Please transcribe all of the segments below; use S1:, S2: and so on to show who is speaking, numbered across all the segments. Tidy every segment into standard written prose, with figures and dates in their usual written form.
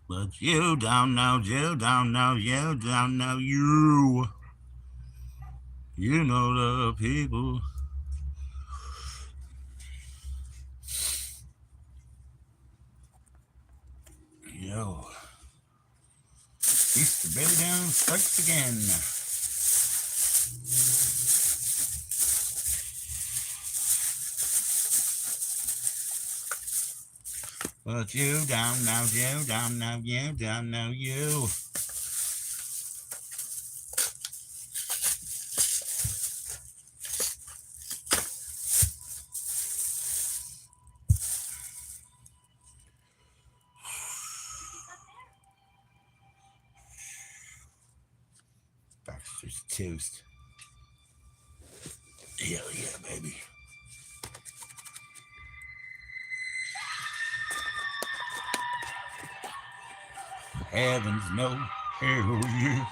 S1: But you don't know, you don't know, you don't know, you. You know the people. Yo, Easter belly down strikes again. But you don't know, you don't know, you don't know, you. Baxter's toast. Hell yeah, baby. Heavens no. Hell yeah.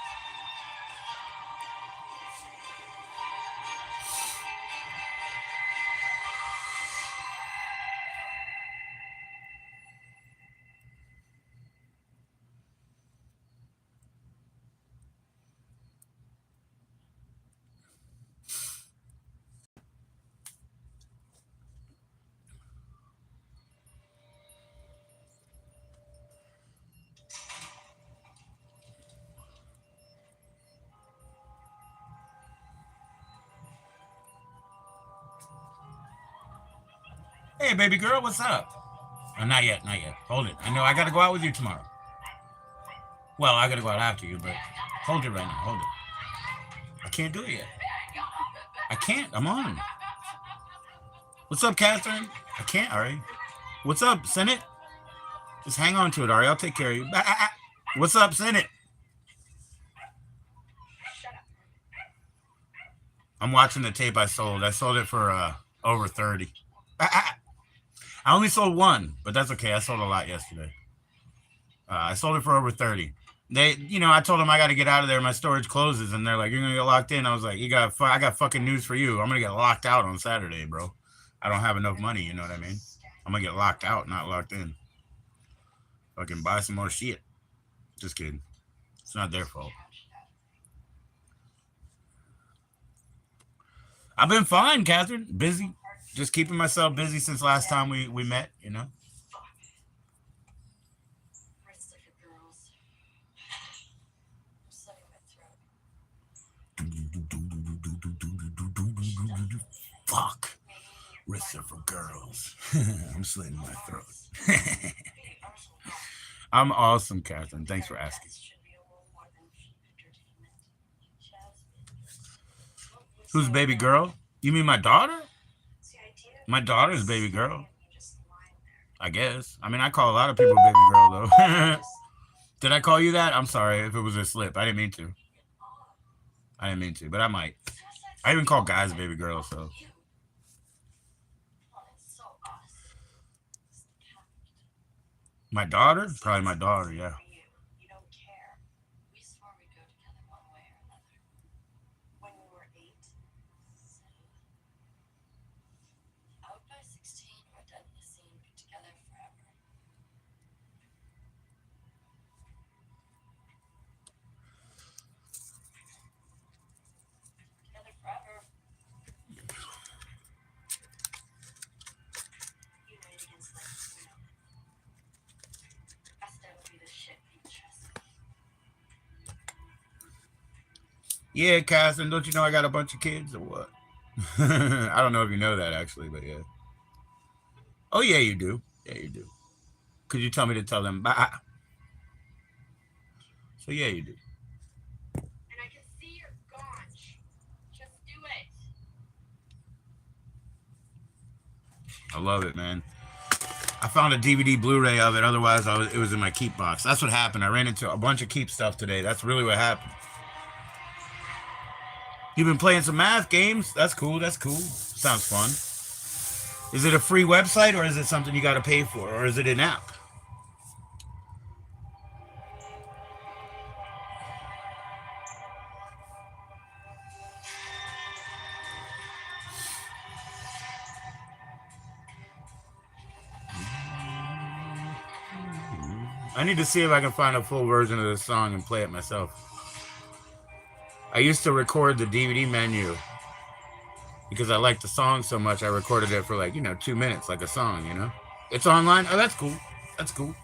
S1: Hey, baby girl, what's up? Oh, not yet, not yet. Hold it. I know I gotta go out with you tomorrow. Well, I gotta go out after you, but hold it right now. Hold it. I can't do it yet. I can't. I'm on. What's up, Catherine? I can't, Ari. What's up, Senate? Just hang on to it, Ari. I'll take care of you. What's up, Senate? I'm watching the tape I sold. I sold it for over 30. I only sold one, but that's okay. I sold a lot yesterday. I sold it for over 30. I told them I got to get out of there. My storage closes, and they're like, "You're gonna get locked in." I was like, I got fucking news for you. I'm gonna get locked out on Saturday, bro. I don't have enough money. You know what I mean? I'm gonna get locked out, not locked in. Fucking buy some more shit. Just kidding. It's not their fault. I've been fine, Catherine. Busy. Just keeping myself busy since last time we met. Fuck. Wrists are for girls. I'm slitting my throat. I'm awesome, Catherine. Thanks for asking. Who's baby girl? You mean my daughter? My daughter's baby girl. I guess. I mean, I call a lot of people baby girl, though. Did I call you that? I'm sorry if it was a slip. I didn't mean to. I didn't mean to, but I might. I even call guys baby girl, so. My daughter? Probably my daughter, yeah. Yeah, Catherine, don't you know I got a bunch of kids or what? I don't know if you know that actually, but yeah. Oh yeah, you do. Yeah, you do. Could you tell me to tell them bye? So yeah, you do. I love it, man. I found a DVD Blu-ray of it. Otherwise, it was in my keep box. That's what happened. I ran into a bunch of keep stuff today. That's really what happened. You've been playing some math games. That's cool. That's cool. Sounds fun. Is it a free website or is it something you got to pay for, or is it an app? I need to see if I can find a full version of this song and play it myself. I used to record the DVD menu because I liked the song so much. I recorded it for like 2 minutes, like a song. It's online. Oh, that's cool. That's cool.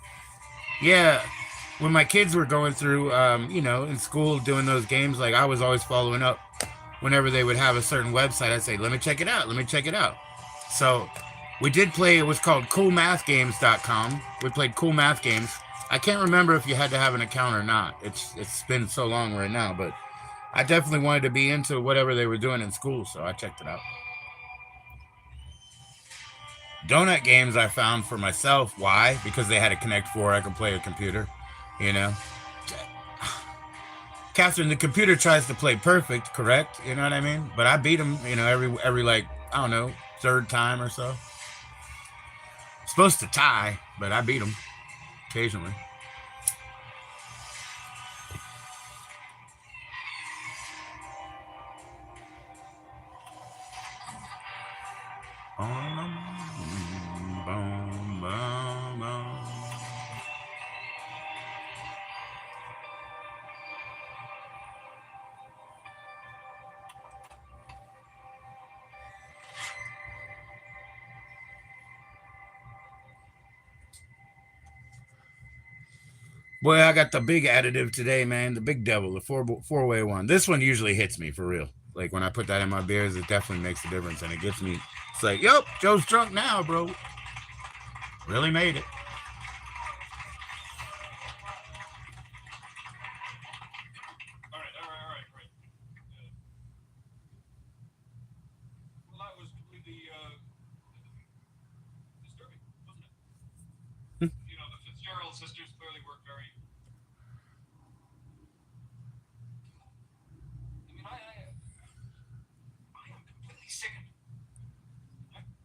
S1: Yeah, when my kids were going through, in school doing those games, like I was always following up. Whenever they would have a certain website, I'd say, "Let me check it out. Let me check it out." So we did play. It was called CoolMathGames.com. We played Cool Math Games. I can't remember if you had to have an account or not. It's been so long right now, but I definitely wanted to be into whatever they were doing in school, so I checked it out. Donut games I found for myself. Why? Because they had a Connect 4. I could play a computer. You know, Catherine, the computer tries to play perfect, correct? You know what I mean? But I beat him. Every like I don't know, third time or so. Supposed to tie, but I beat him occasionally. Boy, I got the big additive today, man. The big devil, the four-way one. This one usually hits me for real. Like when I put that in my beers, it definitely makes a difference, and it gets me. It's like, yup, Joe's drunk now, bro. Really made it.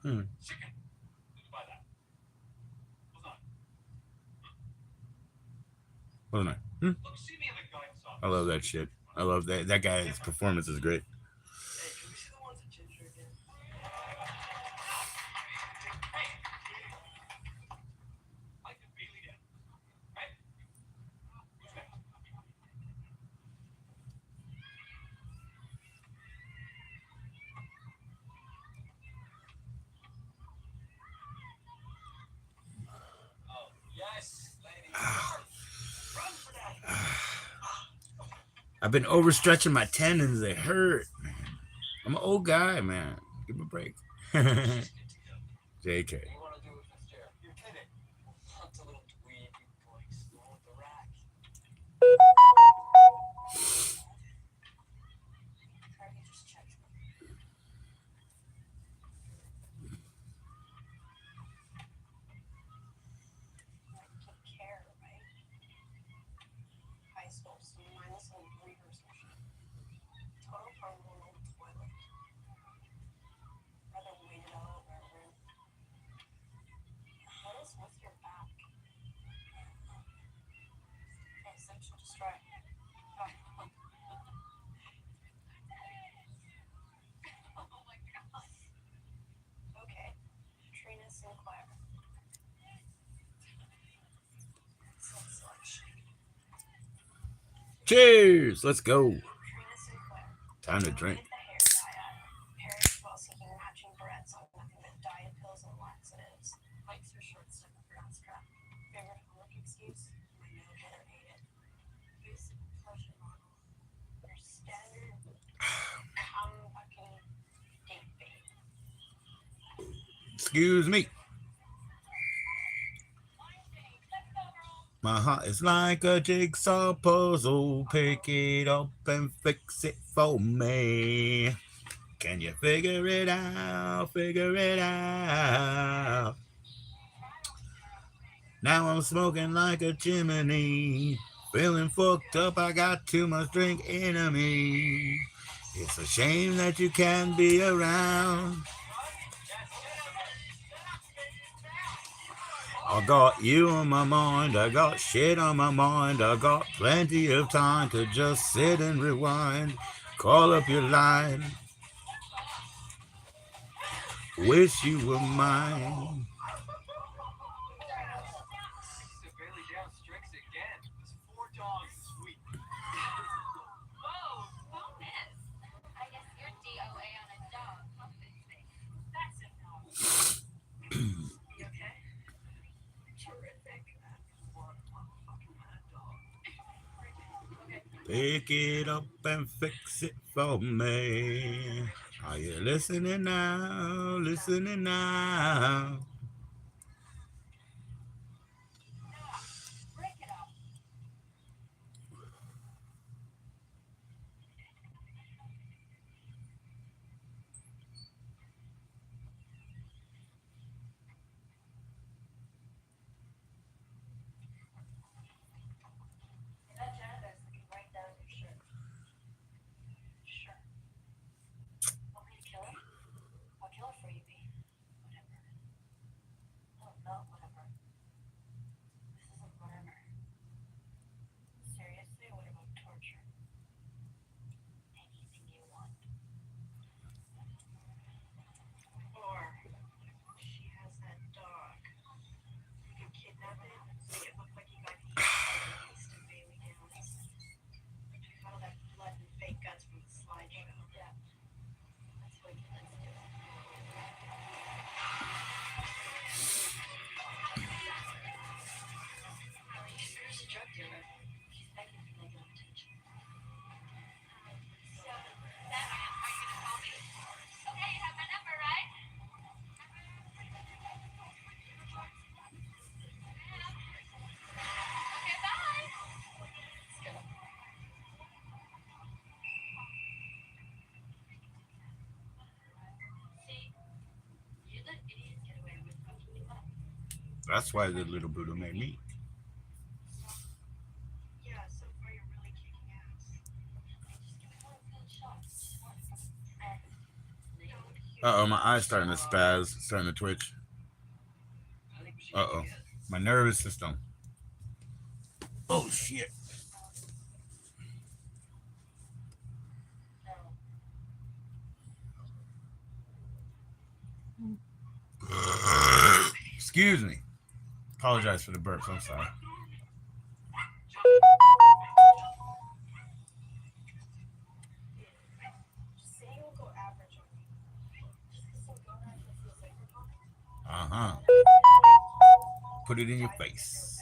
S1: Hmm. Wasn't I? Hmm? I love that shit. I love that. That guy's performance is great. I've been overstretching my tendons. They hurt, man. I'm an old guy, man. Give me a break. JK. Cheers. Let's go. Time to drink. Excuse me. My heart is like a jigsaw puzzle. Pick it up and fix it for me. Can you figure it out? Figure it out. Now I'm smoking like a chimney. Feeling fucked up, I got too much drink in me. It's a shame that you can't be around. I got you on my mind, I got shit on my mind, I got plenty of time to just sit and rewind. Call up your line. Wish you were mine. Pick it up and fix it for me. Are you listening now? Listening now? That's why the little Buddha made me. Uh oh, my eye's starting to spaz, starting to twitch. Uh oh, my nervous system. Oh shit. Excuse me. Apologize for the burps. I'm sorry. Uh huh. Put it in your face.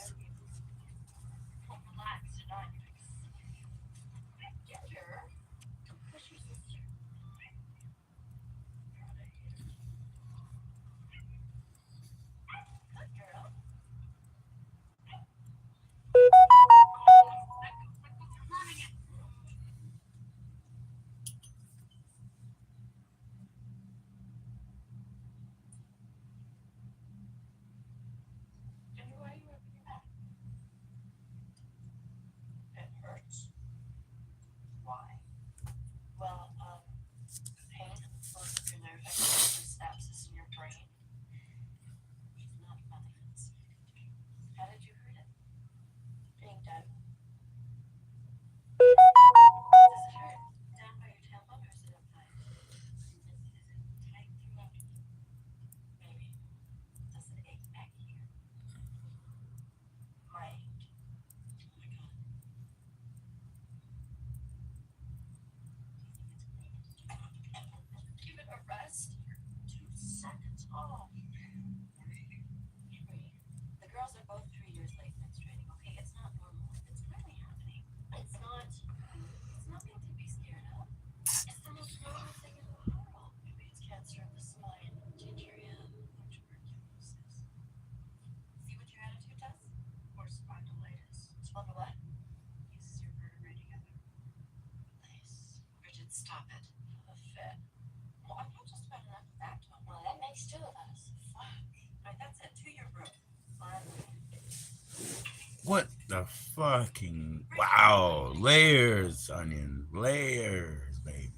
S1: What the fucking wow? Layers, onion, layers, baby.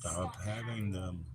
S1: Stop having them.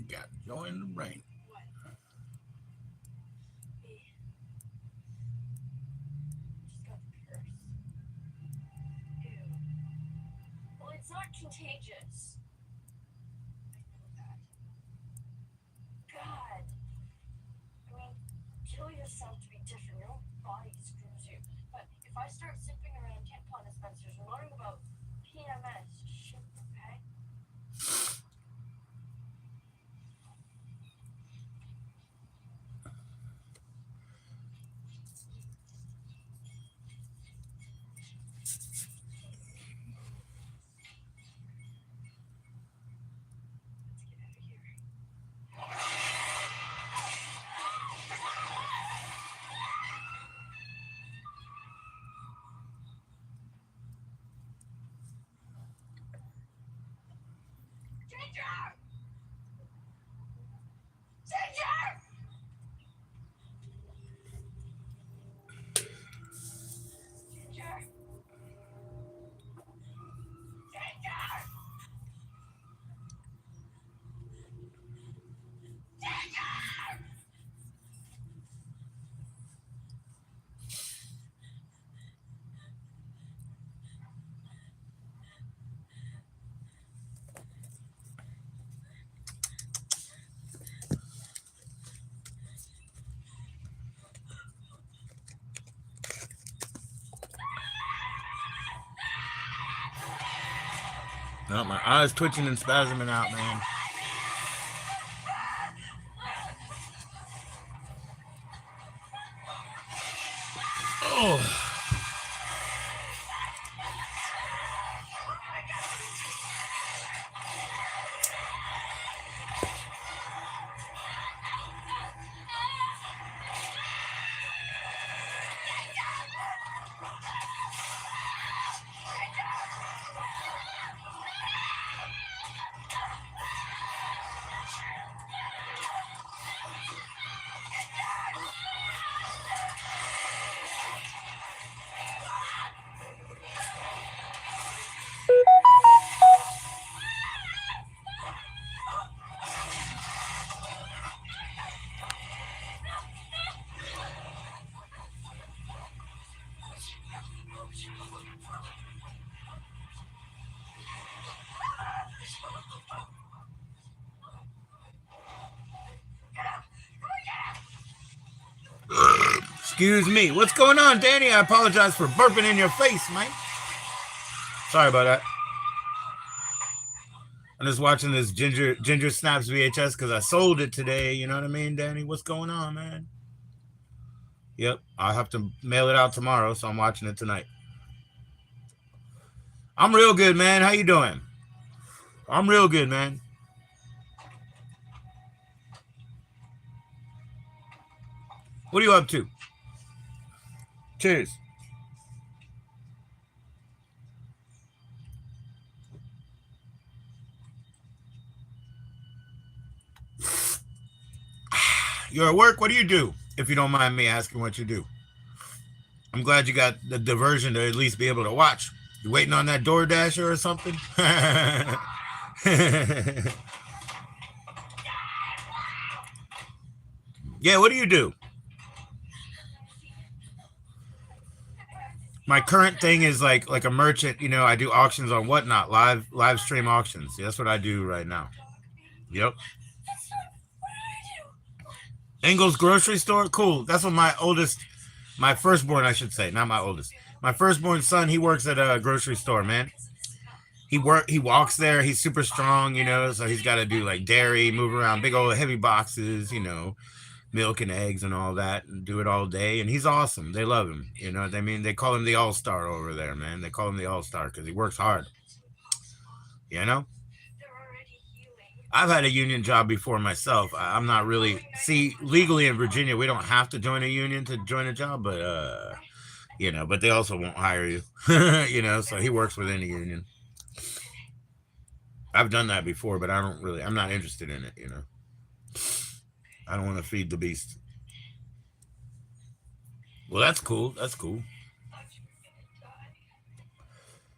S1: Got JoE in the rain.
S2: Contagious. God. I mean, kill yourself to be different. Your own body screws you. But if I start zipping around tampon dispensers and learning about PMS, shit, okay?
S1: No, my eyes twitching and spasming out, man. Oh. Excuse me. What's going on, Danny? I apologize for burping in your face, Mike. Sorry about that. I'm just watching this Ginger Snaps VHS because I sold it today. You know what I mean, Danny? What's going on, man? Yep. I'll have to mail it out tomorrow, so I'm watching it tonight. I'm real good, man. How you doing? I'm real good, man. What are you up to? Cheers. You're at work? What do you do? If you don't mind me asking what you do. I'm glad you got the diversion to at least be able to watch. You waiting on that DoorDasher or something? Yeah, what do you do? My current thing is like a merchant. You know, I do auctions on whatnot, live stream auctions. Yeah, that's what I do right now. Yep. Ingles grocery store. Cool. That's what my firstborn, I should say, not my oldest. My firstborn son, he works at a grocery store, man. He walks there. He's super strong, you know, so he's got to do like dairy, move around big old heavy boxes, you know, milk and eggs and all that, and do it all day. And he's awesome. They love him. You know what I mean? They call him the All Star over there, man. They call him the All Star because he works hard. You know. I've had a union job before myself. I'm not really see legally in Virginia. We don't have to join a union to join a job, but you know, but they also won't hire you. You know, so he works within a union. I've done that before, but I don't really. I'm not interested in it. You know, I don't want to feed the beast. Well, that's cool. That's cool.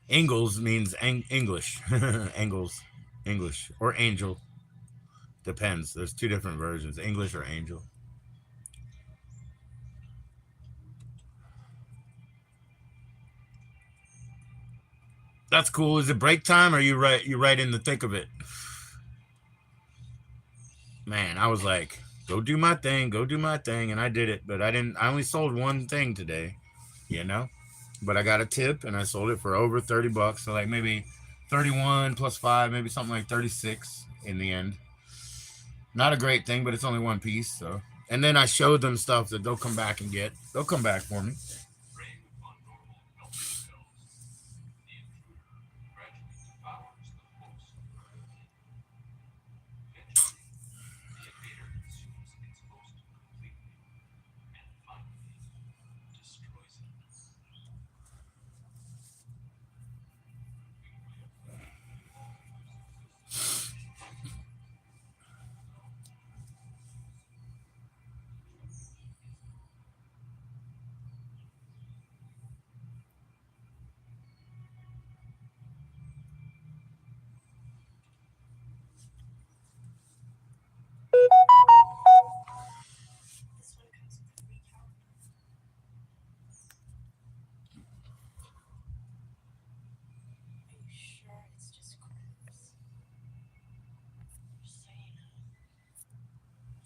S1: Ingalls means English. Angles, English or angel depends. There's two different versions: English or angel. That's cool. Is it break time? Or are you right? You right in the thick of it, man. I was like, go do my thing, go do my thing, and I did it. But I didn't. I only sold one thing today. You know, but I got a tip and I sold it for over $30. So like maybe 31 plus five, maybe something like 36 in the end. Not a great thing, but it's only one piece. So, and then I showed them stuff that they'll come back and get. They'll come back for me.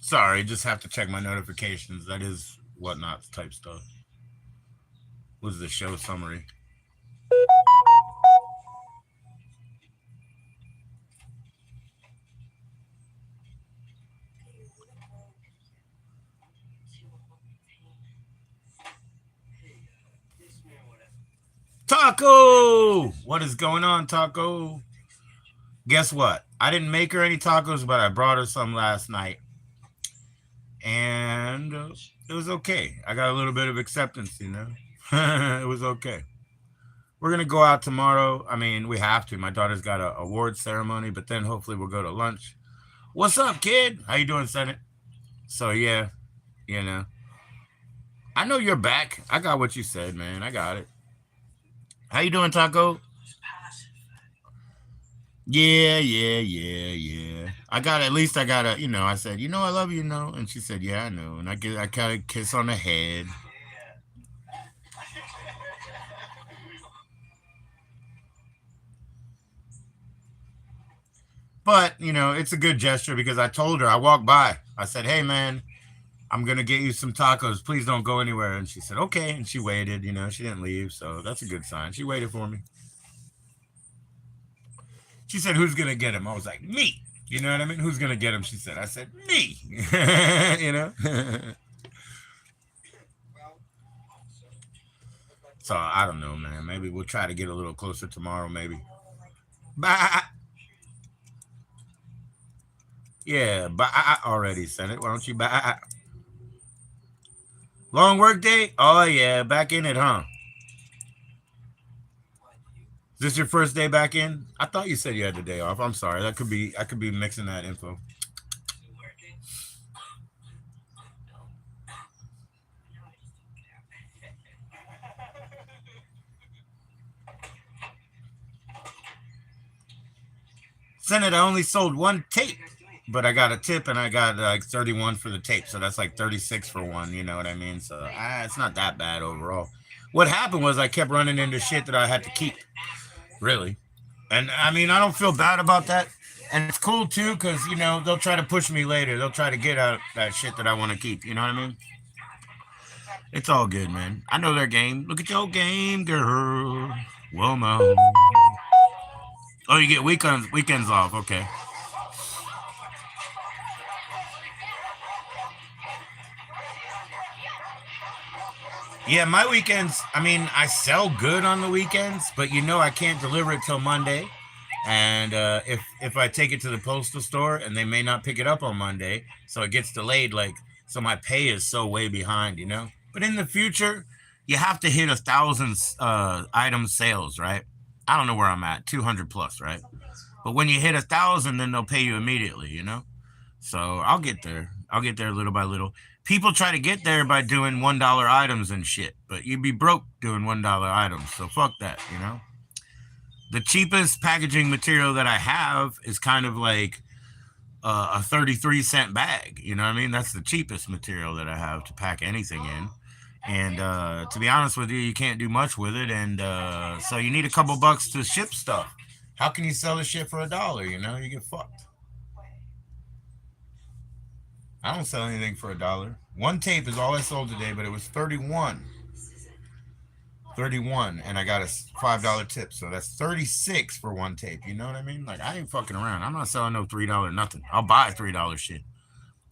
S1: Sorry, just have to check my notifications. That is whatnot type stuff. Was the show summary? Taco! What is going on, Taco? Guess what? I didn't make her any tacos, but I brought her some last night. And it was okay. I got a little bit of acceptance, you know? It was okay. We're going to go out tomorrow. I mean, we have to. My daughter's got a award ceremony, but then hopefully we'll go to lunch. What's up, kid? How you doing, Senate? So, yeah, you know. I know you're back. I got what you said, man. I got it. How you doing, Taco? Yeah, yeah, yeah, yeah. I got at least I got a you know I said I love you, and she said yeah I know, and I kind of kiss on the head. But it's a good gesture because I told her I walked by. I said, hey man, I'm gonna get you some tacos. Please don't go anywhere. And she said okay, and she waited. She didn't leave, so that's a good sign. She waited for me. She said, who's gonna get him? I was like, me. You know what I mean? Who's gonna get him? She said. I said, me. you know. So I don't know, man. Maybe we'll try to get a little closer tomorrow. Maybe. Bah. Yeah, but I already said it. Why don't you? Long work day? Oh yeah, back in it, huh? Is this your first day back in? I thought you said you had the day off. I'm sorry. That could be I could be mixing that info. Senate, I only sold one tape. but I got a tip and I got like 31 for the tape, so that's like 36 for one. You know what I mean? So it's not that bad overall. What happened was I kept running into shit that I had to keep, really, and I mean I don't feel bad about that, and it's cool too because you know they'll try to push me later. They'll try to get out that shit that I want to keep. You know what I mean? It's all good, man. I know their game. Look at your game, girl. Woman. Oh, you get weekends off. Okay. Yeah, my weekends. I mean, I sell good on the weekends, but you know I can't deliver it till Monday. And if I take it to the postal store and they may not pick it up on Monday, so it gets delayed. Like so, my pay is so way behind. You know. But in the future, you have to hit 1,000 item sales, right? I don't know where I'm at, 200 plus, right? But when you hit 1,000, then they'll pay you immediately. You know. So I'll get there. I'll get there little by little. People try to get there by doing $1 items and shit, but you'd be broke doing $1 items. So fuck that, you know? The cheapest packaging material that I have is kind of like a 33-cent bag. You know what I mean? That's the cheapest material that I have to pack anything in. And to be honest with you, you can't do much with it. And so you need a couple bucks to ship stuff. How can you sell the shit for $1? You know, you get fucked. I don't sell anything for $1. One tape is all I sold today, but it was 31. 31, and I got a $5 tip, so that's 36 for one tape. You know what I mean? Like I ain't fucking around. I'm not selling no $3 nothing. I'll buy $3 shit.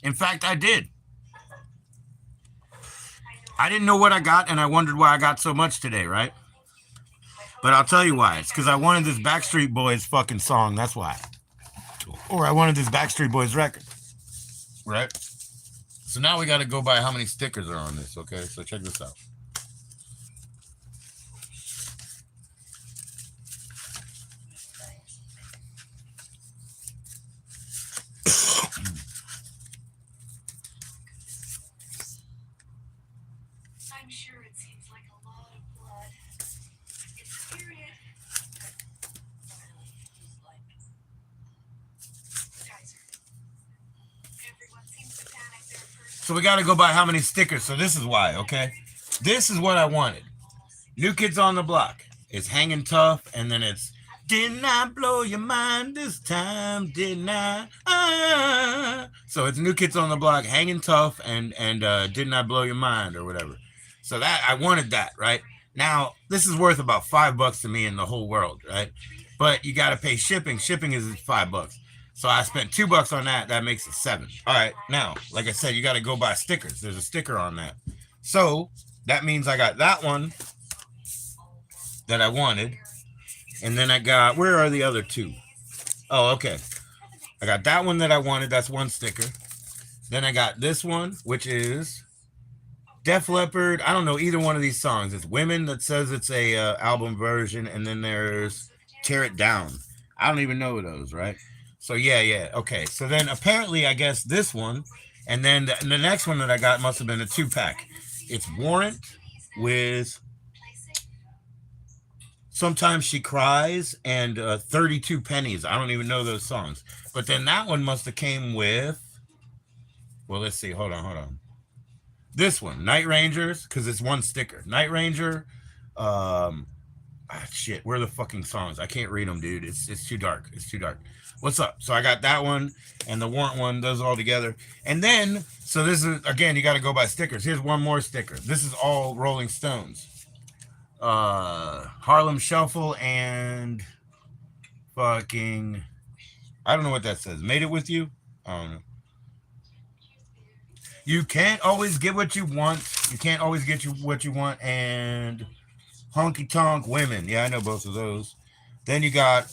S1: In fact, I did. I didn't know what I got, and I wondered why I got so much today, right? But I'll tell you why. It's because I wanted this Backstreet Boys fucking song. That's why. Or I wanted this Backstreet Boys record. Right? So now we got to go by how many stickers are on this, okay? So check this out.
S2: I'm sure it seems like a lot of blood. It's a period, but really, just like guys everyone seems to panic there first.
S1: So we got to go by how many stickers. So this is why, okay? This is what I wanted. New Kids on the Block. It's Hanging Tough, and then it's Didn't I Blow Your Mind This Time? Didn't I? So it's New Kids on the Block, Hanging Tough, and Didn't I Blow Your Mind or whatever. So that I wanted that, right? Now, this is worth about $5 to me in the whole world, right? But you got to pay shipping. Shipping is $5. So I spent $2 on that. That makes it $7. All right. Now, like I said, you got to go buy stickers. There's a sticker on that. So that means I got that one that I wanted. And then I got, where are the other two? Oh, okay. I got that one that I wanted. That's one sticker. Then I got this one, which is Def Leppard. I don't know either one of these songs. It's Women that says it's a album version. And then there's Tear It Down. I don't even know those, right? So yeah. Okay. So then apparently I guess this one. And then the next one that I got must have been a 2-pack. It's Warrant with Sometimes She Cries and 32 Pennies. I don't even know those songs. But then that one must have came with, well, let's see. Hold on. This one, Night Rangers, because it's one sticker. Night Ranger. Shit, where are the fucking songs? I can't read them, dude. It's too dark. It's too dark. What's up? So I got that one and the Warrant one, those all together. And then, so this is, again, you got to go by stickers. Here's one more sticker. This is all Rolling Stones. Harlem Shuffle and fucking, I don't know what that says. Made It With You? I don't know. You can't always get what you want. You can't always get what you want. And Honky Tonk Women. Yeah, I know both of those. Then you got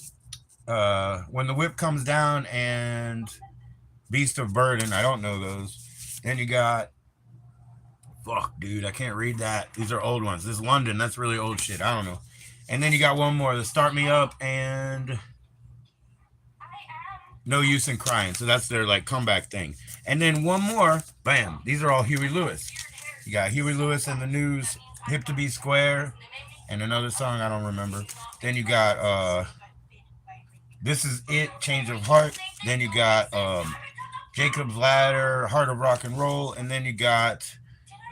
S1: When the Whip Comes Down and Beast of Burden. I don't know those. Then you got, fuck, dude, I can't read that. These are old ones. This is London. That's really old shit. I don't know. And then you got one more, the Start Me Up and No Use in Crying. So that's their like comeback thing. And then one more, bam. These are all Huey Lewis. You got Huey Lewis and the News, Hip to Be Square, and another song I don't remember. Then you got This Is It, Change of Heart. Then you got Jacob's Ladder, Heart of Rock and Roll, and then you got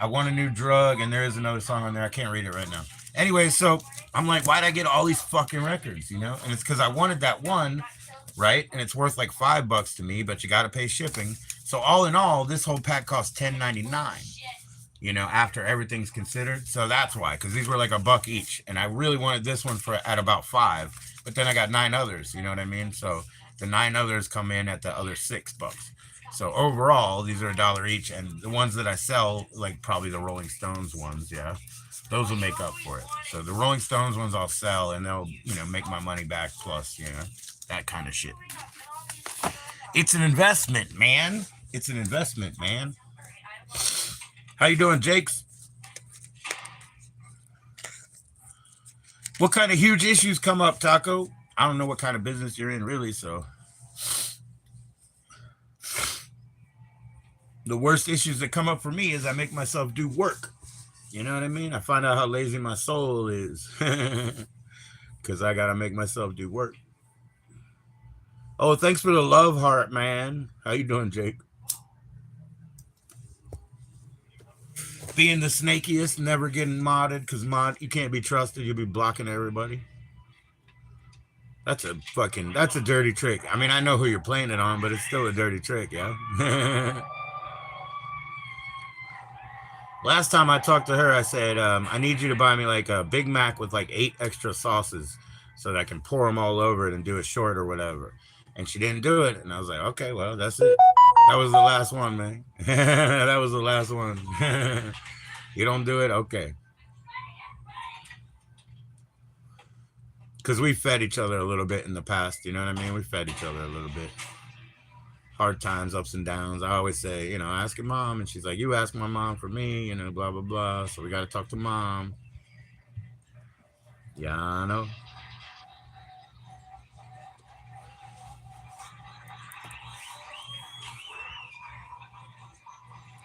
S1: I Want a New Drug, and there is another song on there. I can't read it right now. Anyway, so I'm like, why'd I get all these fucking records, you know? And it's because I wanted that one, right? And it's worth like $5 to me, but you got to pay shipping. So all in all, this whole pack costs $10.99. You know, after everything's considered. So that's why, because these were like $1 each, and I really wanted this one for at about $5, but then I got 9 others. You know what I mean? So the 9 others come in at the other $6. So overall, these are $1 each, and the ones that I sell, like probably the Rolling Stones ones, yeah, those will make up for it. So the Rolling Stones ones I'll sell, and they'll make my money back plus that kind of shit. It's an investment, man. It's an investment, man. How you doing, Jakes? What kind of huge issues come up, Taco? I don't know what kind of business you're in, really, so. The worst issues that come up for me is I make myself do work. You know what I mean? I find out how lazy my soul is. Because I got to make myself do work. Oh, thanks for the love heart, man. How you doing, Jake? Being the snakiest, never getting modded, because you can't be trusted. You'll be blocking everybody. That's a dirty trick. I mean, I know who you're playing it on, but it's still a dirty trick, yeah? Last time I talked to her, I said, I need you to buy me like a Big Mac with like 8 extra sauces so that I can pour them all over it and do it short or whatever. And she didn't do it. And I was like, okay, well, that's it. That was the last one, man. That was the last one. You don't do it? Okay. Because we fed each other a little bit in the past. You know what I mean? We fed each other a little bit. Hard times, ups and downs. I always say, ask your mom. And she's like, you ask my mom for me, blah, blah, blah. So we got to talk to mom. Yeah, I know.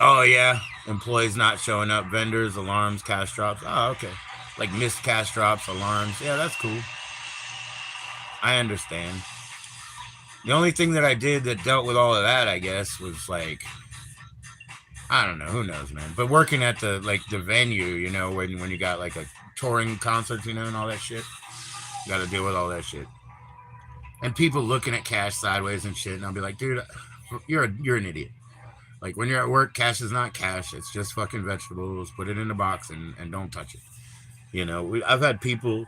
S1: Oh, yeah. Employees not showing up, vendors, alarms, cash drops. Oh, okay. Like missed cash drops, alarms. Yeah, that's cool. I understand. The only thing that I did that dealt with all of that, I guess, was like, I don't know, who knows, man. But working at the venue, when you got like a touring concert, and all that shit, you got to deal with all that shit. And people looking at cash sideways and shit, and I'll be like, dude, you're an idiot. Like when you're at work, cash is not cash. It's just fucking vegetables. Put it in the box and don't touch it. I've had people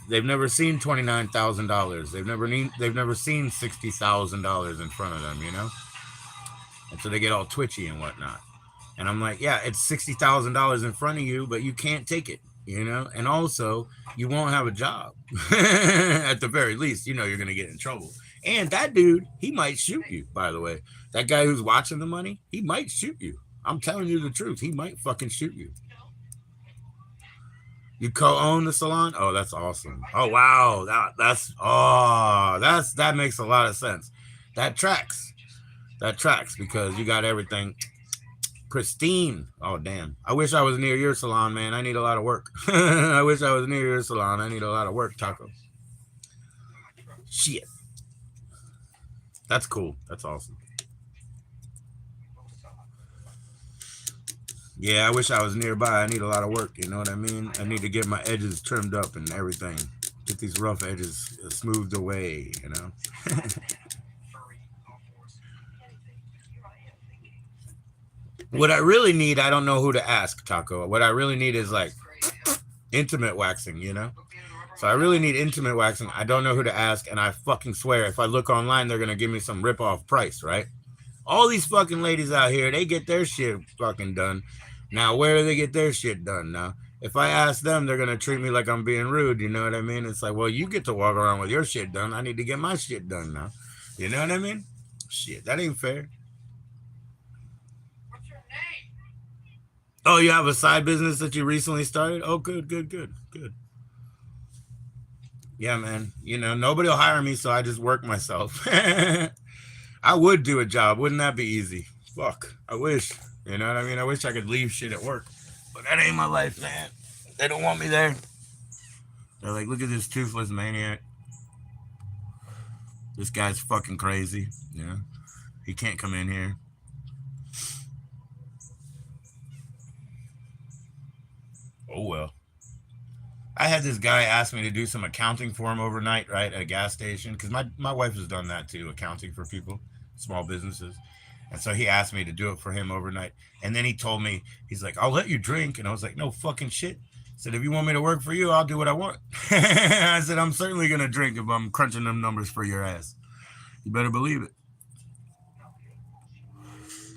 S1: they've never seen $29,000. They've never seen $60,000 in front of them. And so they get all twitchy and whatnot. And I'm like, yeah, it's $60,000 in front of you, but you can't take it. And also you won't have a job. At the very least, you're gonna get in trouble. And that dude, he might shoot you, by the way. That guy who's watching the money, he might shoot you. I'm telling you the truth. He might fucking shoot you. You co-own the salon? Oh, that's awesome. Oh, wow. That makes a lot of sense. That tracks. Because you got everything pristine. Oh, damn. I wish I was near your salon, man. I need a lot of work. I wish I was near your salon. I need a lot of work, Taco. Shit. That's cool. That's awesome. Yeah, I wish I was nearby. I need a lot of work. You know what I mean? I need to get my edges trimmed up and everything. Get these rough edges smoothed away, What I really need, I don't know who to ask, Taco. What I really need is like intimate waxing, So I really need intimate waxing. I don't know who to ask, and I fucking swear, if I look online, they're gonna give me some rip-off price, right? All these fucking ladies out here, they get their shit fucking done. Now, where do they get their shit done now? If I ask them, they're gonna treat me like I'm being rude, you know what I mean? It's like, well, you get to walk around with your shit done. I need to get my shit done now. You know what I mean? Shit, that ain't fair.
S2: What's your name?
S1: Oh, you have a side business that you recently started? Oh, good. Yeah, man. Nobody will hire me, so I just work myself. I would do a job. Wouldn't that be easy? Fuck. I wish. You know what I mean? I wish I could leave shit at work. But that ain't my life, man. They don't want me there. They're like, look at this toothless maniac. This guy's fucking crazy. He can't come in here. Oh well. I had this guy ask me to do some accounting for him overnight, right, at a gas station, because my wife has done that too, accounting for people, small businesses. And so he asked me to do it for him overnight. And then he told me, he's like, I'll let you drink. And I was like, no fucking shit. I said, if you want me to work for you, I'll do what I want. I said, I'm certainly going to drink if I'm crunching them numbers for your ass. You better believe it.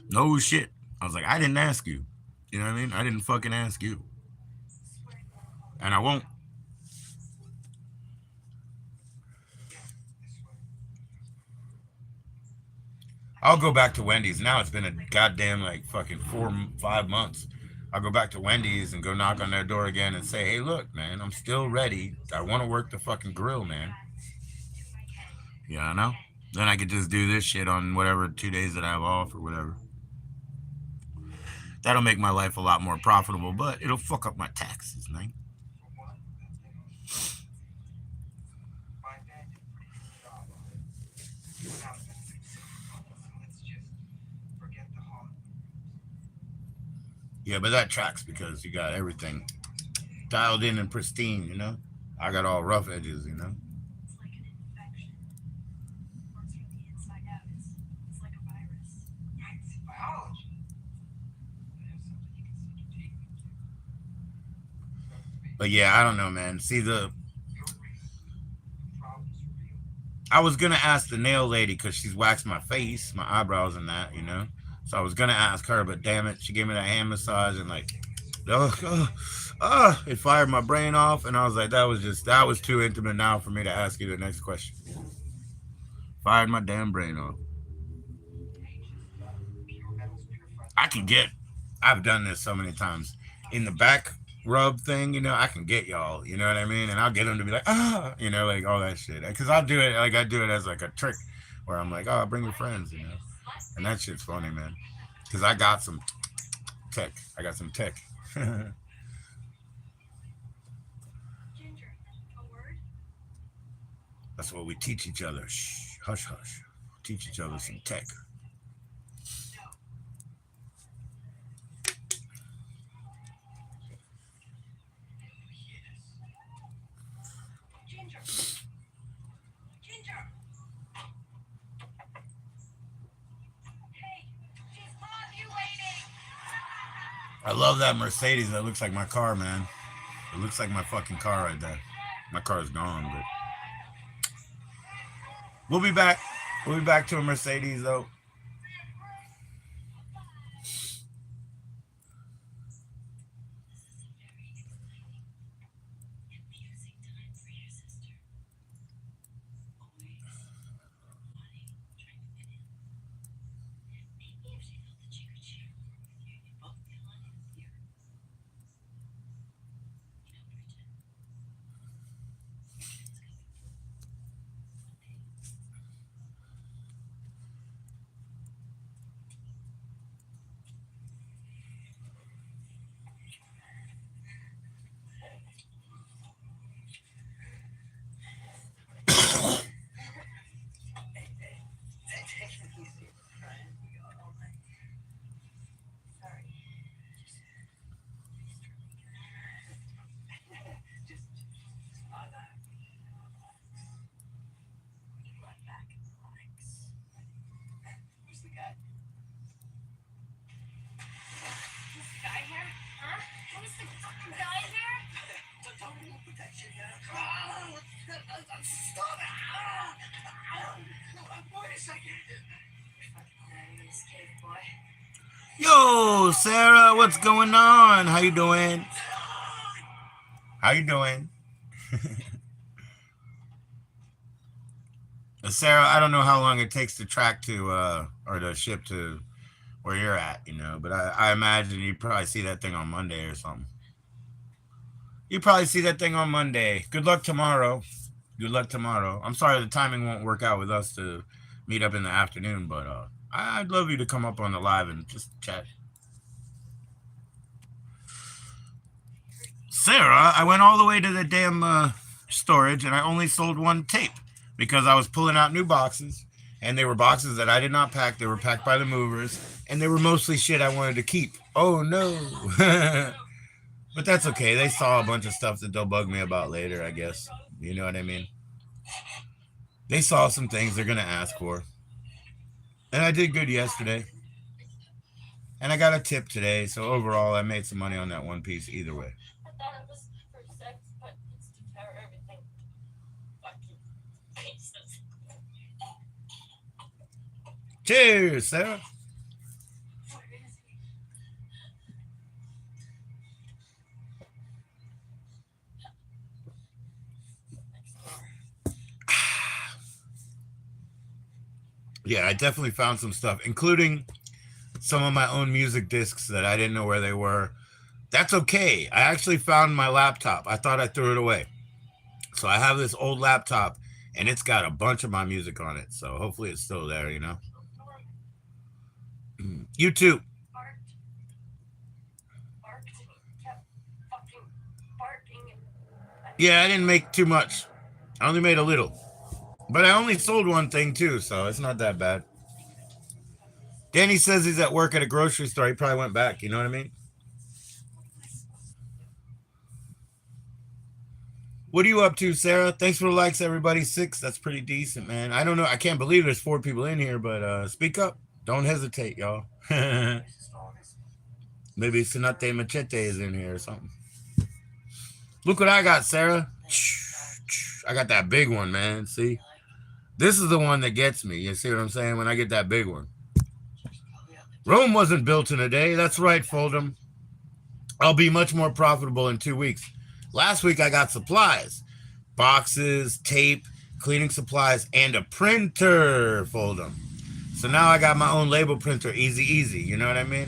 S1: No shit. I was like, I didn't ask you. You know what I mean? I didn't fucking ask you. And I won't. I'll go back to Wendy's. Now it's been a goddamn like fucking 4, 5 months. I'll go back to Wendy's and go knock on their door again and say, hey, look, man, I'm still ready. I want to work the fucking grill, man. Yeah, I know. Then I could just do this shit on whatever 2 days that I have off or whatever. That'll make my life a lot more profitable, but it'll fuck up my taxes, man. Yeah, but that tracks because you got everything dialed in and pristine, you know? I got all rough edges, you know?
S2: It's like an infection. Works from the inside out. It's like a virus.
S3: It's biology. There's something you can sink your teeth into.
S1: But yeah, I don't know, man. See,
S3: Your reason. The problem's real.
S1: I was going to ask the nail lady because she's waxed my face, my eyebrows and that, you know? So I was going to ask her, but damn it, she gave me that hand massage and like, it fired my brain off. And I was like, that was too intimate now for me to ask you the next question. Fired my damn brain off.
S3: Pure metals purified.
S1: I've done this so many times. In the back rub thing, you know, I can get y'all, you know what I mean? And I'll get them to be like, you know, like all that shit. Because I do it as like a trick where I'm like, oh, bring your friends, you know? And that shit's funny, man. Because I got some tech.
S2: Ginger, a word?
S1: That's what we teach each other. Shh, hush, hush. Teach each other some tech.
S2: Ginger. Ginger. Hey, she's ovulating.
S1: I love that Mercedes. That looks like my car, man. It looks like my fucking car right there. My car's gone, but we'll be back. We'll be back to a Mercedes, though. Yo, Sarah, what's going on? How you doing? How you doing? Sarah, I don't know how long it takes to track to or to ship to where you're at, you know, but I imagine you probably see that thing on Monday or something. You probably see that thing on Monday. Good luck tomorrow. Good luck tomorrow. I'm sorry the timing won't work out with us to meet up in the afternoon, but I'd love you to come up on the live and just chat. Sarah, I went all the way to the damn storage and I only sold one tape because I was pulling out new boxes and they were boxes that I did not pack. They were packed by the movers, and they were mostly shit I wanted to keep. Oh no. But that's okay. They saw a bunch of stuff that they'll bug me about later, I guess. You know what I mean? They saw some things they're going to ask for. And I did good yesterday. And I got a tip today, so overall I made some money on that one piece either way.
S2: I thought it was for sex, but it's to cover everything. Fucking faces.
S1: Cheers, Sarah.
S2: What is he?
S1: Yeah, I definitely found some stuff, including some of my own music discs that I didn't know where they were. That's okay. I actually found my laptop. I thought I threw it away. So I have this old laptop, and it's got a bunch of my music on it. So hopefully it's still there, you know. You too.
S2: Barked. Barked. Kept fucking barking.
S1: Yeah, I didn't make too much. I only made a little. But I only sold one thing too, so it's not that bad. Danny says he's at work at a grocery store. He probably went back. You know what I mean? What are you up to, Sarah? Thanks for the likes, everybody. 6. That's pretty decent, man. I don't know. I can't believe there's 4 people in here, but speak up. Don't hesitate, y'all. Maybe Sonate Machete is in here or something. Look what I got, Sarah. I got that big one, man. See? This is the one that gets me. You see what I'm saying? When I get that big one. Rome wasn't built in a day. That's right, Fold'em. I'll be much more profitable in 2 weeks. Last week I got supplies. Boxes, tape, cleaning supplies, and a printer, Fold'em. So now I got my own label printer, easy. You know what I mean?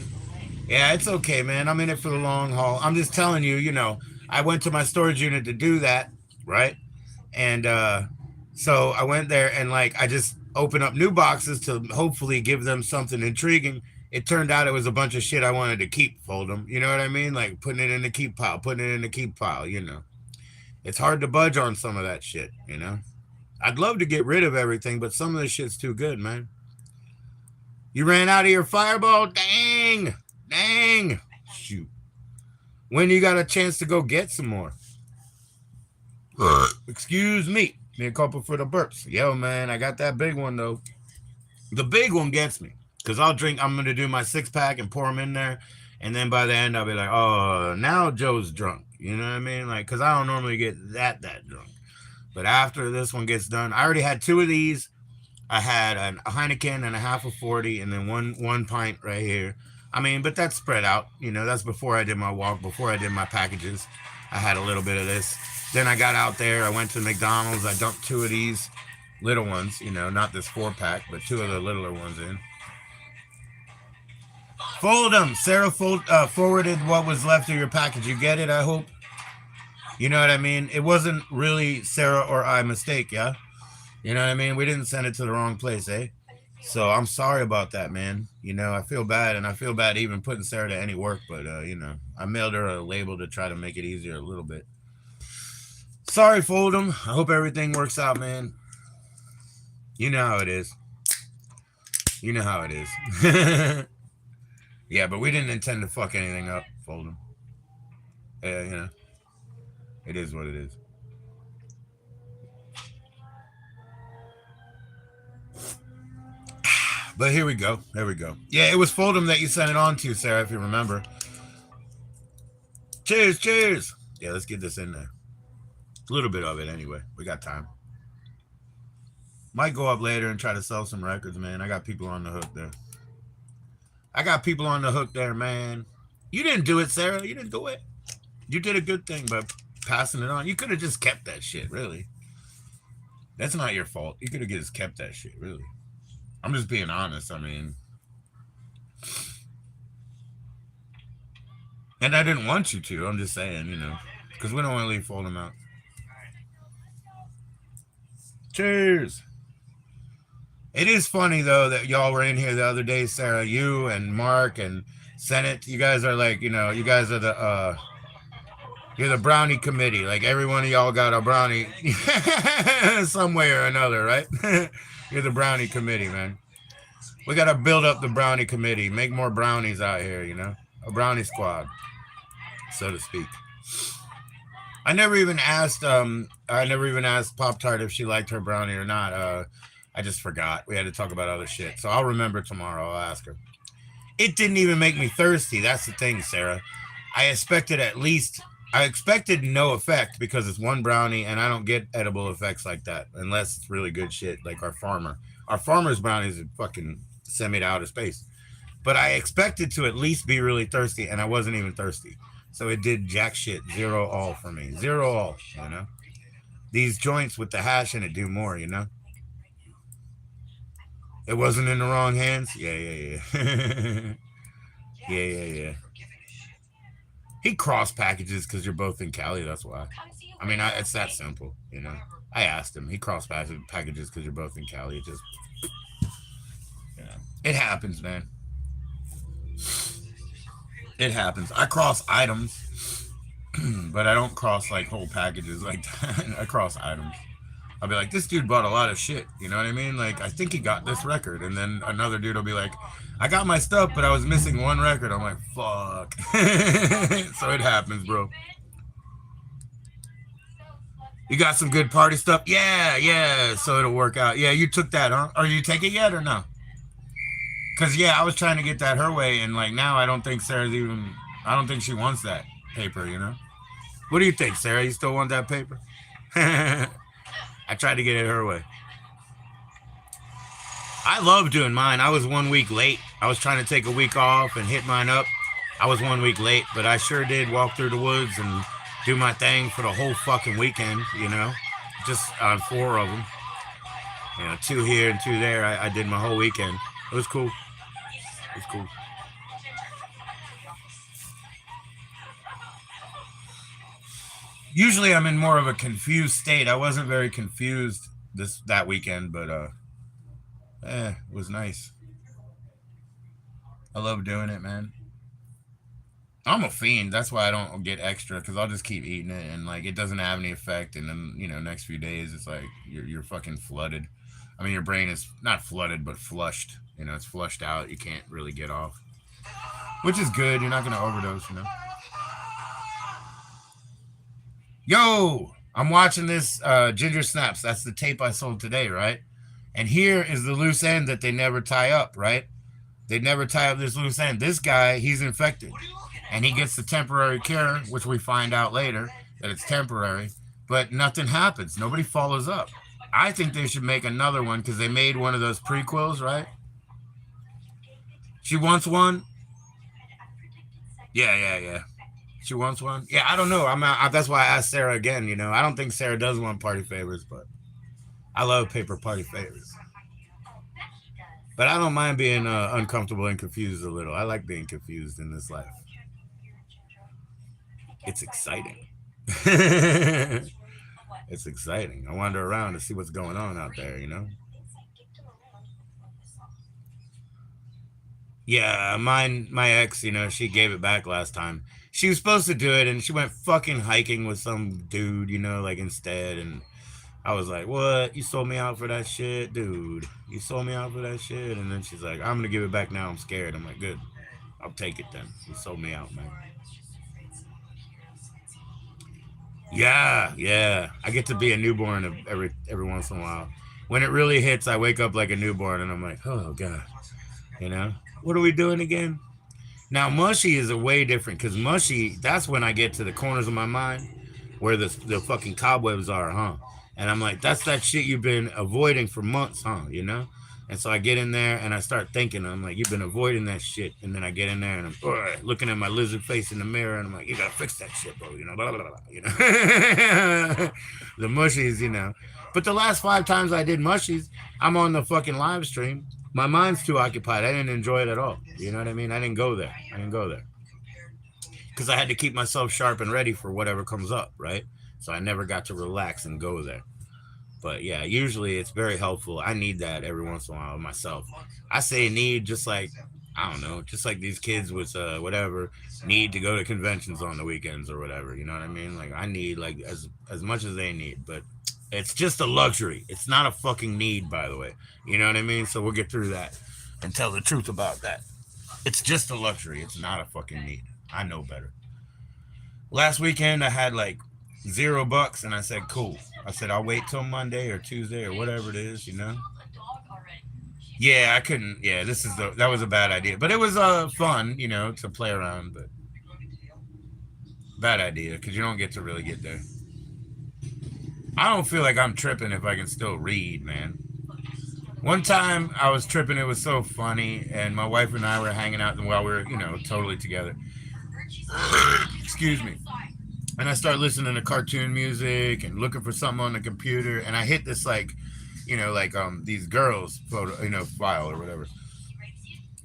S1: Yeah, it's okay, man. I'm in it for the long haul. I'm just telling you, you know, I went to my storage unit to do that, right? And so I went there and like I just opened up new boxes to hopefully give them something intriguing. It turned out it was a bunch of shit I wanted to keep, Fold'em. You know what I mean? Like putting it in the keep pile, you know. It's hard to budge on some of that shit, you know. I'd love to get rid of everything, but some of the shit's too good, man. You ran out of your fireball? Dang. Shoot. When you got a chance to go get some more? Excuse me. Me a couple for the burps. Yo, man, I got that big one, though. The big one gets me. Because I'm going to do my 6-pack and pour them in there. And then by the end, I'll be like, oh, now Joe's drunk. You know what I mean? Like, because I don't normally get that drunk. But after this one gets done, I already had 2 of these. I had a Heineken and a half of 40 and then one pint right here. I mean, but that's spread out. You know, that's before I did my walk, before I did my packages. I had a little bit of this. Then I got out there. I went to McDonald's. I dumped 2 of these little ones, you know, not this 4-pack, but 2 of the littler ones in. Fold them. Sarah forwarded what was left of your package. You get it, I hope? You know what I mean? It wasn't really Sarah or I mistake, yeah? You know what I mean? We didn't send it to the wrong place, eh? So I'm sorry about that, man. You know, I feel bad, and I feel bad even putting Sarah to any work, but, you know, I mailed her a label to try to make it easier a little bit. Sorry, Fold'em. I hope everything works out, man. You know how it is. You know how it is. Yeah, but we didn't intend to fuck anything up, Fold'em. Yeah, you know. It is what it is. But here we go. There we go. Yeah, it was Fold'em that you sent it on to, Sarah, if you remember. Cheers. Yeah, let's get this in there. A little bit of it anyway. We got time. Might go up later and try to sell some records, man. I got people on the hook there. Man. You didn't do it, Sarah. You didn't do it. You did a good thing by passing it on. You could have just kept that shit, really. That's not your fault. You could have just kept that shit, really. I'm just being honest. I mean, and I didn't want you to. I'm just saying, you know, because we don't want to leave Fold'em out. Cheers. It is funny, though, that y'all were in here the other day, Sarah, you and Mark and Senate. You guys are like, you know, you guys are the, you're the brownie committee. Like, every one of y'all got a brownie some way or another, right? You're the brownie committee, man. We gotta build up the brownie committee. Make more brownies out here, you know? A brownie squad, so to speak. I never even asked Pop Tart if she liked her brownie or not. I just forgot. We had to talk about other shit. So I'll remember tomorrow. I'll ask her. It didn't even make me thirsty. That's the thing, Sarah. I expected at least I expected no effect because it's one brownie and I don't get edible effects like that unless it's really good shit like our farmer. Our farmer's brownies are fucking send me to outer space. But I expected to at least be really thirsty and I wasn't even thirsty. So it did jack shit. Zero all for me. Zero all, you know? These joints with the hash in it do more, you know? It wasn't in the wrong hands? Yeah, yeah, yeah. Yeah, yeah, yeah. He cross packages because you're both in Cali. That's why. I mean, it's that simple, you know. I asked him. He cross packages because you're both in Cali. It just, you know, it happens, man. It happens. I cross items, but I don't cross like whole packages like that. I cross items. I'll be like, this dude bought a lot of shit. You know what I mean? Like, I think he got this record. And then another dude will be like, I got my stuff, but I was missing one record. I'm like, fuck. So it happens, bro. You got some good party stuff? Yeah, yeah. So it'll work out. Yeah, you took that, huh? Or you take it yet or no? Because, yeah, I was trying to get that her way. And, like, now I don't think Sarah's even, I don't think she wants that paper, you know? What do you think, Sarah? You still want that paper? I tried to get it her way. I love doing mine. I was 1 week late. I was trying to take a week off and hit mine up. I was 1 week late, but I sure did walk through the woods and do my thing for the whole fucking weekend, you know? Just on 4 of them. You know, 2 here and 2 there. I did my whole weekend. It was cool. It was cool. Usually I'm in more of a confused state. I wasn't very confused that weekend, but it was nice. I love doing it, man. I'm a fiend. That's why I don't get extra because I'll just keep eating it and like it doesn't have any effect. And then next few days it's like you're fucking flooded. I mean, your brain is not flooded but flushed. It's flushed out. You can't really get off, which is good. You're not gonna overdose, Yo, I'm watching this Ginger Snaps. That's the tape I sold today, right? And here is the loose end that they never tie up, right? They never tie up this loose end. This guy, he's infected. And he gets the temporary cure, which we find out later that it's temporary. But nothing happens. Nobody follows up. I think they should make another one because they made one of those prequels, right? She wants one? Yeah. She wants one? Yeah, I don't know. That's why I asked Sarah again, I don't think Sarah does want party favors, but I love paper party favors. But I don't mind being uncomfortable and confused a little. I like being confused in this life. It's exciting. It's exciting. I wander around to see what's going on out there, Yeah, my ex, she gave it back last time. She was supposed to do it, and she went fucking hiking with some dude, like instead, and I was like, what? You sold me out for that shit? Dude, you sold me out for that shit? And then she's like, I'm going to give it back now. I'm scared. I'm like, good. I'll take it then. You sold me out, man. Yeah. I get to be a newborn every once in a while. When it really hits, I wake up like a newborn, and I'm like, oh, God. What are we doing again? Now, mushy is a way different, because mushy, that's when I get to the corners of my mind where the fucking cobwebs are, huh? And I'm like, that's that shit you've been avoiding for months, huh? And so I get in there and I start thinking, I'm like, you've been avoiding that shit. And then I get in there and I'm looking at my lizard face in the mirror and I'm like, you gotta fix that shit, bro. Blah, blah, blah, The mushies, But the last 5 times I did mushies, I'm on the fucking live stream. My mind's too occupied. I didn't enjoy it at all. You know what I mean? I didn't go there. Because I had to keep myself sharp and ready for whatever comes up, right? So I never got to relax and go there. But yeah, usually it's very helpful. I need that every once in a while myself. I say need just like, I don't know, just like these kids with whatever need to go to conventions on the weekends or whatever. You know what I mean? Like I need like as much as they need. But It's just a luxury. It's not a fucking need, by the way. You know what I mean? So we'll get through that and tell the truth about that. It's just a luxury. It's not a fucking need. I know better. Last weekend I had like $0 and I said, cool. I said I'll wait till Monday or Tuesday or whatever it is, you know? Yeah, I couldn't. Yeah, that was a bad idea. But it was fun, you know, to play around, but bad idea because you don't get to really get there. I don't feel like I'm tripping if I can still read, man. One time I was tripping, it was so funny, and my wife and I were hanging out while we were, you know, totally together. Excuse me. And I start listening to cartoon music and looking for something on the computer, and I hit this like, you know, like these girls photo, you know, file or whatever.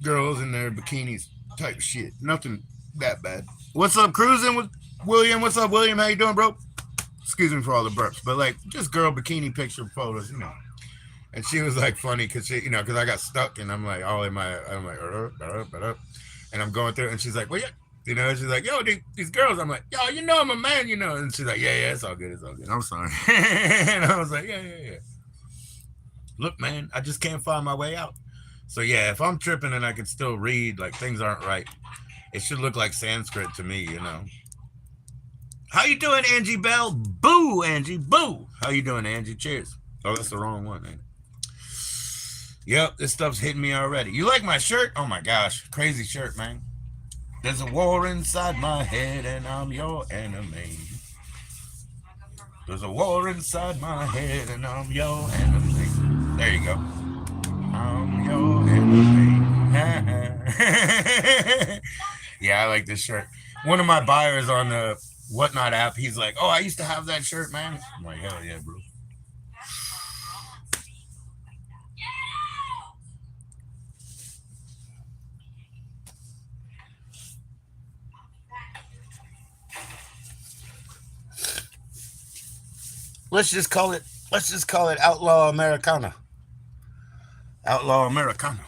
S1: Girls in their bikinis type shit. Nothing that bad. What's up, cruising with William? What's up, William? How you doing, bro? Excuse me for all the burps, but like just girl bikini picture photos, you know. And she was like funny because she, you know, because I got stuck and I'm like all in my, I'm like, and I'm going through, and she's like, well, yeah, you know, she's like, yo, these girls, I'm like, yo, you know, I'm a man, you know, and she's like, yeah, it's all good, it's all good. I'm sorry, and I was like, yeah. Look, man, I just can't find my way out. So yeah, if I'm tripping and I can still read, like things aren't right. It should look like Sanskrit to me, you know. How you doing, Angie Bell? Boo, Angie, boo. How you doing, Angie? Cheers. Oh, that's the wrong one, ain't it? Yep, this stuff's hitting me already. You like my shirt? Oh my gosh, crazy shirt, man. There's a war inside my head and I'm your enemy. There's a war inside my head and I'm your enemy. There you go. I'm your enemy. Yeah, I like this shirt. One of my buyers on the Whatnot app, he's like, oh, I used to have that shirt, man. I'm like, hell yeah, bro. Let's just call it Outlaw Americana. Outlaw Americana.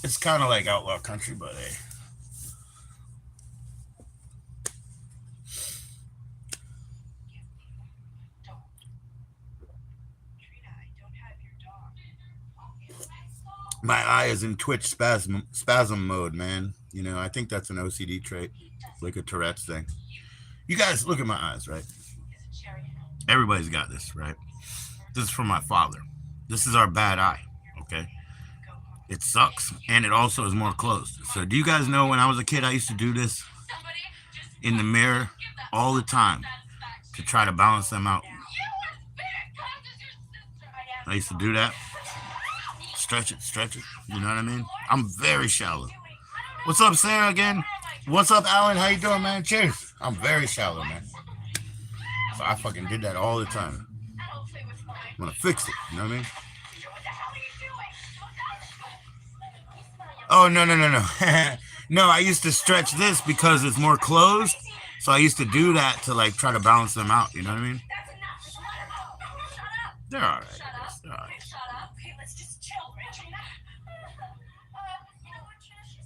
S1: It's kind of like Outlaw Country, but hey. My eye is in twitch spasm mode, man. You know, I think that's an OCD trait, like a Tourette's thing. You guys look at my eyes, right? Everybody's got this, right? This is from my father. This is our bad eye, okay? It sucks, and it also is more closed. So do you guys know when I was a kid, I used to do this in the mirror all the time to try to balance them out. I used to do that. Stretch it. You know what I mean? I'm very shallow. What's up, Sarah, again? What's up, Alan? How you doing, man? Cheers. I'm very shallow, man. So I fucking did that all the time. I'm gonna fix it, you know what I mean? Oh, no. No, I used to stretch this because it's more closed. So I used to do that to like try to balance them out, you know what I mean? They're all right. They're all right.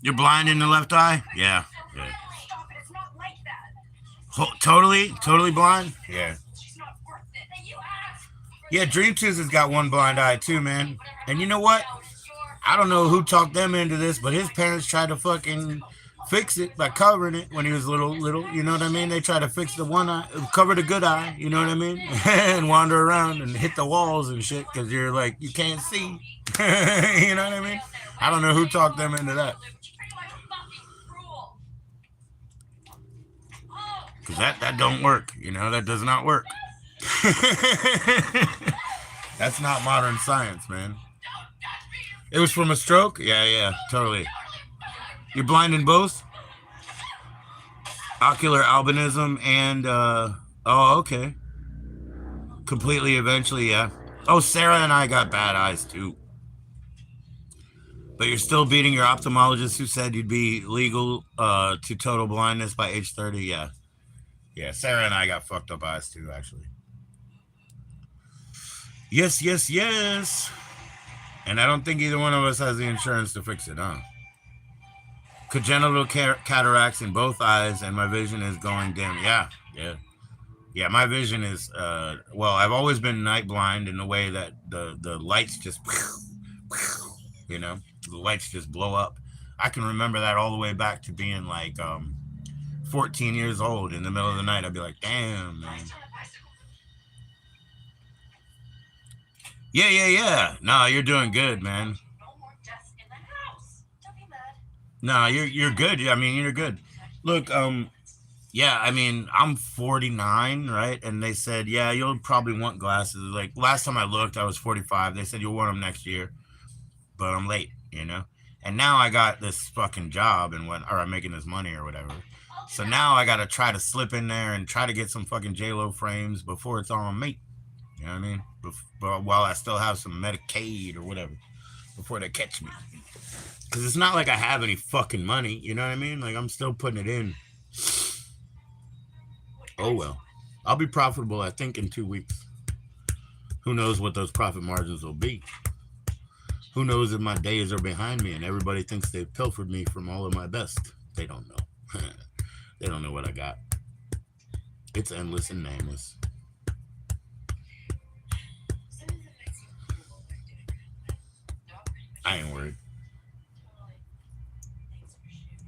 S1: You're blind in the left eye? Yeah. Totally blind? Yeah. Yeah, Dream Tooth has got one blind eye too, man. And you know what? I don't know who talked them into this, but his parents tried to fucking fix it by covering it when he was little, you know what I mean? They tried to fix the one eye, cover the good eye, you know what I mean? And wander around and hit the walls and shit because you're like, you can't see. You know what I mean? I don't know who talked them into that. Because that don't work, you know? That does not work. That's not modern science, man. It was from a stroke? Yeah, totally. You're blind in both? Ocular albinism and, oh, okay. Completely eventually, yeah. Oh, Sarah and I got bad eyes, too. But you're still beating your ophthalmologist who said you'd be legal to total blindness by age 30, yeah. Yeah, Sarah and I got fucked up eyes, too, actually. Yes. And I don't think either one of us has the insurance to fix it, huh? Congenital cataracts in both eyes, and my vision is going dim. Yeah. Yeah, my vision is well, I've always been night blind in the way that the lights just you know, the lights just blow up. I can remember that all the way back to being like 14 years old. In the middle of the night I'd be like, damn, man.
S3: Last time a bicycle.
S1: Yeah, yeah, yeah. No, you're doing good, man.
S3: No more deaths in the house.
S2: Don't be mad.
S1: No, you're good. I mean, you're good. Look, yeah, I mean, I'm 49, right? And they said, yeah, you'll probably want glasses. Like last time I looked, I was 45. They said you'll want them next year, but I'm late, you know. And now I got this fucking job and what, or I'm making this money or whatever. So now I got to try to slip in there and try to get some fucking J-Lo frames before it's all on me. You know what I mean? But while I still have some Medicaid or whatever, before they catch me. Because it's not like I have any fucking money. You know what I mean? Like I'm still putting it in. Oh well. I'll be profitable, I think, in 2 weeks. Who knows what those profit margins will be? Who knows if my days are behind me and everybody thinks they've pilfered me from all of my best? They don't know. They don't know what I got. It's endless and nameless.
S3: Sometimes it makes you feel like doing good, but not pretty much.
S1: I ain't worried.
S3: Totally. Thanks for sharing.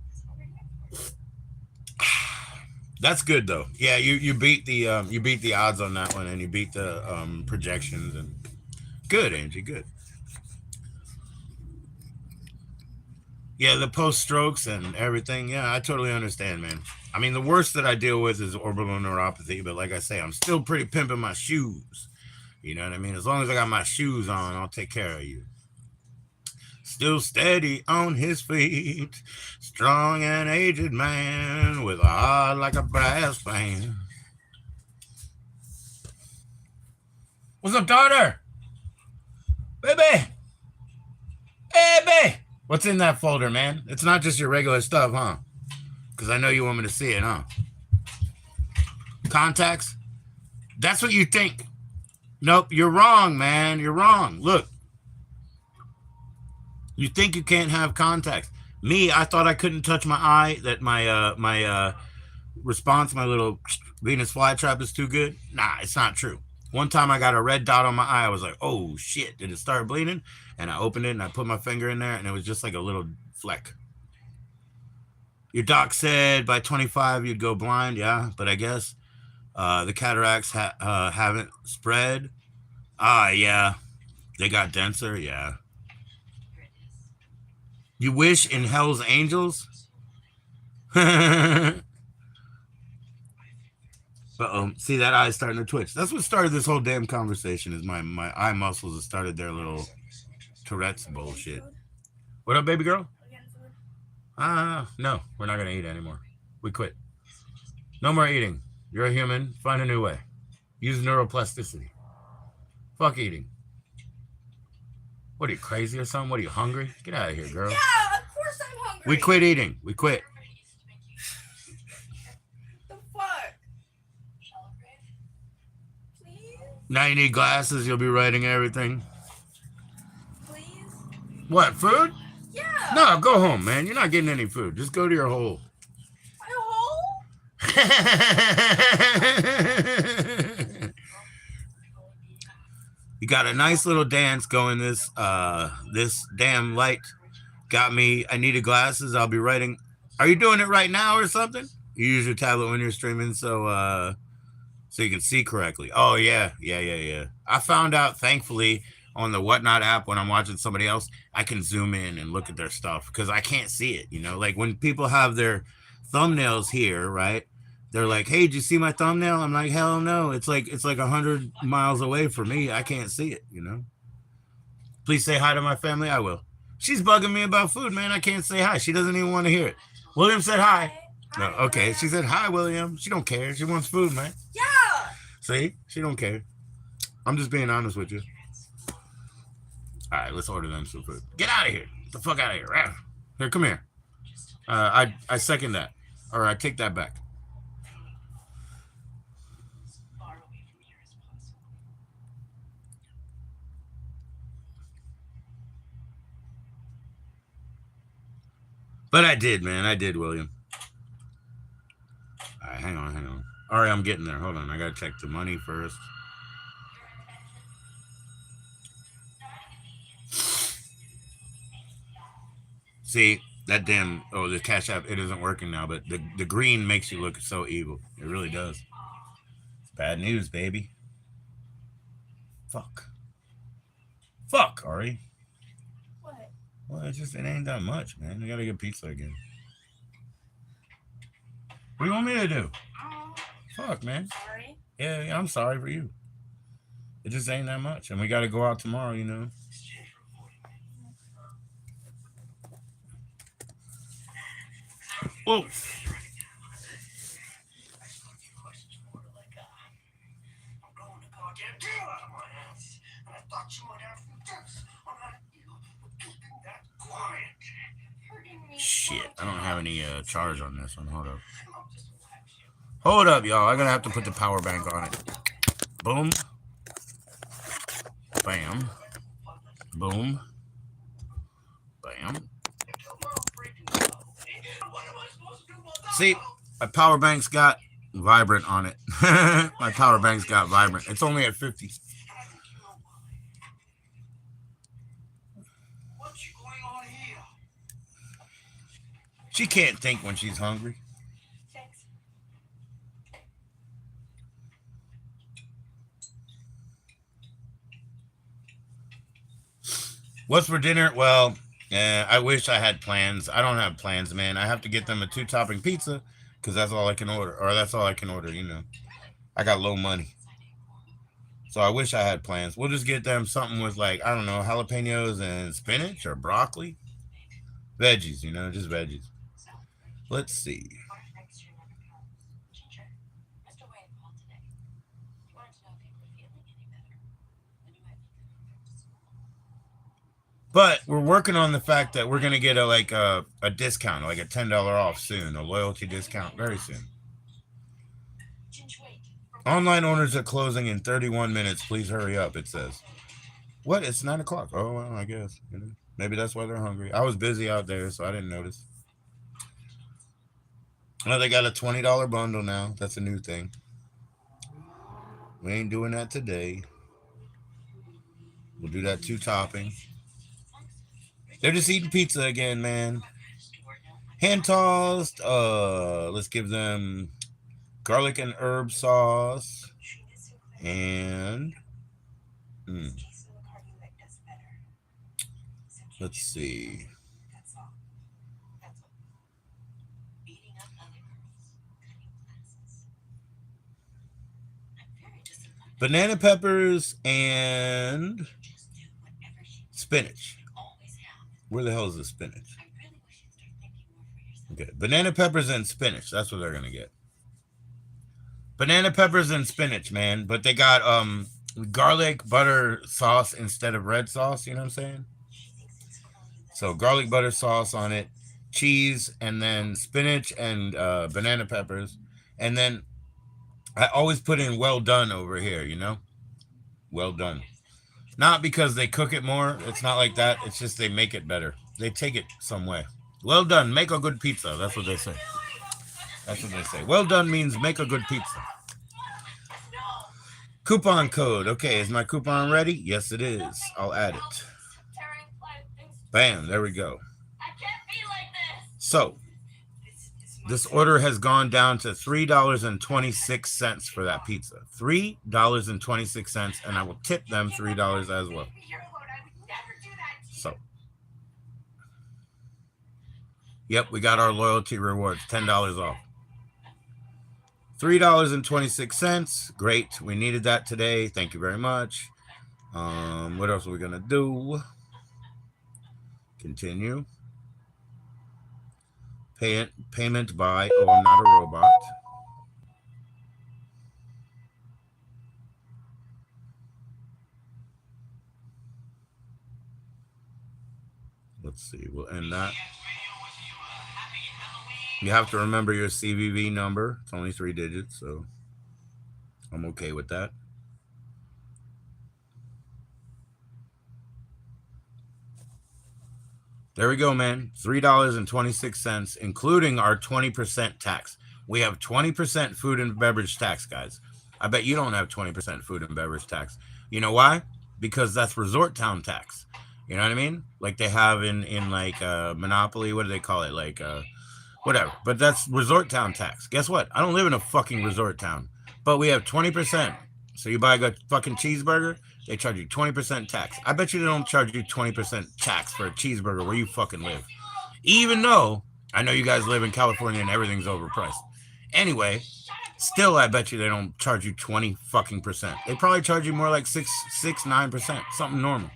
S3: That's what we're here for.
S1: That's good though. Yeah, you beat the odds on that one, and you beat the projections, and good, Angie, good. Yeah, the post strokes and everything. Yeah, I totally understand, man. I mean, the worst that I deal with is orbital neuropathy, but like I say, I'm still pretty pimping my shoes. You know what I mean? As long as I got my shoes on, I'll take care of you. Still steady on his feet, strong and aged man with a heart like a brass band. What's up, daughter? Baby! Baby! What's in that folder, man? It's not just your regular stuff, huh? Because I know you want me to see it, huh? Contacts? That's what you think. Nope, you're wrong, man. You're wrong. Look. You think you can't have contacts. Me, I thought I couldn't touch my eye, that my response, my little Venus flytrap is too good. Nah, it's not true. One time I got a red dot on my eye. I was like, oh shit, did it start bleeding? And I opened it and I put my finger in there and it was just like a little fleck. Your doc said by 25 you'd go blind. Yeah, but I guess the cataracts haven't spread. Yeah, they got denser. Yeah. You wish in Hell's Angels? See, that eye's starting to twitch. That's what started this whole damn conversation, is my eye muscles have started their little Tourette's bullshit. What up, baby girl? No, we're not going to eat anymore. We quit. No more eating. You're a human. Find a new way. Use neuroplasticity. Fuck eating. What are you, crazy or something? What are you, hungry? Get out of here, girl.
S2: Yeah, of course I'm hungry.
S1: We quit eating. We quit.
S2: The fuck? Please?
S1: Now you need glasses. You'll be writing everything.
S2: Please?
S1: What, food?
S2: Yeah.
S1: No, go home, man. You're not getting any food. Just go to your hole.
S2: My hole?
S1: You got a nice little dance going. This damn light got me. I needed glasses. I'll be writing. Are you doing it right now or something? You use your tablet when you're streaming, so you can see correctly. Oh yeah. I found out, thankfully, on the Whatnot app, when I'm watching somebody else, I can zoom in and look at their stuff because I can't see it. You know, like when people have their thumbnails here, right? They're like, "Hey, did you see my thumbnail?" I'm like, "Hell no!" It's like 100 miles away from me. I can't see it. You know. Please say hi to my family. I will. She's bugging me about food, man. I can't say hi. She doesn't even want to hear it. William said hi. No, okay. She said hi, William. She don't care. She wants food, man.
S2: Yeah.
S1: See, she don't care. I'm just being honest with you. All right, let's order them some food. Get out of here. Get the fuck out of here. Here, come here. I second that, or I take that back. But I did, man. I did, William. All right, hang on, hang on. All right, I'm getting there. Hold on, I gotta check the money first. See that damn? Oh, the Cash App it isn't working now, but the green makes you look so evil. It really does. It's bad news, baby. Fuck. Fuck, Ari.
S2: What?
S1: Well, it ain't that much, man. I gotta get pizza again. What do you want me to do? Fuck, man.
S2: Sorry.
S1: Yeah, I'm sorry for you. It just ain't that much, and we got to go out tomorrow. You know. Whoa. Shit, I don't have any charge on this one. Hold up. Hold up, y'all. I'm gonna have to put the power bank on it. Boom. Bam. Boom. Bam. See, my power bank's got vibrant on it. My power bank's got vibrant. It's only at 50. She can't think when she's hungry.
S2: Thanks.
S1: What's for dinner? Well, I wish I had plans. I don't have plans, man. I have to get them a 2-topping pizza because that's all I can order. Or that's all I can order, you know. I got low money. So I wish I had plans. We'll just get them something with, like, I don't know, jalapenos and spinach or broccoli. Veggies, you know, just veggies. Let's see.
S2: Next year never comes. Ginger, Mr. Wayne called today. He wanted to know if you were feeling any better. When you might be coming back to school.
S1: But we're working on the fact that we're gonna get a discount, like a $10 off soon, a loyalty discount very soon.
S2: Ginger, wait.
S1: Online orders are closing in 31 minutes. Please hurry up. It says. What? It's 9 o'clock. Oh well, I guess. You know, maybe that's why they're hungry. I was busy out there, so I didn't notice. Well, they got a $20 bundle now. That's a new thing. We ain't doing that today. We'll do that 2-topping. They're just eating pizza again, man. Hand tossed. Let's give them garlic and herb sauce. And let's see. Banana peppers and spinach. Where the hell is the spinach? Okay, banana peppers and spinach. That's what they're gonna get. Banana peppers and spinach, man. But they got garlic butter sauce instead of red sauce. You know what I'm saying? So garlic butter sauce on it, cheese, and then spinach and banana peppers, and then I always put in well done over here, you know? Well done. Not because they cook it more. It's not like that. It's just they make it better. They take it some way. Well done. Make a good pizza. That's what they say. That's what they say. Well done means make a good pizza. Coupon code. Okay, is my coupon ready? Yes, it is. I'll add it. Bam. There we go.
S2: I can't be like this.
S1: So, this order has gone down to $3.26 for that pizza. $3.26, and I will tip them $3 as well. So, yep, we got our loyalty rewards, $10 off. $3.26. Great. We needed that today. Thank you very much. What else are we gonna do? Continue. Payment by, oh, I'm not a robot. Let's see, we'll end that. You have to remember your CVV number. It's only 3 digits, so I'm okay with that. There we go, man. $3.26, including our 20% tax. We have 20% food and beverage tax, guys. I bet you don't have 20% food and beverage tax. You know why? Because that's resort town tax. You know what I mean? Like they have in like Monopoly. What do they call it? Like whatever. But that's resort town tax. Guess what? I don't live in a fucking resort town, but we have 20%. So you buy a fucking cheeseburger, they charge you 20% tax. I bet you they don't charge you 20% tax for a cheeseburger where you fucking live. Even though I know you guys live in California and everything's overpriced. Anyway, still I bet you they don't charge you 20 fucking percent. They probably charge you more like 9%, something normal.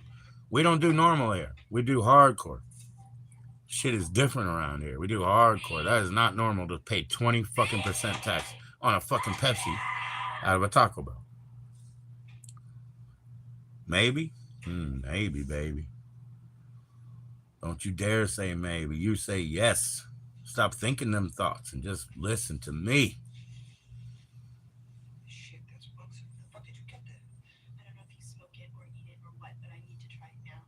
S1: We don't do normal here. We do hardcore. Shit is different around here. We do hardcore. That is not normal to pay 20 fucking percent tax on a fucking Pepsi out of a Taco Bell. Maybe? Maybe, baby. Don't you dare say maybe. You say yes. Stop thinking them thoughts and just listen to me.
S3: Shit, that's bugs. Where the fuck did you get that? I don't know if you smoke it or eat it or what, but I need to try it now.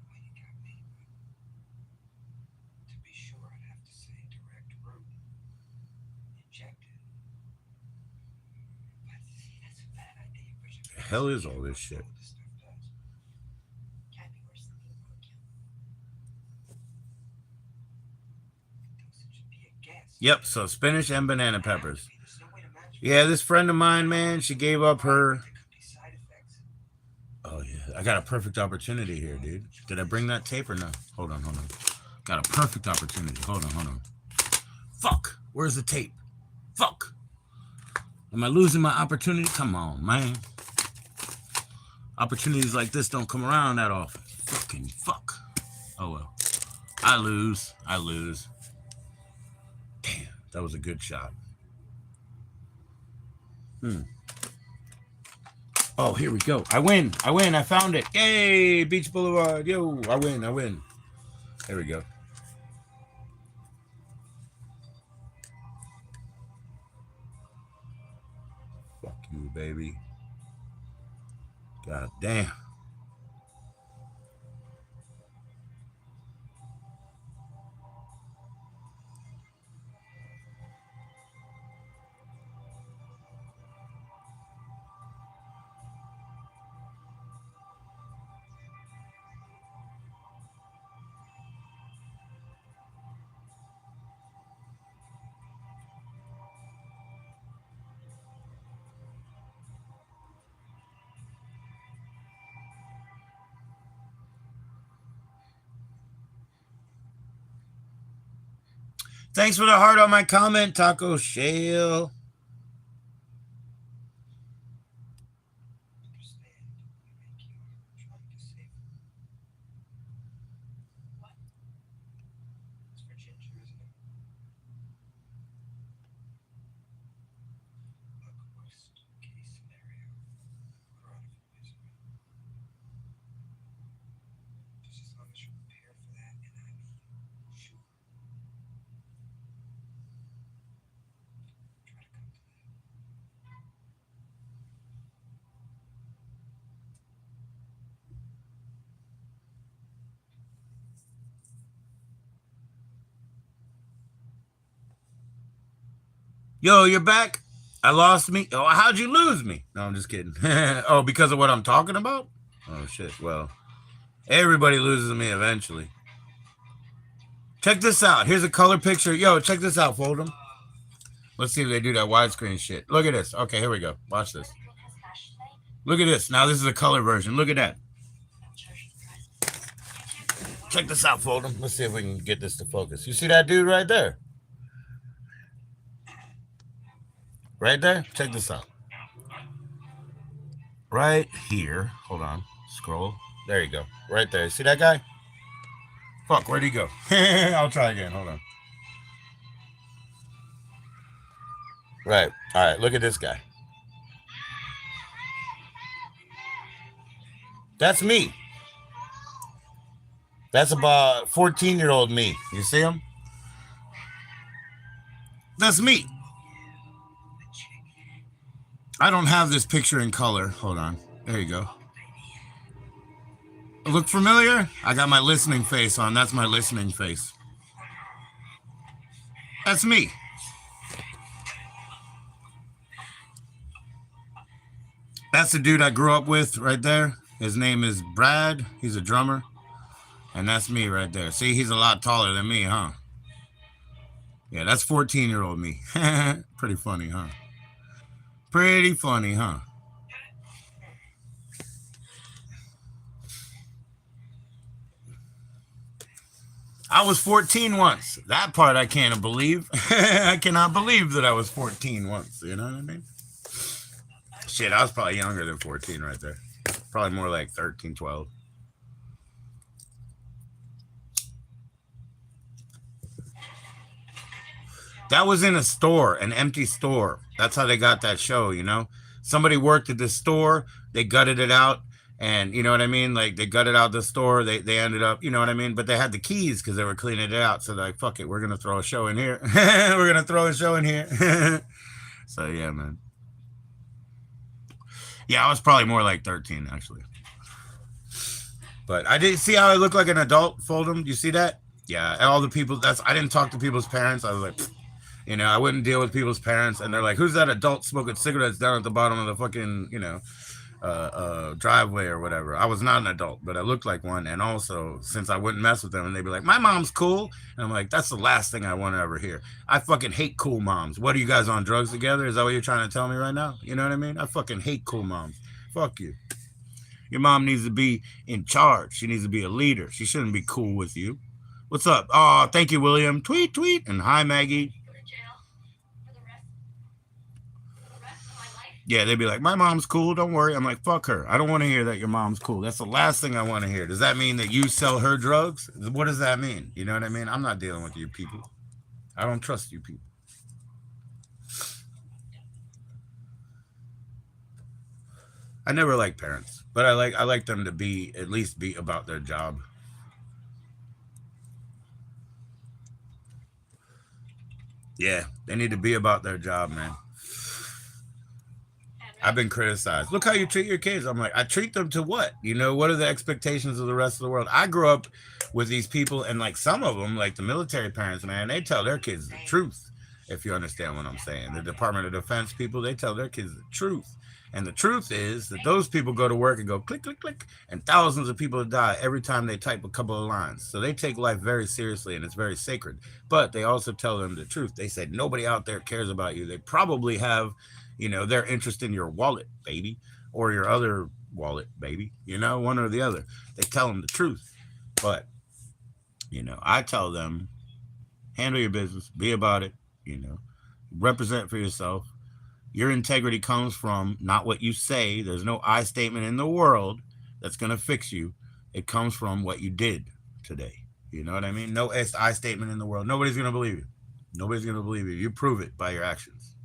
S3: Well, you got me, but to be sure, I'd have to say direct route. Injected. But see, that's a bad idea.
S1: The hell is all this shit?
S3: Can't be worse than being roadkill. Dosage should be a guess.
S1: Yep, so spinach and banana peppers.
S3: There's no way to match.
S1: Yeah, this friend of mine, man, she gave up her...
S3: There could be side effects.
S1: Oh, yeah. I got a perfect opportunity here, dude. Did I bring that tape or no? Hold on. Got a perfect opportunity. Hold on. Fuck. Where's the tape? Fuck. Am I losing my opportunity? Come on, man. Opportunities like this don't come around that often. Fucking fuck. Oh, well. I lose. Damn, that was a good shot. Oh, here we go. I win. I found it. Yay, Beach Boulevard. Yo, I win. There we go. Fuck you, baby. God damn. Thanks for the heart on my comment, Taco Shale. Yo, you're back? I lost me? Oh, how'd you lose me? No, I'm just kidding. Oh, because of what I'm talking about? Oh, shit. Well, everybody loses me eventually. Check this out. Here's a color picture. Yo, check this out, Fold'em. Let's see if they do that widescreen shit. Look at this. Okay, here we go. Watch this. Look at this. Now this is a color version. Look at that. Check this out, Fold'em. Let's see if we can get this to focus. You see that dude right there? Right there? Check this out. Right here. Hold on. Scroll. There you go. Right there. See that guy? Fuck, where'd he go? I'll try again. Hold on. Right. All right. Look at this guy. That's me. That's about 14-year-old me. You see him? That's me. I don't have this picture in color. Hold on. There you go. Look familiar? I got my listening face on. That's my listening face. That's me. That's the dude I grew up with right there. His name is Brad. He's a drummer. And that's me right there. See, he's a lot taller than me, huh? Yeah, that's 14-year-old me. Pretty funny, huh? Pretty funny, huh? I was 14 once. That part I can't believe. I cannot believe that I was 14 once. You know what I mean? Shit, I was probably younger than 14 right there. Probably more like 13, 12. That was in a store, an empty store. That's how they got that show, you know? Somebody worked at the store, they gutted it out, and you know what I mean? Like they gutted out the store, they ended up, you know what I mean? But they had the keys because they were cleaning it out. So they're like, fuck it, we're gonna throw a show in here. We're gonna throw a show in here. So yeah, man. Yeah, I was probably more like 13 actually. But I didn't see how I look like an adult, Fold'em. You see that? Yeah, and all the people that's I didn't talk to people's parents. I was like, you know, I wouldn't deal with people's parents, and they're like, "Who's that adult smoking cigarettes down at the bottom of the fucking, driveway or whatever?" I was not an adult, but I looked like one, and also since I wouldn't mess with them, and they'd be like, "My mom's cool," and I'm like, "That's the last thing I want to ever hear." I fucking hate cool moms. What are you guys on drugs together? Is that what you're trying to tell me right now? You know what I mean? I fucking hate cool moms. Fuck you. Your mom needs to be in charge. She needs to be a leader. She shouldn't be cool with you. What's up? Oh, thank you, William. Tweet, tweet, and hi, Maggie.
S2: Go to jail for the rest of my life.
S1: Yeah, they'd be like, my mom's cool. Don't worry. I'm like, fuck her. I don't want to hear that your mom's cool. That's the last thing I want to hear. Does that mean that you sell her drugs? What does that mean? You know what I mean? I'm not dealing with you people. I don't trust you people. I never like parents, but I like them to be at least be about their job. Yeah, they need to be about their job, man. I've been criticized. Look how you treat your kids. I'm like, I treat them to what? You know, what are the expectations of the rest of the world? I grew up with these people, and like some of them, like the military parents, man, they tell their kids the truth. If you understand what I'm saying, the Department of Defense people, they tell their kids the truth. And the truth is that those people go to work and go click, click, click, and thousands of people die every time they type a couple of lines. So they take life very seriously and it's very sacred. But they also tell them the truth. They said nobody out there cares about you. They probably have, their interest in your wallet, baby, or your other wallet, baby, one or the other. They tell them the truth. But, I tell them handle your business, be about it, you know, represent for yourself. Your integrity comes from not what you say. There's no I statement in the world that's going to fix you. It comes from what you did today. You know what I mean? No I statement in the world. Nobody's going to believe you. Nobody's going to believe you. You prove it by your actions.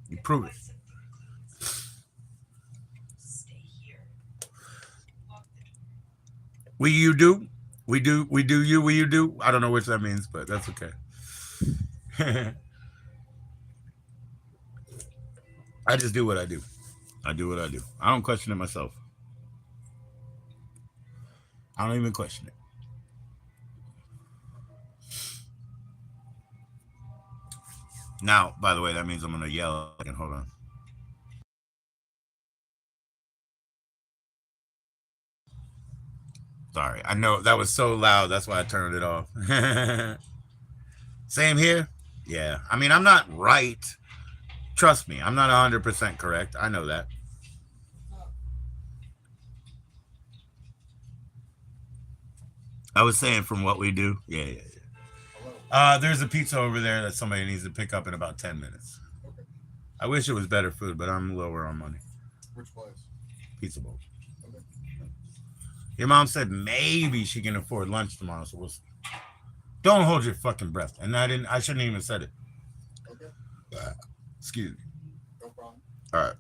S1: You prove it.
S3: Stay here. Lock the
S1: You do. We do you, you do. I don't know which that means, but that's okay. I just do what I do. I do what I do. I don't question it myself. I don't even question it. Now, by the way, that means I'm gonna yell. And hold on. Sorry, I know that was so loud. That's why I turned it off. Same here. Yeah, I mean, I'm not right. Trust me, I'm not 100% correct. I know that. I was saying from what we do. Yeah, yeah, yeah. There's a pizza over there that somebody needs to pick up in about 10 minutes. I wish it was better food, but I'm lower on money.
S4: Which place?
S1: Pizza bowl.
S4: Okay.
S1: Your mom said maybe she can afford lunch tomorrow, so we'll see. Don't hold your fucking breath. And I didn't. I shouldn't even said it.
S4: Okay.
S1: Excuse me.
S4: No problem.
S1: All right.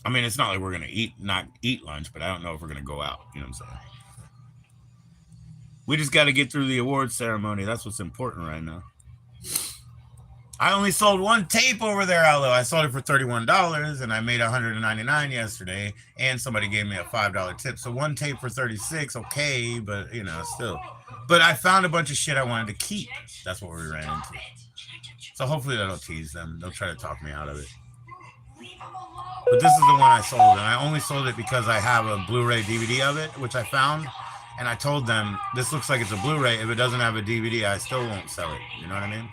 S1: I mean, it's not like we're gonna not eat lunch, but I don't know if we're gonna go out. You know what I'm saying? We just got to get through the awards ceremony. That's what's important right now. I only sold one tape over there, Allo. I sold it for $31 and I made $199 yesterday. And somebody gave me a $5 tip. So one tape for 36, okay, but you know, still. But I found a bunch of shit I wanted to keep. That's what we ran into. So hopefully that'll tease them. They'll try to talk me out of it. But this is the one I sold, and I only sold it because I have a Blu-ray DVD of it, which I found. And I told them, this looks like it's a Blu-ray. If it doesn't have a DVD, I still won't sell it. You know what I mean?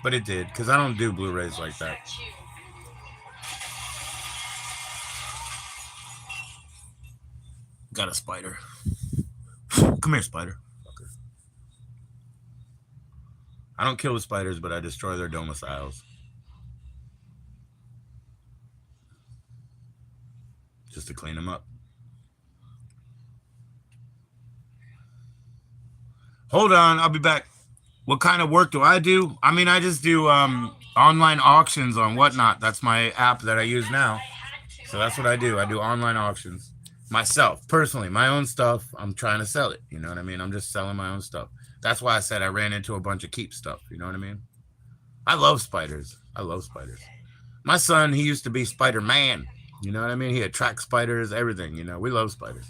S1: But it did, because I don't do Blu-rays like that. Got a spider. Come here, spider. Fucker. I don't kill the spiders, but I destroy their domiciles. Just to clean them up. Hold on, I'll be back. What kind of work do I do? I mean, I just do online auctions on Whatnot. That's my app that I use now. So that's what I do. I do online auctions. Myself, personally, my own stuff. I'm trying to sell it. You know what I mean? I'm just selling my own stuff. That's why I said I ran into a bunch of keep stuff. You know what I mean? I love spiders. I love spiders. My son, he used to be Spider-Man. You know what I mean? He attracts spiders, everything. You know, we love spiders.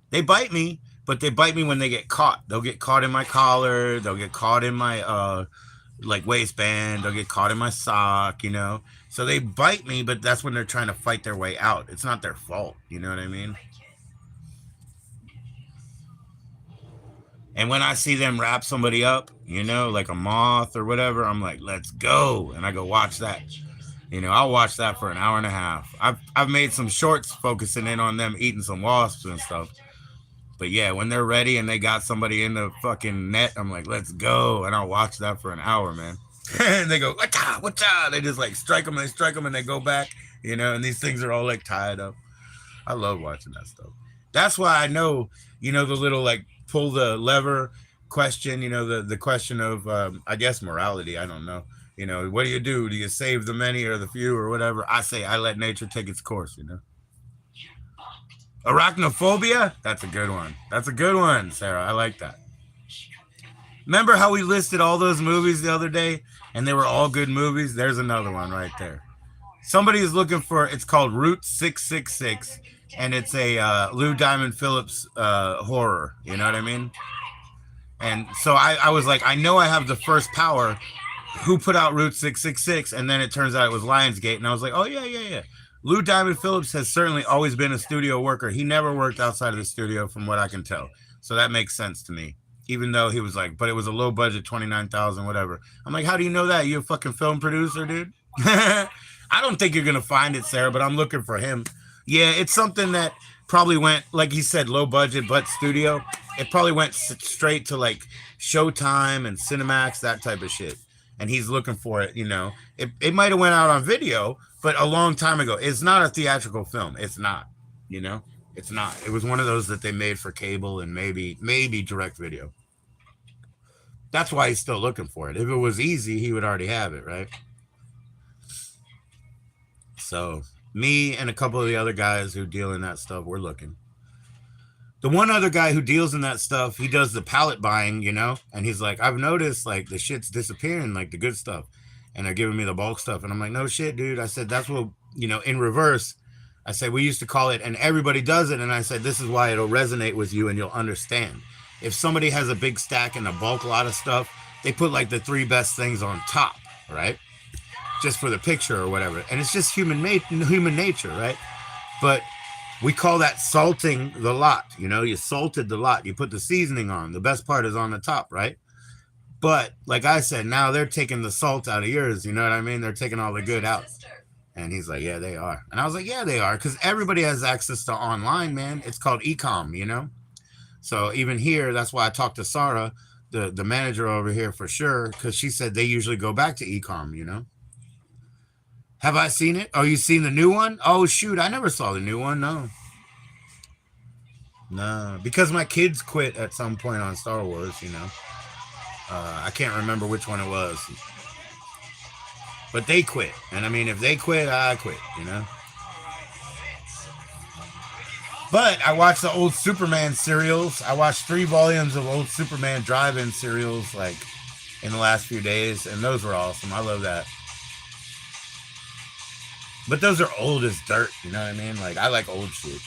S1: They bite me. But they bite me when they get caught. They'll get caught in my collar. They'll get caught in my like waistband. They'll get caught in my sock, you know. So they bite me, but that's when they're trying to fight their way out. It's not their fault. You know what I mean? And when I see them wrap somebody up, you know, like a moth or whatever, I'm like, let's go. And I go watch that. You know, I'll watch that for an hour and a half. I've made some shorts focusing in on them eating some wasps and stuff. But yeah, when they're ready and they got somebody in the fucking net, I'm like, let's go. And I'll watch that for an hour, man. And they go, whatcha? They just like strike them and they go back, you know, and these things are all like tied up. I love watching that stuff. That's why I know, you know, the little like pull the lever question, you know, the question of, I guess, morality. I don't know. You know, what do? Do you save the many or the few or whatever? I say I let nature take its course, you know. Arachnophobia? That's a good one. That's a good one, Sarah. I like that. Remember how we listed all those movies the other day and they were all good movies? There's another one right there. Somebody is looking for, it's called Route 666 and it's a Lou Diamond Phillips horror. You know what I mean? And so I was like, I know I have the first power. Who put out Route 666? And then it turns out it was Lionsgate. And I was like, oh, yeah. Lou Diamond Phillips has certainly always been a studio worker. He never worked outside of the studio from what I can tell. So that makes sense to me. Even though he was like, but it was a low budget, 29,000, whatever. I'm like, how do you know that? You a fucking film producer, dude? I don't think you're going to find it, Sarah, but I'm looking for him. Yeah, it's something that probably went, like he said, low budget, but studio. It probably went straight to like Showtime and Cinemax, that type of shit. And he's looking for it, you know. It might have went out on video, but a long time ago. It's not a theatrical film. It's not, you know. It's not. It was one of those that they made for cable and maybe direct video. That's why he's still looking for it. If it was easy, he would already have it, right? So me and a couple of the other guys who deal in that stuff, we're looking. The one other guy who deals in that stuff, he does the pallet buying, you know, and he's like, I've noticed like the shit's disappearing, like the good stuff, and they're giving me the bulk stuff. And I'm like, no shit, dude. I said, that's what, you know, in reverse, I said, we used to call it, and everybody does it. And I said, this is why it'll resonate with you and you'll understand. If somebody has a big stack and a bulk lot of stuff, they put like the 3 best things on top, right? Just for the picture or whatever. And it's just human nature, right? But we call that salting the lot. You know, you salted the lot. You put the seasoning on. The best part is on the top, right? But like I said, now they're taking the salt out of yours. You know what I mean? They're taking all the good out. And he's like, yeah, they are. And I was like, yeah, they are. Because everybody has access to online, man. It's called e-com, you know? So even here, that's why I talked to Sarah, the manager over here for sure, because she said they usually go back to e-com, you know? Have I seen it? Oh, you seen the new one? Oh, shoot. I never saw the new one. No, because my kids quit at some point on Star Wars, you know. I can't remember which one it was. But they quit. And I mean, if they quit, I quit, you know. But I watched the old Superman serials. I watched 3 volumes of old Superman drive-in serials, like in the last few days, and those were awesome. I love that. But those are old as dirt, you know what I mean? Like, I like old shit.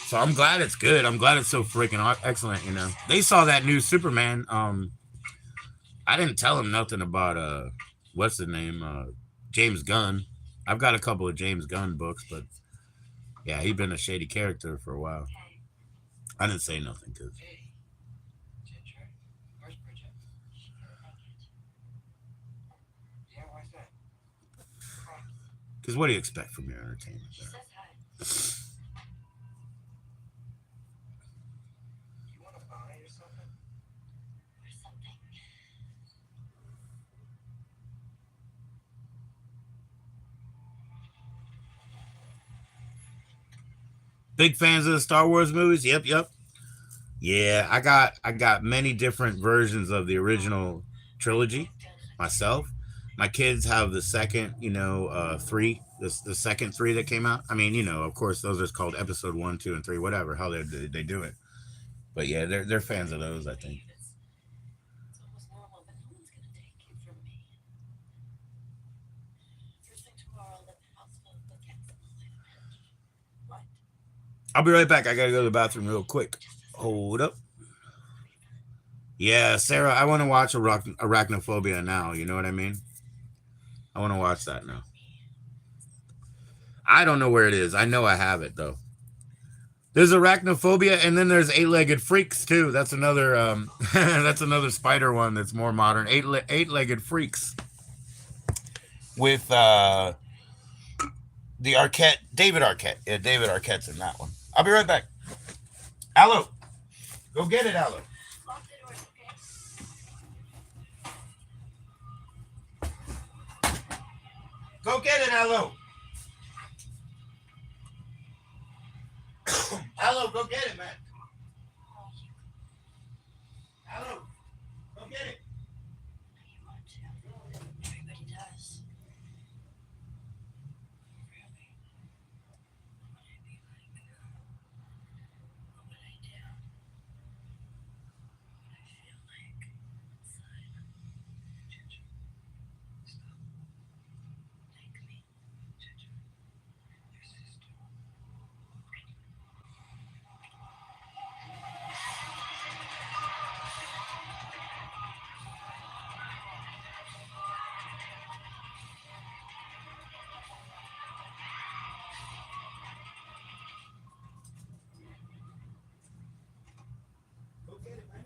S1: So I'm glad it's good. I'm glad it's so freaking excellent, you know. They saw that new Superman. I didn't tell them nothing about what's the name? James Gunn. I've got a couple of James Gunn books, but yeah, he's been a shady character for a while.
S3: Hey,
S1: I didn't say nothing because
S3: hey, Ginger, where's Bridget?
S2: She got naked.
S3: Yeah, why's that?
S1: what do you expect from your entertainment?
S2: She says hi.
S3: You want to buy or something?
S2: Or something.
S1: Big fans of the Star Wars movies? Yep, yep. Yeah, I got many different versions of the original trilogy myself. My kids have the second, three, the second three that came out. I mean, of course, those are called episode one, two, and three, whatever. How they do it. But yeah, they're fans of those, I think.
S3: It's almost normal, but no one's gonna take you from me. First thing tomorrow, I'll let the house full of bookends and I'll light a match. What?
S1: I'll be right back. I gotta go to the bathroom real quick. Hold up. Yeah, Sarah, I want to watch Arachnophobia now. You know what I mean? I want to watch that now. I don't know where it is. I know I have it though. There's Arachnophobia, and then there's Eight-Legged Freaks too. That's another that's another spider one that's more modern. Eight-Legged Freaks with the Arquette, David Arquette. Yeah, David Arquette's in that one. I'll be right back. Allo, go get it, Allo.
S2: Lock the doors, okay?
S1: Go get it, Allo. Allo, go get it, man. Allo, go get it.
S2: You want to. Everybody does.
S3: Really? What would it be like? What would I do? What would I feel like inside? Ginger, stop. Take me. Ginger, your sister.
S1: Go get it, man.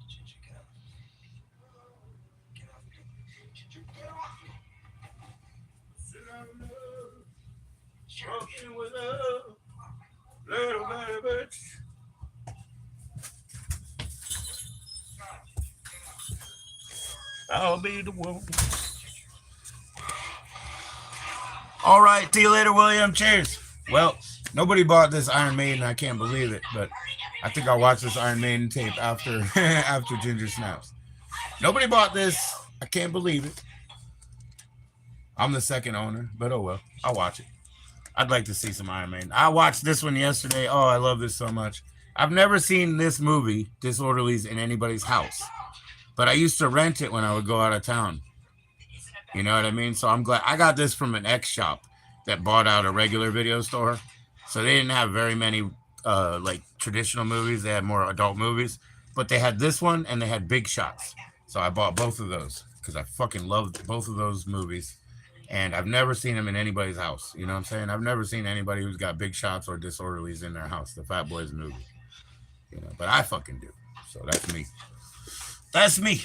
S3: Ginger, get off. Get off me. Ginger, get off me.
S1: Walking with love, little baby. I'll be the one. All right, see you later, William. Cheers. Well, nobody bought this Iron Maiden. I can't believe it, but I think I'll watch this Iron Maiden tape after after Ginger snaps. Nobody bought this. I can't believe it. I'm the second owner, but oh well. I'll watch it. I'd like to see some Iron Maiden. I watched this one yesterday. Oh, I love this so much. I've never seen this movie, Disorderlies, in anybody's house. But I used to rent it when I would go out of town. You know what I mean? So I'm glad I got this from an ex shop that bought out a regular video store. So they didn't have very many like traditional movies. They had more adult movies. But they had this one and they had Big Shots. So I bought both of those because I fucking loved both of those movies. And I've never seen them in anybody's house. You know what I'm saying? I've never seen anybody who's got Big Shots or Disorderlies in their house. The Fat Boys movie. You know, but I fucking do. So that's me. That's me.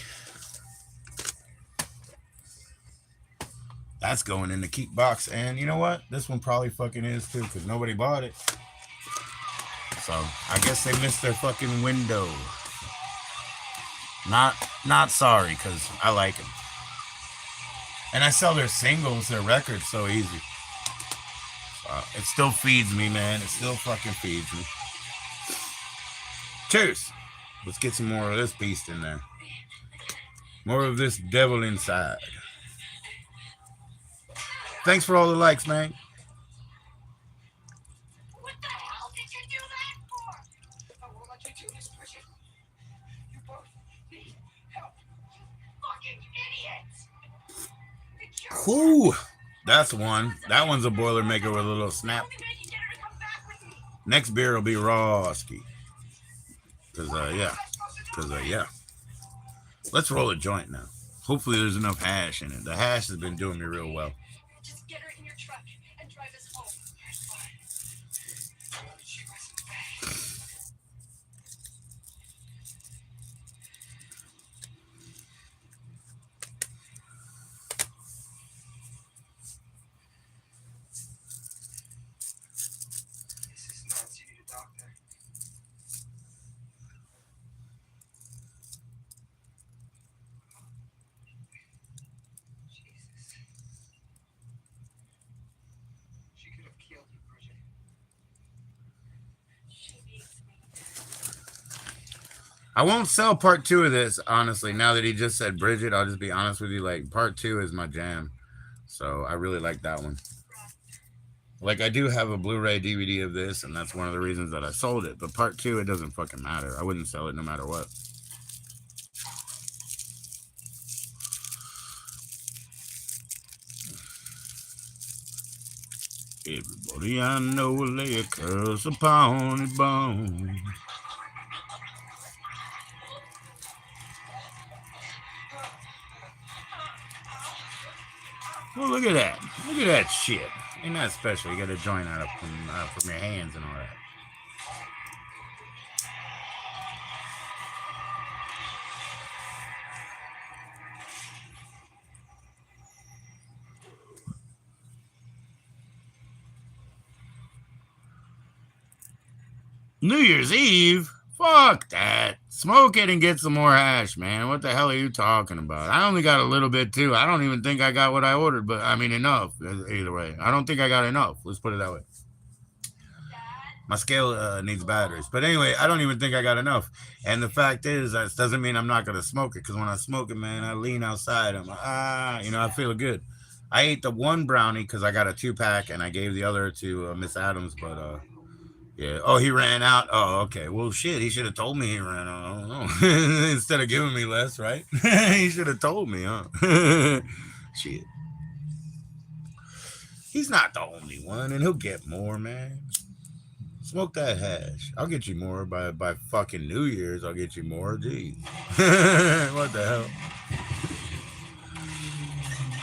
S1: That's going in the keep box. And you know what? This one probably fucking is too because nobody bought it. So I guess they missed their fucking window. Not sorry because I like them. And I sell their singles, their records so easy. It still feeds me, man. It still fucking feeds me. Cheers. Let's get some more of this beast in there. More of this devil inside. Thanks for all the likes, man. Whew. That's one. That one's a Boilermaker with a little snap. Next beer will be Rawski. Cause yeah. Cause yeah. Let's roll a joint now. Hopefully there's enough hash in it. The hash has been doing me real well.
S2: Just get her in your truck and drive us home.
S3: She wasn't bad. This is nuts. You need a doctor. Jesus. She could have killed you, Bridget.
S2: She needs me.
S1: I won't sell part 2 of this, honestly. Now that he just said Bridget, I'll just be honest with you. Like, part 2 is my jam. So I really like that one. Like, I do have a Blu-ray DVD of this, and that's one of the reasons that I sold it. But part 2, it doesn't fucking matter. I wouldn't sell it no matter what. Everybody I know will lay a curse upon his bone. Well, look at that. Look at that shit. Ain't that special? You got a joint out from your hands and all that. New Year's Eve? Fuck that. Smoke it and get some more hash, man. What the hell are you talking about? I only got a little bit, too. I don't even think I got what I ordered, but I mean, enough. Either way. I don't think I got enough. Let's put it that way. My scale needs batteries. But anyway, I don't even think I got enough. And the fact is, that doesn't mean I'm not going to smoke it. Because when I smoke it, man, I lean outside. I'm like, I feel good. I ate the one brownie because I got a 2-pack. And I gave the other to Miss Adams. But, yeah. Oh, he ran out. Oh, okay. Well, shit. He should have told me he ran out. I don't know. Instead of giving me less, right? He should have told me, huh? Shit. He's not the only one. And he'll get more, man. Smoke that hash. I'll get you more by fucking New Year's. I'll get you more. Geez. What the hell?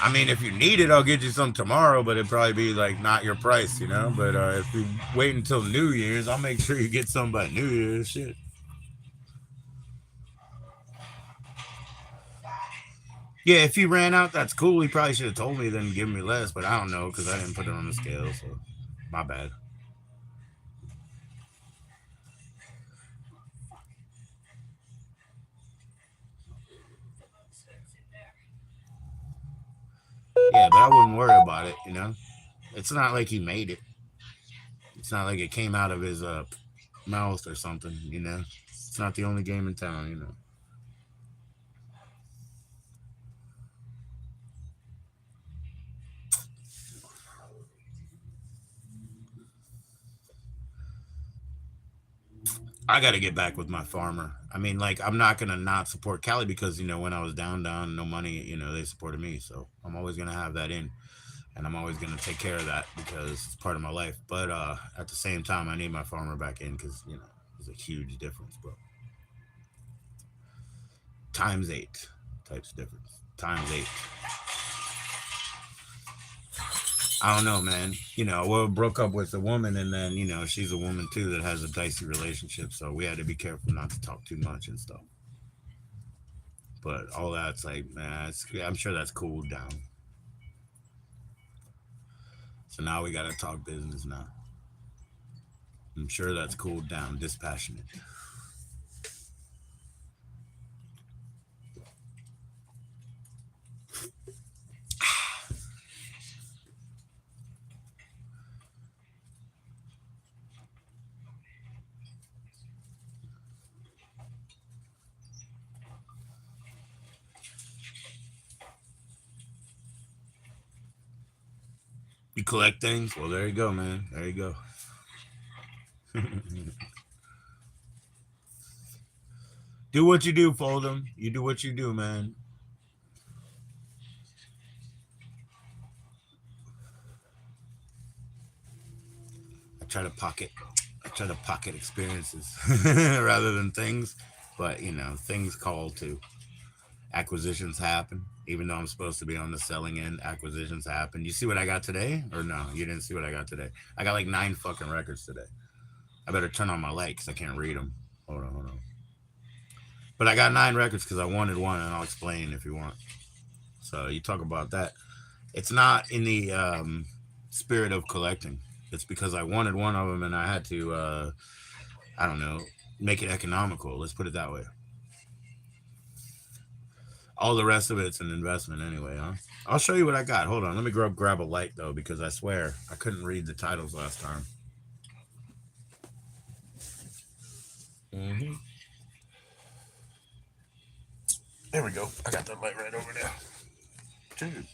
S1: I mean, if you need it, I'll get you some tomorrow, but it'd probably be like not your price, you know? But if you wait until New Year's, I'll make sure you get some by New Year's. Shit. Yeah, if he ran out, that's cool. He probably should have told me, then give me less, but I don't know because I didn't put it on the scale, so my bad. Yeah, but I wouldn't worry about it, you know? It's not like he made it. It's not like it came out of his mouth or something, you know? It's not the only game in town, you know? I got to get back with my farmer. I mean, like, I'm not going to not support Cali because, when I was down, no money, they supported me. So I'm always going to have that in. And I'm always going to take care of that because it's part of my life. But at the same time, I need my farmer back in because, there's a huge difference, bro. Times 8 types of difference. Times 8. I don't know, man. We broke up with a woman, and then she's a woman too that has a dicey relationship. So we had to be careful not to talk too much and stuff. But all that's like, man, I'm sure that's cooled down. So now we gotta talk business now. I'm sure that's cooled down. Dispassionate. You collect things? Well, there you go, man. There you go. Do what you do, Fold'em. You do what you do, man. try to pocket experiences rather than things. But you know, things call to acquisitions happen. Even though I'm supposed to be on the selling end, acquisitions happen. You see what I got today, or no? You didn't see what I got today. I got like 9 fucking records today. I better turn on my light because I can't read them. Hold on. But I got 9 records because I wanted one, and I'll explain if you want. So you talk about that. It's not in the spirit of collecting. It's because I wanted one of them, and I had to, I don't know, make it economical. Let's put it that way. All the rest of it's an investment anyway, huh? I'll show you what I got. Hold on. Let me grab a light, though, because I swear I couldn't read the titles last time. Mm-hmm. There we go. I got that light right over there. Dude.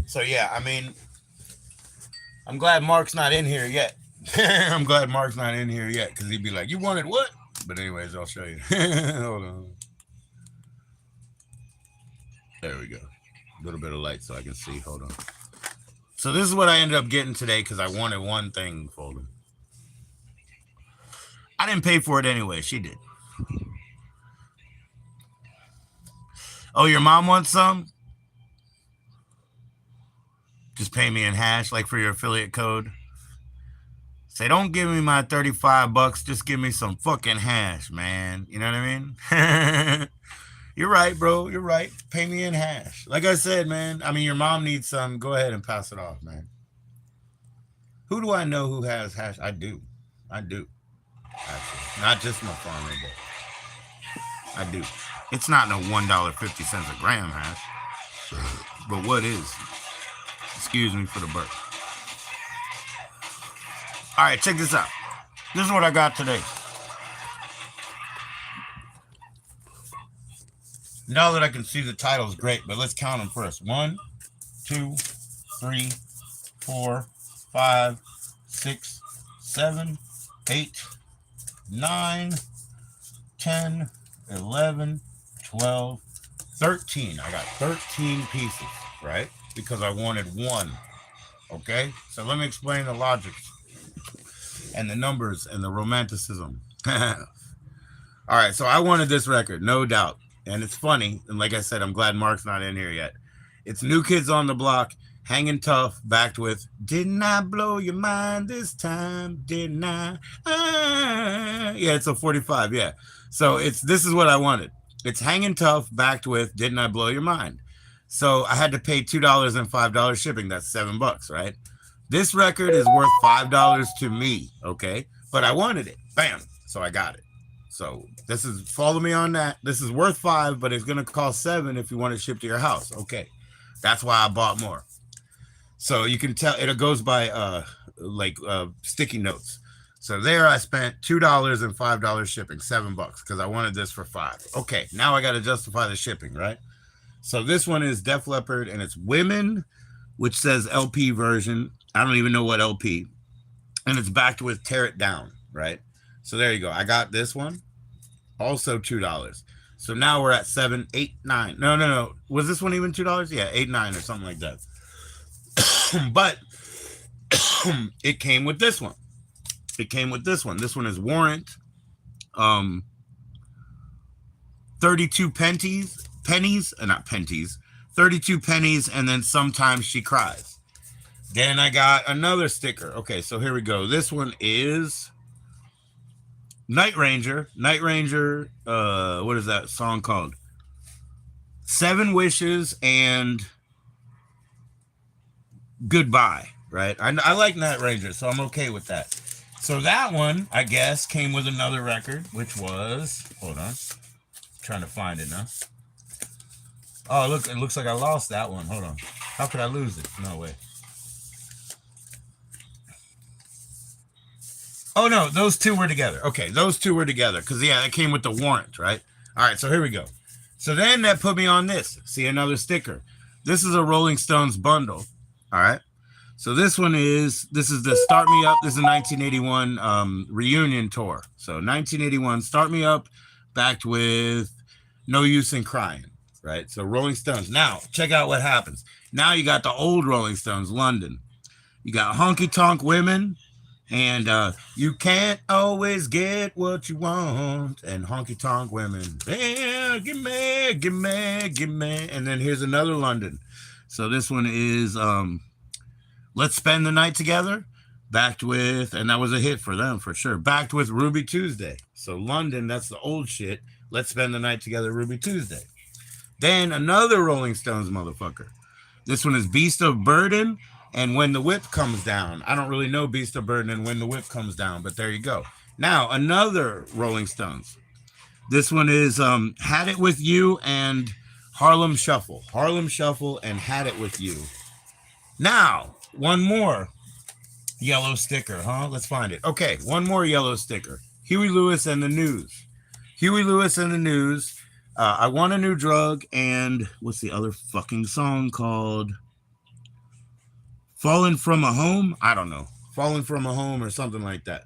S1: So, yeah, I mean, I'm glad Mark's not in here yet. I'm glad Mark's not in here yet because he'd be like, you wanted what? But anyways, I'll show you. Hold on. There we go. A little bit of light so I can see. Hold on. So this is what I ended up getting today because I wanted one thing folded. I didn't pay for it anyway. She did. Oh, your mom wants some? Just pay me in hash like for your affiliate code. Say, don't give me my $35. Just give me some fucking hash, man. You know what I mean? You're right, bro. You're right. Pay me in hash. Like I said, man, I mean, your mom needs some. Go ahead and pass it off, man. Who do I know who has hash? I do. Actually, not just my farmer, but I do. It's not no $1.50 a gram hash. But what is? Excuse me for the burp. All right, check this out. This is what I got today. Now that I can see the titles, great, but let's count them first. 1, 2, 3, 4, 5, 6, 7, 8, 9, 10, 11, 12, 13. I got 13 pieces, right? Because I wanted one. Okay? So let me explain the logic and the numbers and the romanticism. All right, so I wanted this record, no doubt. And it's funny, and like I said, I'm glad Mark's not in here yet. It's New Kids on the Block, Hanging Tough, backed with Didn't I Blow Your Mind This Time? Didn't I? Yeah, it's a 45, yeah. So this is what I wanted. It's Hanging Tough, backed with Didn't I Blow Your Mind? So I had to pay $2 and $5 shipping. That's $7, right? This record is worth $5 to me, okay? But I wanted it. Bam. So I got it. So this is, follow me on that. This is worth $5, but it's going to cost $7 if you want it shipped to your house. Okay. That's why I bought more. So you can tell it goes by sticky notes. So there I spent $2 and $5 shipping, $7 because I wanted this for $5. Okay. Now I got to justify the shipping, right? So this one is Def Leppard and it's Women, which says LP version. I don't even know what LP. And it's backed with Tear It Down, right? So there you go. I got this one. Also $2. So now we're at 7, 8, 9. No. Was this one even $2? Yeah, 8, 9 or something like that. But it came with this one. This one is Warrant. 32 pennies, not pennies. 32 pennies, and then Sometimes She Cries. Then I got another sticker. Okay, so here we go. This one is Night Ranger. What is that song called? 7 Wishes and Goodbye, right? I like Night Ranger, so I'm okay with that. So that one, I guess, came with another record, which was, hold on, I'm trying to find it now. Oh, look, it looks like I lost that one. Hold on. How could I lose it? No way. Oh, no, those two were together. Okay, those two were together because, yeah, it came with the Warrant, right? All right, so here we go. So then that put me on this. See, another sticker. This is a Rolling Stones bundle, all right? So this is the Start Me Up. This is a 1981 reunion tour. So 1981, Start Me Up, backed with No Use in Crying, right? So Rolling Stones. Now, check out what happens. Now you got the old Rolling Stones, London. You got Honky Tonk Women, and you can't always get what you want. And Honky Tonk Women. Yeah, give me. And then here's another London. So this one is Let's Spend the Night Together. Backed with, and that was a hit for them for sure. Backed with Ruby Tuesday. So London, that's the old shit. Let's Spend the Night Together, Ruby Tuesday. Then another Rolling Stones motherfucker. This one is Beast of Burden and When the Whip Comes Down. I don't really know Beast of Burden and When the Whip Comes Down, but there you go. Now, another Rolling Stones. This one is Had It With You and Harlem Shuffle. Harlem Shuffle and Had It With You. Now, one more yellow sticker, huh? Let's find it. Okay, one more yellow sticker. Huey Lewis and the News. Huey Lewis and the News. I Want a New Drug, and what's the other fucking song called? Fallen from a Home? I don't know. Fallen from a Home or something like that.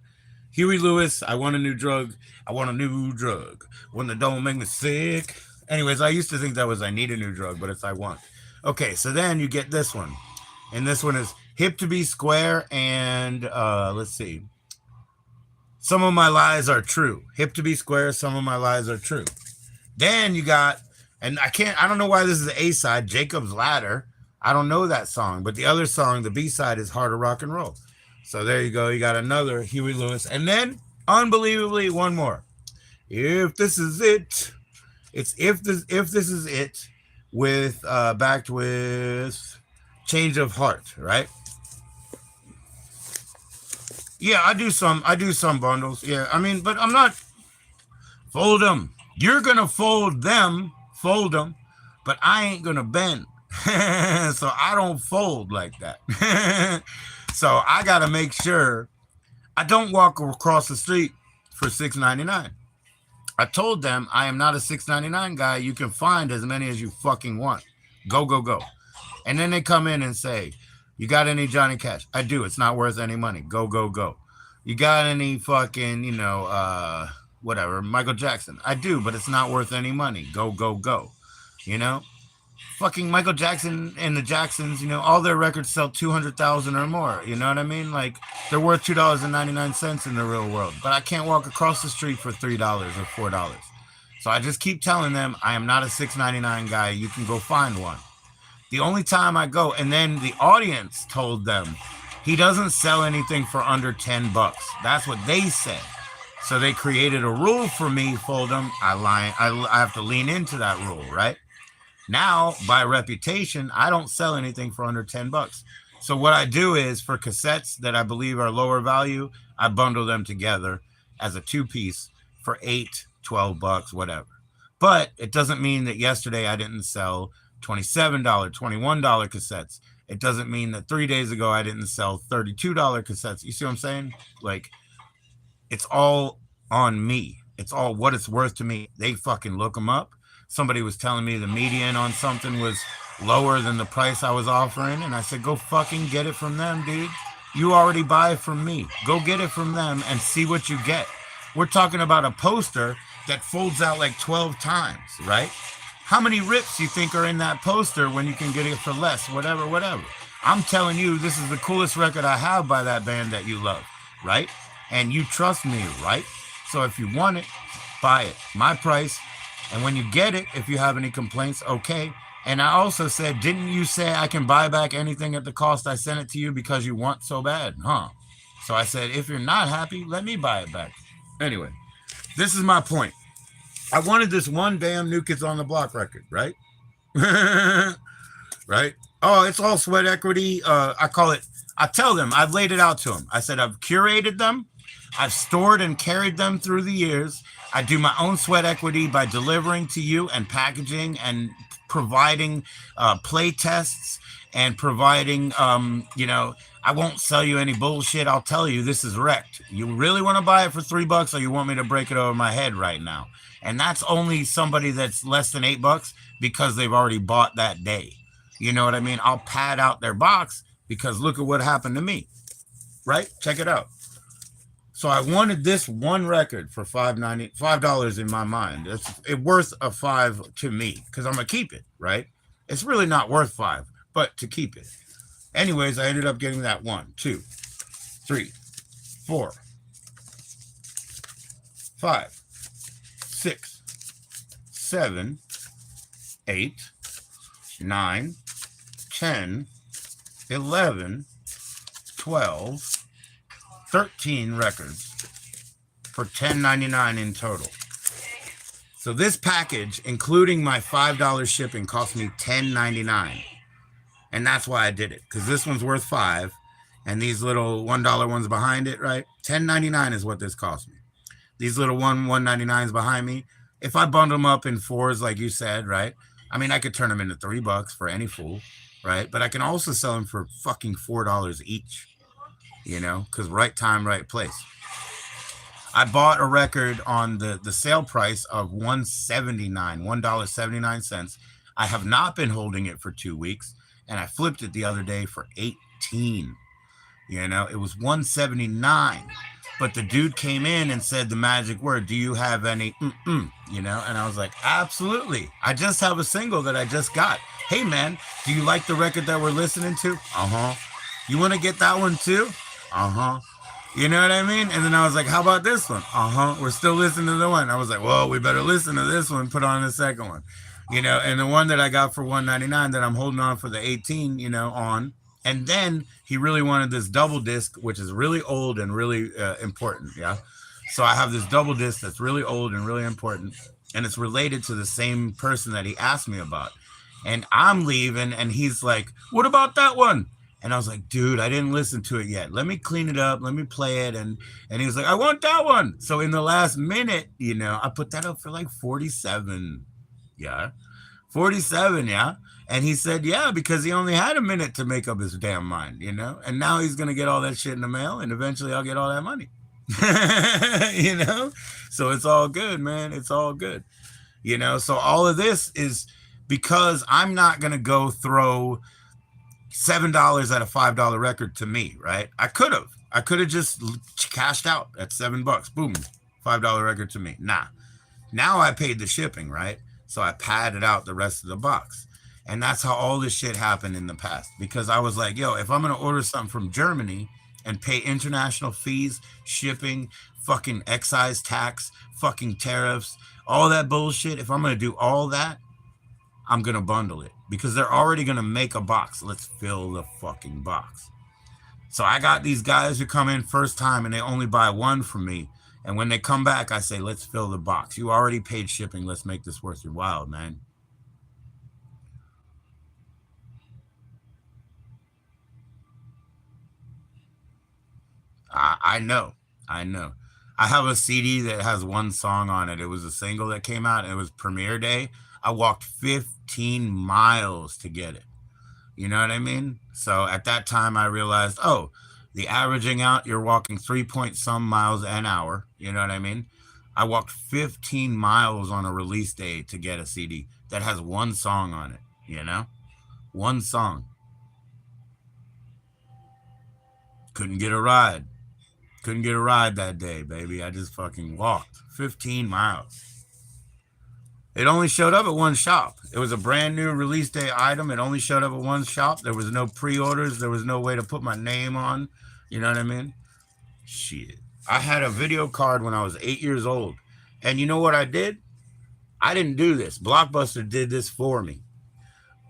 S1: Huey Lewis, I Want a New Drug. I want a new drug. One that don't make me sick. Anyways, I used to think that was I Need a New Drug, but it's I Want. Okay, so then you get this one. And this one is Hip to Be Square and let's see. Some of My Lies Are True. Hip to Be Square, Some of My Lies Are True. Then you got, and I don't know why this is the A side, Jacob's Ladder. I don't know that song, but the other song, the B side, is Heart of Rock and Roll. So there you go. You got another Huey Lewis. And then, unbelievably, one more. If This Is It. It's If This Is It with, backed with Change of Heart, right? Yeah, I do some bundles. Yeah, I mean, but I'm not fold them. You're gonna fold them, but I ain't gonna bend. So I don't fold like that. So I gotta make sure I don't walk across the street for $6.99. I told them I am not a $6.99 guy. You can find as many as you fucking want. Go. And then they come in and say, you got any Johnny Cash? I do. It's not worth any money. Go. You got any fucking, whatever, Michael Jackson? I do, but it's not worth any money. Go. You know? Fucking Michael Jackson and the Jacksons, all their records sell 200,000 or more. You know what I mean? Like, they're worth $2.99 in the real world. But I can't walk across the street for $3 or $4. So I just keep telling them I am not a $6.99 guy. You can go find one. The only time I go, and then the audience told them, he doesn't sell anything for under $10. That's what they said. So they created a rule for me, Fold'em. I have to lean into that rule, right? Now, by reputation, I don't sell anything for under $10. So what I do is for cassettes that I believe are lower value, I bundle them together as a 2-piece for $8, $12, whatever. But it doesn't mean that yesterday I didn't sell $27, $21 cassettes. It doesn't mean that 3 days ago I didn't sell $32 cassettes. You see what I'm saying? Like, it's all on me. It's all what it's worth to me. They fucking look them up. Somebody was telling me the median on something was lower than the price I was offering. And I said, go fucking get it from them, dude. You already buy it from me. Go get it from them and see what you get. We're talking about a poster that folds out like 12 times, right? How many rips you think are in that poster when you can get it for less? Whatever. I'm telling you, this is the coolest record I have by that band that you love, right? And you trust me, right? So if you want it, buy it. My price. And when you get it, if you have any complaints, okay. And I also said, didn't you say I can buy back anything at the cost I sent it to you because you want so bad, huh? So I said, if you're not happy, let me buy it back. Anyway, this is my point. I wanted this one damn New Kids on the Block record, right? Right? Oh, it's all sweat equity. I tell them, I've laid it out to them. I said, I've curated them. I've stored and carried them through the years. I do my own sweat equity by delivering to you and packaging and providing play tests and providing, I won't sell you any bullshit. I'll tell you this is wrecked. You really want to buy it for $3 or you want me to break it over my head right now? And that's only somebody that's less than $8 because they've already bought that day. You know what I mean? I'll pad out their box because look at what happened to me, right? Check it out. So I wanted this one record for $5 in my mind. It's worth a $5 to me because I'm gonna keep it, right? It's really not worth $5, but to keep it. Anyways, I ended up getting that 1, 2, 3, 4, 5, 6, 7, 8, 9, 10, 11, 12, 13 records for $10.99 in total. So this package, including my $5 shipping, cost me $10.99. And that's why I did it, because this one's worth $5, and these little $1 ones behind it, right? $10.99 is what this cost me. These little $1.99s behind me, if I bundle them up in 4s, like you said, right? I mean, I could turn them into $3 for any fool, right? But I can also sell them for fucking $4 each, you know, because right time, right place. I bought a record on the sale price of $1.79. I have not been holding it for 2 weeks, and I flipped it the other day for 18. You know, it was $1.79, but the dude came in and said the magic word, "Do you have any you know?" And I was like, "Absolutely. I just have a single that I just got. Hey man, do you like the record that we're listening to?" "Uh-huh." "You want to get that one too?" "Uh-huh." You know what I mean? And then I was like, "How about this one?" "Uh-huh." "We're still listening to the one." I was like, "Well, we better listen to this one, put on the second one." You know, and the one that I got for $1.99 that I'm holding on for the 18, you know, on. And then he really wanted this double disc, which is really old and really important. Yeah. So I have this double disc that's really old and really important. And it's related to the same person that he asked me about. And I'm leaving and he's like, "What about that one?" And I was like, "Dude, I didn't listen to it yet. Let me clean it up. Let me play it." And he was like, "I want that one." So in the last minute, you know, I put that up for like 47. Yeah. 47, yeah. And he said, yeah, because he only had a minute to make up his damn mind, you know? And now he's going to get all that shit in the mail, and eventually I'll get all that money. You know? So it's all good, man. It's all good. You know? So all of this is because I'm not going to go throw $7 at a $5 record to me, right? I could have. I could have just cashed out at $7. Boom. $5 record to me. Nah. Now I paid the shipping, right? So I padded out the rest of the box. And that's how all this shit happened in the past. Because I was like, yo, if I'm going to order something from Germany and pay international fees, shipping, fucking excise tax, fucking tariffs, all that bullshit, if I'm going to do all that, I'm going to bundle it. Because they're already going to make a box. Let's fill the fucking box. So I got these guys who come in first time and they only buy one from me. And when they come back, I say, let's fill the box. You already paid shipping. Let's make this worth your while, man. I know. I know. I have a CD that has one song on it. It was a single that came out. And it was premiere day. I walked 15 miles to get it. You know what I mean? So at that time, I realized, oh, the averaging out, you're walking 3 point some miles an hour. You know what I mean? I walked 15 miles on a release day to get a CD that has one song on it, you know? One song. Couldn't get a ride. Couldn't get a ride that day, baby. I just fucking walked 15 miles. It only showed up at one shop. It was a brand new release day item. It only showed up at one shop. There was no pre-orders. There was no way to put my name on. You know what I mean? Shit. I had a video card when I was 8 years old. And you know what I did? I didn't do this. Blockbuster did this for me.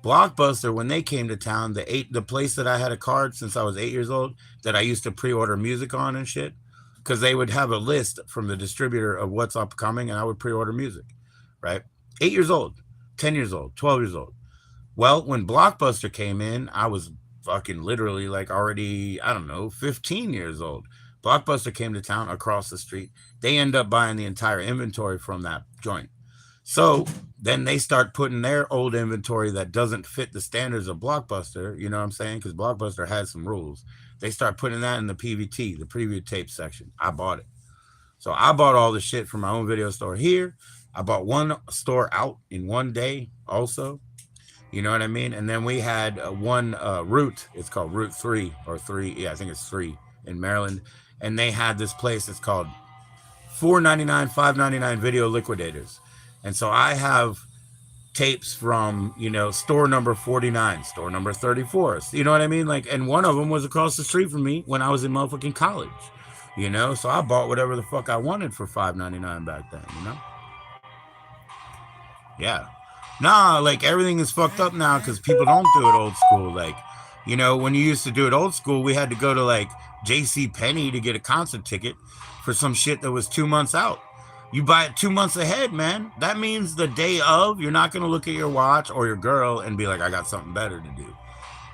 S1: Blockbuster, when they came to town, the place that I had a card since I was 8 years old that I used to pre-order music on and shit, because they would have a list from the distributor of what's upcoming, and I would pre-order music, right? 8 years old, 10 years old, 12 years old. Well, when Blockbuster came in, I was fucking literally like already, I don't know, 15 years old. Blockbuster came to town across the street. They end up buying the entire inventory from that joint. So then they start putting their old inventory that doesn't fit the standards of Blockbuster, you know what I'm saying? Because Blockbuster had some rules. They start putting that in the PVT, the preview tape section. I bought it. So I bought all the shit from my own video store here. I bought one store out in one day also. You know what I mean? And then we had one route. It's called Route 3 or 3. Yeah, I think it's 3 in Maryland. and they had this place that's called $4.99, $5.99 Video Liquidators. And so I have tapes from, store number 49, store number 34. You know what I mean? Like, and one of them was across the street from me when I was in motherfucking college. So I bought whatever the fuck I wanted for $5.99 back then. Yeah. Nah, like everything is fucked up now because people don't do it old school. Like, when you used to do it old school, we had to go to like J.C. Penney to get a concert ticket for some shit that was 2 months out. You buy it 2 months ahead, man. That means the day of, you're not going to look at your watch or your girl and be like, I got something better to do.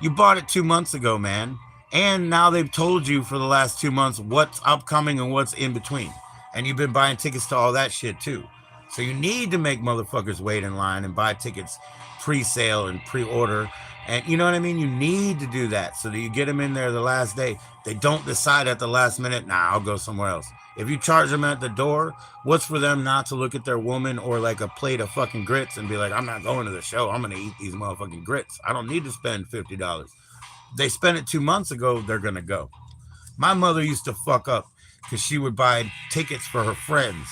S1: You bought it 2 months ago, man. And now they've told you for the last 2 months what's upcoming and what's in between. And you've been buying tickets to all that shit too. So you need to make motherfuckers wait in line and buy tickets pre-sale and pre-order. And you know what I mean? You need to do that so that you get them in there the last day. They don't decide at the last minute, nah, I'll go somewhere else. If you charge them at the door, what's for them not to look at their woman or like a plate of fucking grits and be like, I'm not going to the show. I'm going to eat these motherfucking grits. I don't need to spend $50. They spent it 2 months ago, they're going to go. My mother used to fuck up because she would buy tickets for her friends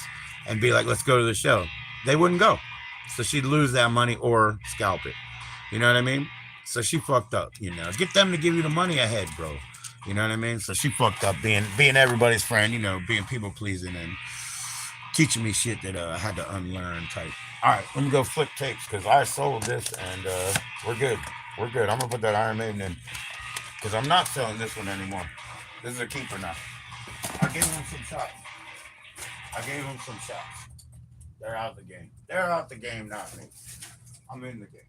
S1: and be like, let's go to the show. They wouldn't go. So she'd lose that money or scalp it. You know what I mean? So she fucked up, Get them to give you the money ahead, bro. You know what I mean? So she fucked up being everybody's friend, being people pleasing and teaching me shit that I had to unlearn type. All right, let me go flip tapes because I sold this and we're good. We're good. I'm going to put that Iron Maiden in because I'm not selling this one anymore. This is a keeper now. I gave him some shots. They're out the game. They're out the game, not me. I'm in the game.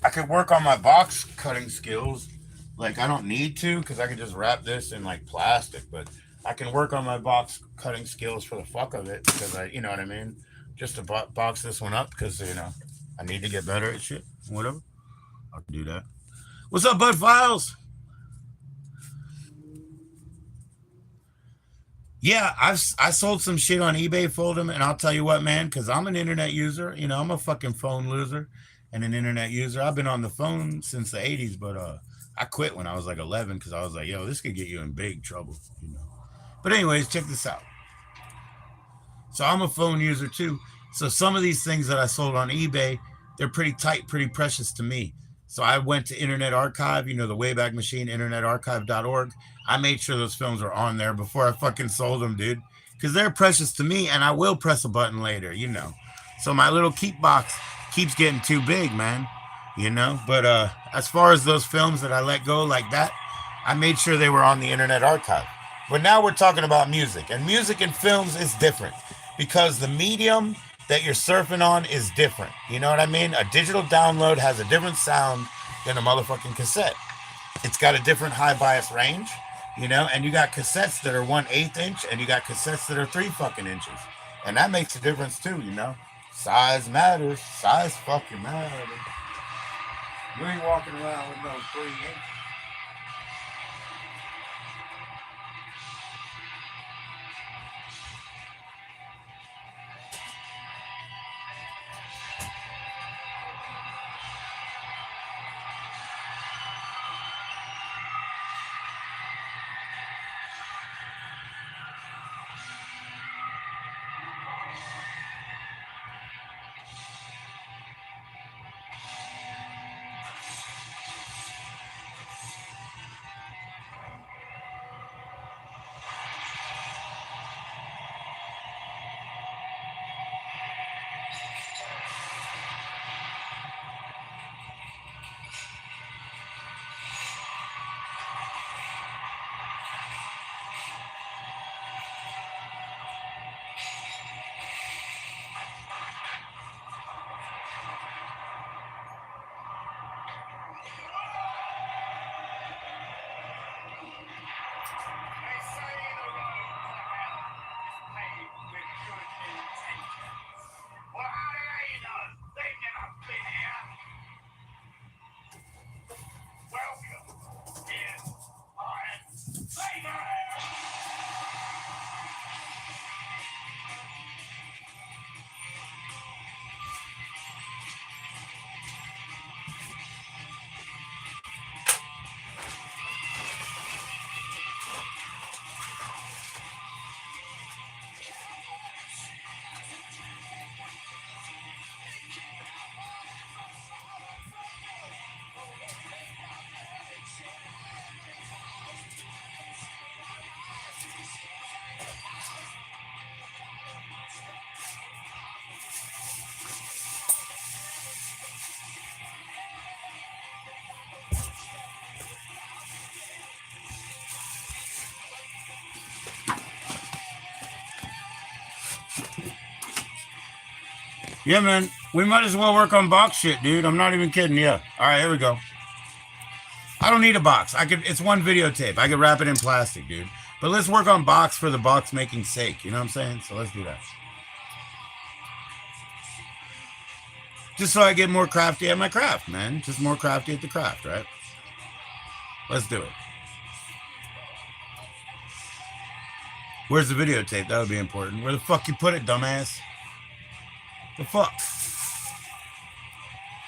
S1: I could work on my box cutting skills. Like, I don't need to because I could just wrap this in like plastic, but I can work on my box cutting skills for the fuck of it because you know what I mean? Just to box this one up because, I need to get better at shit. Whatever. I can do that. What's up, Bud Files? Yeah, I sold some shit on eBay, Fold'em, and I'll tell you what, man, because I'm an internet user. I'm a fucking phone loser and an internet user. I've been on the phone since the 80s, but I quit when I was like 11 because I was like, yo, this could get you in big trouble, But anyways, check this out. So I'm a phone user too. So some of these things that I sold on eBay, they're pretty tight, pretty precious to me. So I went to Internet Archive, the Wayback Machine, internetarchive.org. I made sure those films were on there before I fucking sold them, dude. Because they're precious to me, and I will press a button later, So my little keep box keeps getting too big, man. But as far as those films that I let go like that, I made sure they were on the Internet Archive. But now we're talking about music. And music and films is different because the medium that you're surfing on is different. You know what I mean? A digital download has a different sound than a motherfucking cassette. It's got a different high bias range, and you got cassettes that are 1/8 inch and you got cassettes that are 3 fucking inches. And that makes a difference too, Size matters. Size fucking matters. You ain't walking around with no 3 inch. Yeah, man. We might as well work on box shit, dude. I'm not even kidding. Yeah. All right, here we go. I don't need a box. It's one videotape. I could wrap it in plastic, dude. But let's work on box for the box making sake. You know what I'm saying? So let's do that. Just so I get more crafty at my craft, man. Just more crafty at the craft, right? Let's do it. Where's the videotape? That would be important. Where the fuck you put it, dumbass? The fuck?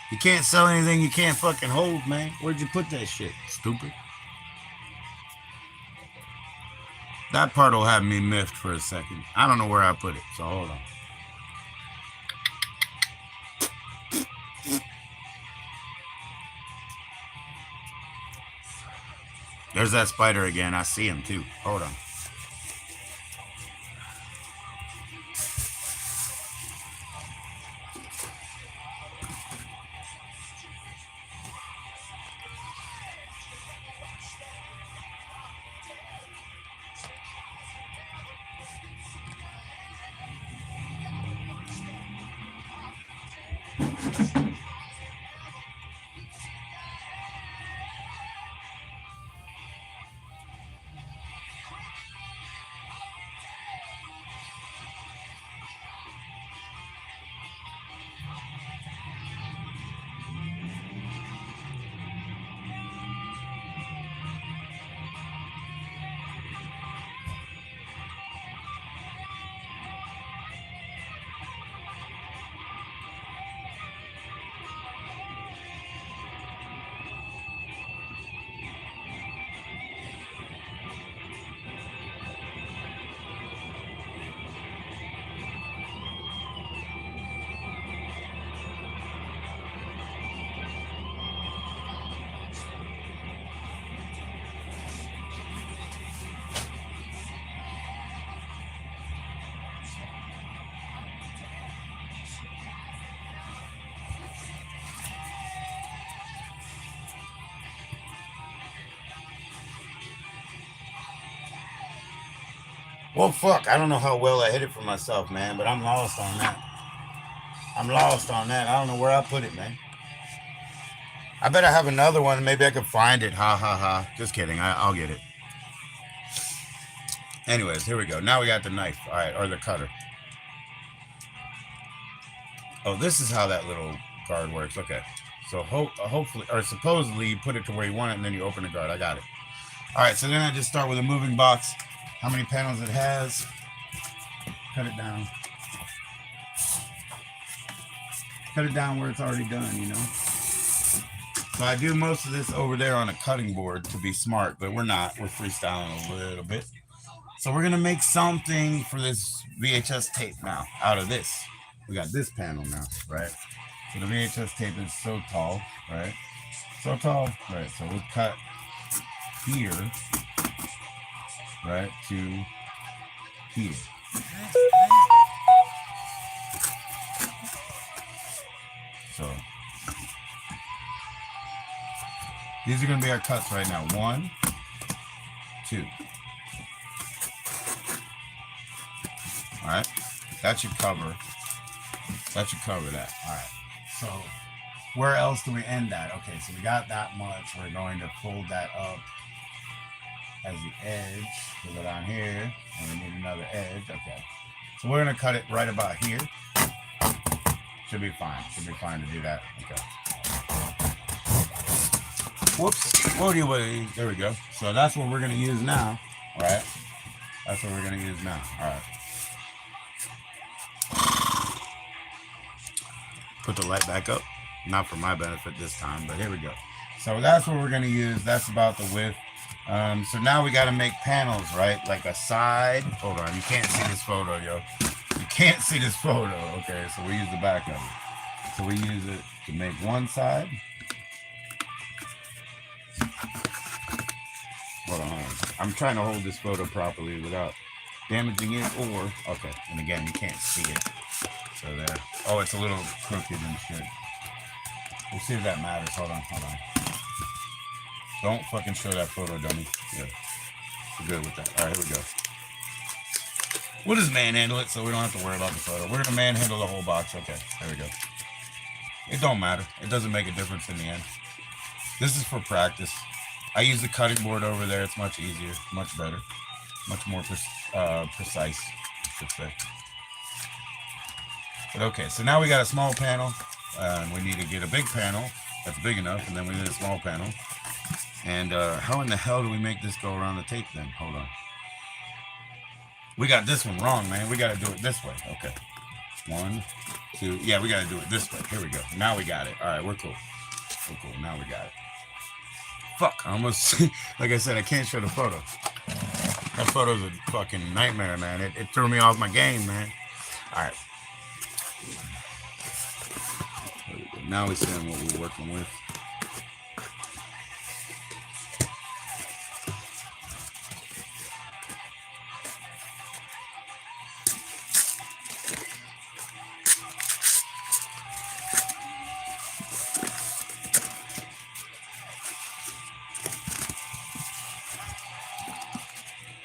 S1: You can't sell anything you can't fucking hold, man. Where'd you put that shit? Stupid. That part will have me miffed for a second. I don't know where I put it, so hold on. There's that spider again. I see him too. Hold on. Well, fuck. I don't know how well I hit it for myself, man, but I'm lost on that. I'm lost on that. I don't know where I put it, man. I bet I have another one. Maybe I could find it. Ha, ha, ha. Just kidding. I'll get it. Anyways, here we go. Now we got the knife. All right, or the cutter. Oh, this is how that little guard works. Okay. So hopefully, or supposedly, you put it to where you want it, and then you open the guard. I got it. All right, so then I just start with a moving box. How many panels it has. Cut it down. Cut it down where it's already done, you know. So I do most of this over there on a cutting board to be smart, but we're not. We're freestyling a little bit. So we're going to make something for this VHS tape now out of this. We got this panel now, right? So the VHS tape is so tall, right? So tall, right? So we'll cut here, right, to here. So these are going to be our cuts right now. 1, 2. All right, that should cover that. All right, so where else do we end that? Okay, so we got that much. We're going to fold that up as the edge. Put it on here, and we need another edge. Okay, so we're gonna cut it right about here. Should be fine. Should be fine to do that. Okay. Whoops. Whoa, there we go. So that's what we're gonna use now. All right. That's what we're gonna use now. All right. Put the light back up. Not for my benefit this time, but here we go. So that's what we're gonna use. That's about the width. So now we got to make panels, right? Like a side. Hold on, you can't see this photo, yo. You can't see this photo. Okay, so we use the back of it. So we use it to make one side. Hold on. I'm trying to hold this photo properly without damaging it or, okay. And again, you can't see it. So there. Oh, it's a little crooked and shit. We'll see if that matters. Hold on. Don't fucking show that photo, dummy. Yeah. We're good with that. All right, here we go. We'll just manhandle it so we don't have to worry about the photo. We're gonna manhandle the whole box. Okay, there we go. It don't matter. It doesn't make a difference in the end. This is for practice. I use the cutting board over there. It's much easier, much better, much more precise, I should say. But okay, so now we got a small panel. We need to get a big panel that's big enough, and then we need a small panel. And how in the hell do we make this go around the tape then? Hold on. We got this one wrong, man. We got to do it this way. Okay. 1, 2. Yeah, we got to do it this way. Here we go. Now we got it. All right, we're cool. We're cool. Now we got it. Fuck. I almost, like I said, I can't show the photo. That photo's a fucking nightmare, man. It threw me off my game, man. All right. There we go. Now we see what we're working with.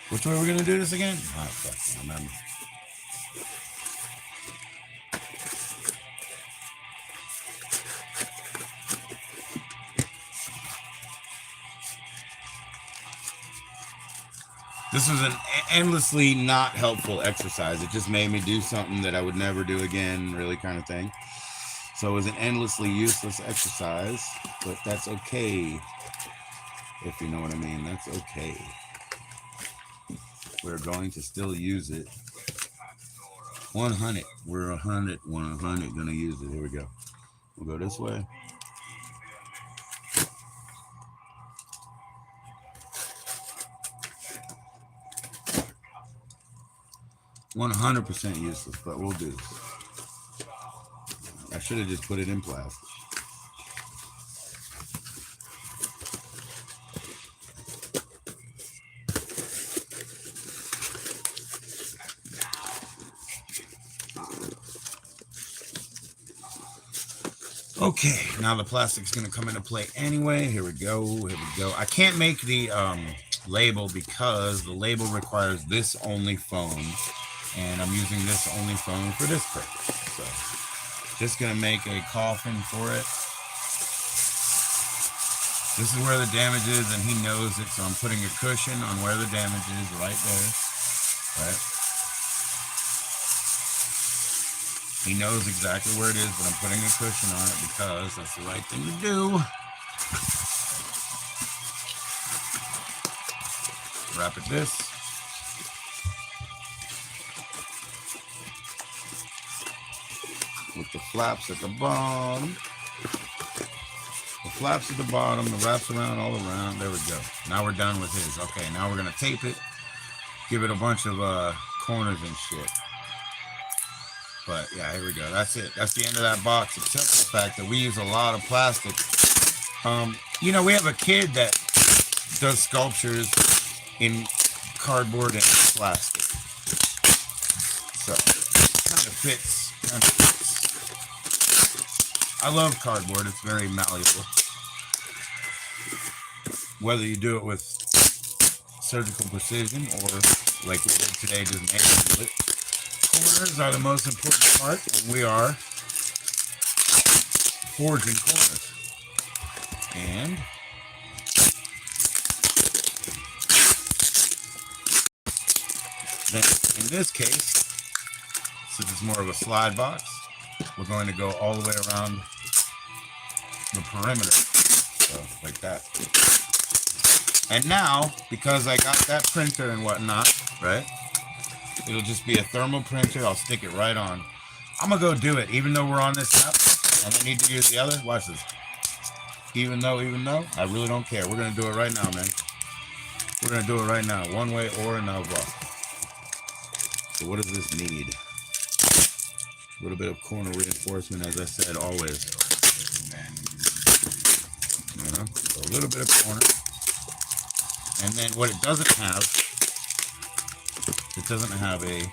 S1: Which way are we gonna do this again? Oh, fuck, I remember. This was an endlessly not helpful exercise. It just made me do something that I would never do again, really, kind of thing. So it was an endlessly useless exercise, but that's okay. If you know what I mean, that's okay. We're going to still use it. 100. We're 100 gonna use it. Here we go. We'll go this way. %100 useless, but we'll do this. I should have just put it in plastic. Okay, now the plastic's gonna come into play anyway. Here we go. Here we go. I can't make the label because the label requires this only phone, and I'm using this only phone for this purpose. So, just gonna make a coffin for it. This is where the damage is, and he knows it, so I'm putting a cushion on where the damage is, right there. Right. He knows exactly where it is, but I'm putting a cushion on it because that's the right thing to do. Wrap it this. With the flaps at the bottom. The flaps at the bottom, the wraps around all around. There we go. Now we're done with his. Okay, now we're going to tape it. Give it a bunch of corners and shit. But yeah, here we go. That's it. That's the end of that box, except for the fact that we use a lot of plastic. You know, we have a kid that does sculptures in cardboard and plastic. So, kind of fits. I love cardboard. It's very malleable. Whether you do it with surgical precision or like we did today, just manhandle it. Corners are the most important part, and we are forging corners. And then in this case, since it's more of a slide box, we're going to go all the way around the perimeter. So, like that. And now, because I got that printer and whatnot, right? It'll just be a thermal printer. I'll stick it right on. I'm going to go do it, even though we're on this app and I need to use the other. Watch this. Even though, I really don't care. We're going to do it right now, man. We're going to do it right now, one way or another. So what does this need? A little bit of corner reinforcement, as I said, always. You know, so a little bit of corner. And then what it doesn't have a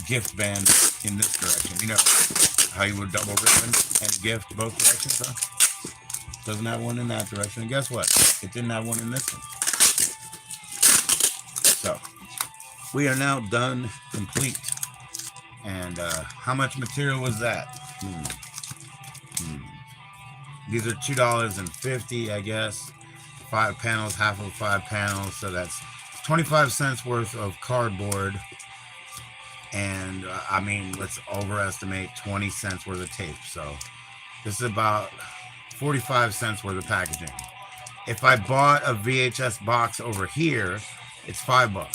S1: gift band in this direction. You know how you would double ribbon and gift both directions, huh? Doesn't have one in that direction. And guess what? It didn't have one in this one. So We are now done, complete. And how much material was that? These are $2.50, I guess. 5 panels, half of 5 panels. So that's 25 cents worth of cardboard. And I mean, let's overestimate 20 cents worth of tape. So this is about 45 cents worth of packaging. If I bought a VHS box over here, it's $5.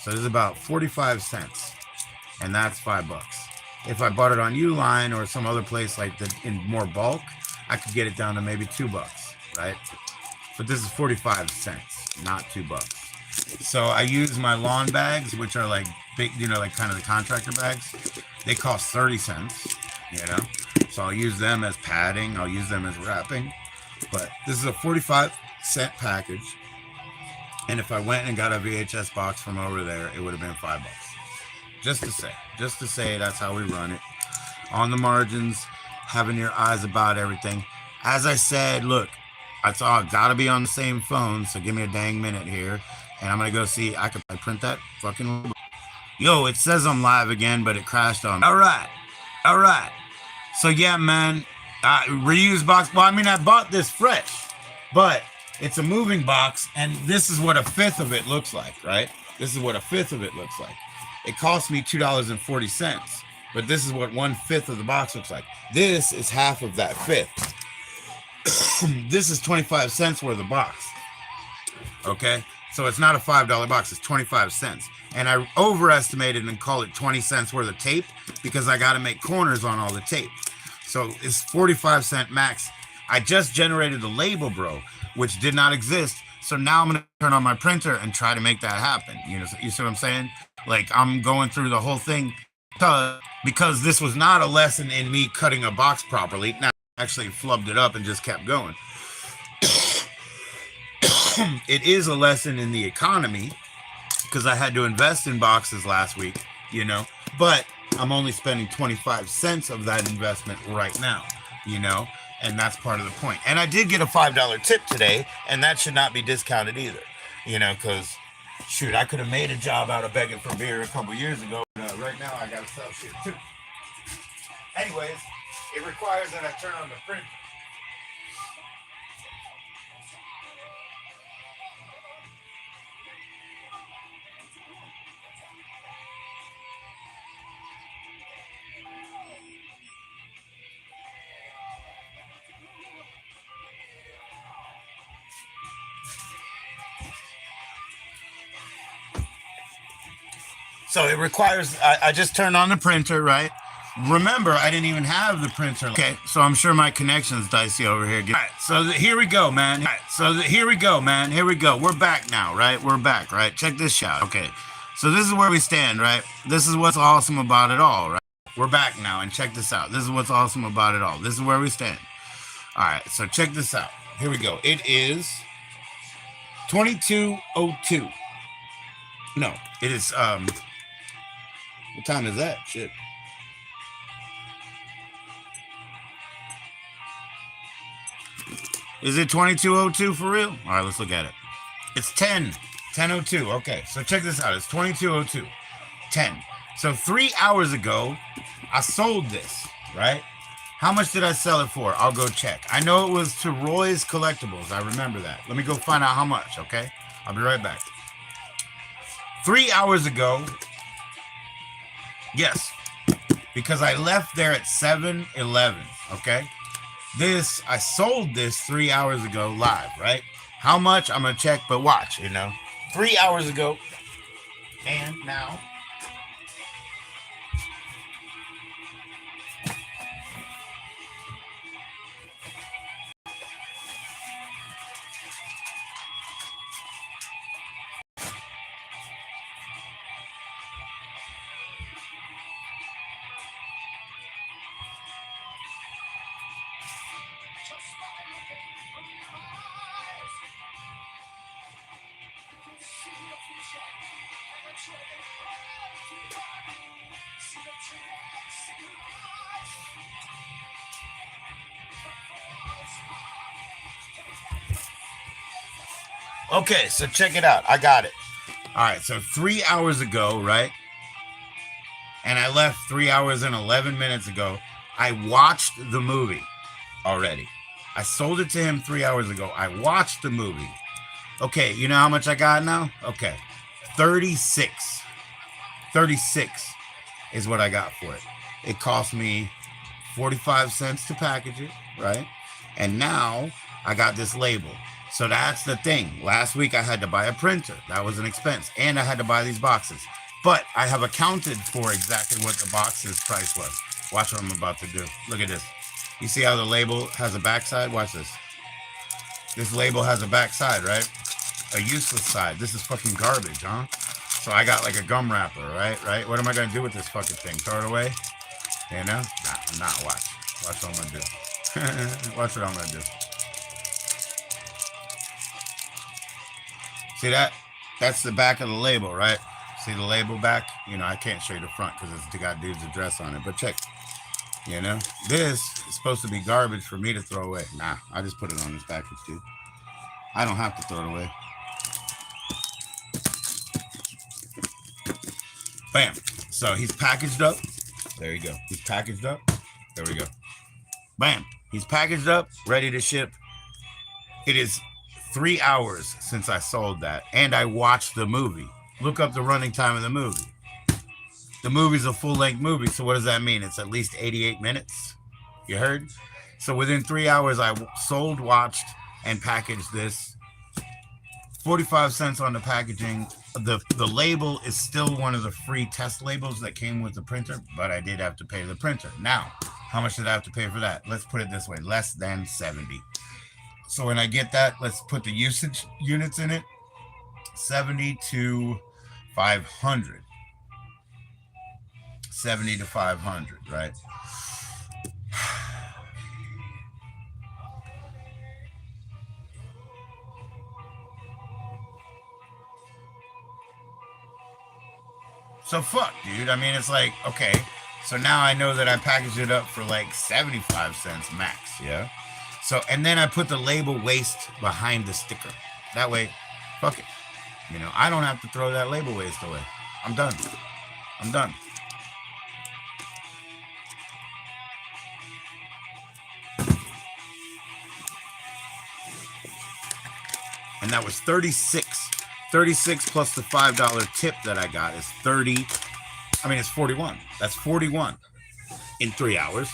S1: So this is about 45 cents. And that's $5. If I bought it on Uline or some other place like that in more bulk, I could get it down to maybe $2, right? But this is 45 cents, not $2. So I use my lawn bags, which are like big, like kind of the contractor bags. They cost 30 cents, So I'll use them as padding. I'll use them as wrapping. But this is a 45-cent package. And if I went and got a VHS box from over there, it would have been $5. Just to say that's how we run it. On the margins, having your eyes about everything. As I said, look, I gotta be on the same phone, so give me a dang minute here. And I'm gonna go see, I print that fucking... Yo, it says I'm live again, but it crashed on me. All right. So yeah, man, reused box. Well, I mean, I bought this fresh, but it's a moving box, and this is what a fifth of it looks like, right? This is what a fifth of it looks like. It cost me $2.40, but this is what 1/5 of the box looks like. This is half of that fifth. This is 25 cents worth of box. Okay? So it's not a $5 box, it's 25 cents. And I overestimated and call it 20 cents worth of tape because I got to make corners on all the tape. So it's 45 cent max. I just generated the label, bro, which did not exist. So now I'm going to turn on my printer and try to make that happen. You see what I'm saying? Like, I'm going through the whole thing because this was not a lesson in me cutting a box properly. Now, I actually flubbed it up and just kept going. It is a lesson in the economy because I had to invest in boxes last week, but I'm only spending 25 cents of that investment right now, and that's part of the point. And I did get a $5 tip today, and that should not be discounted either, because shoot, I could have made a job out of begging for beer a couple years ago. But, right now, I got to sell shit too. Anyways, it requires that I turn on the print. So it requires, I just turned on the printer, right? Remember, I didn't even have the printer. Okay, so I'm sure my connection's dicey over here. All right, so here we go, man. Here we go. We're back now, right? We're back, right? Check this out. Okay, so this is where we stand, right? This is what's awesome about it all, right? We're back now, and check this out. This is what's awesome about it all. This is where we stand. All right, so check this out. Here we go. It is 22:02. No, it is, what time is that? Shit. Is it 22:02 for real? All right, let's look at it. It's 10:02. Okay, so check this out. It's 22:02. 10. So 3 hours ago, I sold this, right? How much did I sell it for? I'll go check. I know it was to Roy's Collectibles. I remember that. Let me go find out how much, okay? I'll be right back. 3 hours ago, yes, because I left there at 7:11, okay? I sold this 3 hours ago live, right? How much? I'm going to check, but watch, 3 hours ago, and now. Okay, so check it out. I got it. All right, so 3 hours ago, right? And I left 3 hours and 11 minutes ago. I watched the movie already. I sold it to him 3 hours ago. I watched the movie. Okay, you know how much I got now? Okay, 36. 36 is what I got for it. It cost me 45 cents to package it, right? And now I got this label. So that's the thing. Last week I had to buy a printer. That was an expense. And I had to buy these boxes. But I have accounted for exactly what the box's price was. Watch what I'm about to do. Look at this. You see how the label has a backside? Watch this. This label has a backside, right? A useless side. This is fucking garbage, huh? So I got like a gum wrapper, right? What am I going to do with this fucking thing? Throw it away? You know? Nah, I'm not. Watch. Watch what I'm going to do. Watch what I'm going to do. See that? That's the back of the label, right? See the label back? You know, I can't show you the front because it's got dude's address on it. But check. You know? This is supposed to be garbage for me to throw away. Nah, I just put it on this package, dude. I don't have to throw it away. Bam. So he's packaged up. There you go. He's packaged up. There we go. Bam. He's packaged up, ready to ship. It is 3 hours since I sold that, and I watched the movie. Look up the running time of the movie. The movie's a full-length movie, so what does that mean? It's at least 88 minutes. You heard? So within 3 hours, I sold, watched, and packaged this. 45 cents on the packaging. The label is still one of the free test labels that came with the printer, but I did have to pay the printer. Now, how much did I have to pay for that? Let's put it this way, less than 70. So when I get that, let's put the usage units in it. 70 to 500. 70 to 500, right? So fuck, dude. I mean, it's like, okay, so now I know that I packaged it up for like 75 cents max, yeah? So, and then I put the label waste behind the sticker. That way, fuck it. You know, I don't have to throw that label waste away. I'm done. I'm done. And that was 36. 36 plus the $5 tip that I got is 30. I mean, it's 41. That's 41 in 3 hours.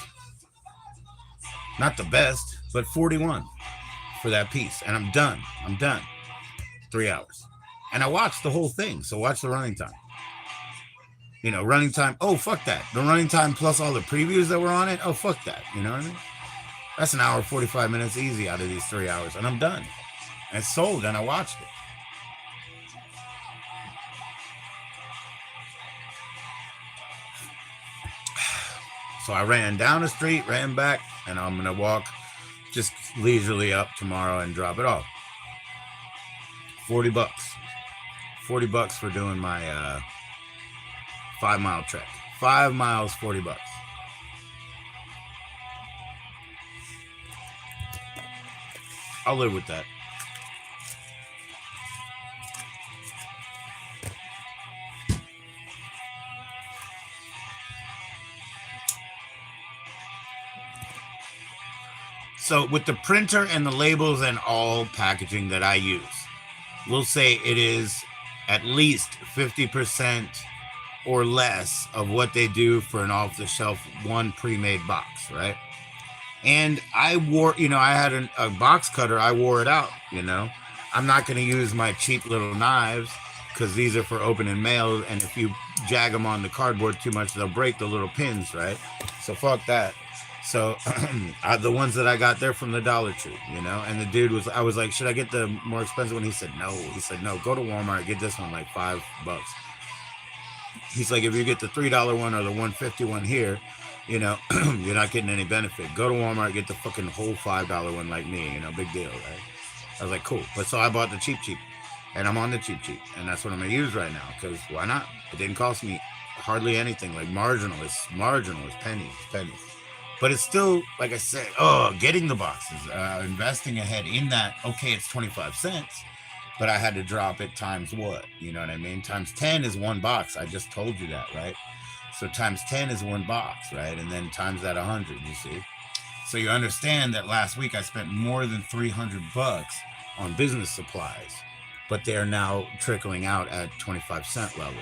S1: Not the best, but 41 for that piece. And I'm done. I'm done. 3 hours. And I watched the whole thing. So watch the running time. You know, running time. Oh, fuck that. The running time plus all the previews that were on it. Oh, fuck that. You know what I mean? That's an hour, 45 minutes easy out of these 3 hours. And I'm done. And it's sold and I watched it. So I ran down the street, ran back, and I'm going to walk just leisurely up tomorrow and drop it off. 40 bucks. 40 bucks for doing my 5-mile trek. 5 miles, 40 bucks. I'll live with that. So with the printer and the labels and all packaging that I use, we'll say it is at least 50% or less of what they do for an off-the-shelf one pre-made box, right? And I wore, you know, I had a box cutter. I wore it out, you know. I'm not going to use my cheap little knives because these are for opening mail. And if you jag them on the cardboard too much, they'll break the little pins, right? So fuck that. So the ones that I got there from the Dollar Tree, you know, and the dude was, I was like, should I get the more expensive one? He said, no. He said, no, go to Walmart, get this one like $5. He's like, if you get the $3 one or the $1.50 one here, you know, you're not getting any benefit. Go to Walmart, get the fucking whole $5 one like me, you know, big deal, right? I was like, cool. But so I bought the cheap, and I'm on the cheap, and that's what I'm going to use right now, because why not? It didn't cost me hardly anything, like marginal. It's pennies. But it's still, like I said, getting the boxes, investing ahead in that, okay, it's 25 cents, but I had to drop it times what? You know what I mean? Times 10 is one box. I just told you that, right? So times 10 is one box, right? And then times that 100, you see? So you understand that last week I spent more than $300 on business supplies, but they are now trickling out at 25-cent levels.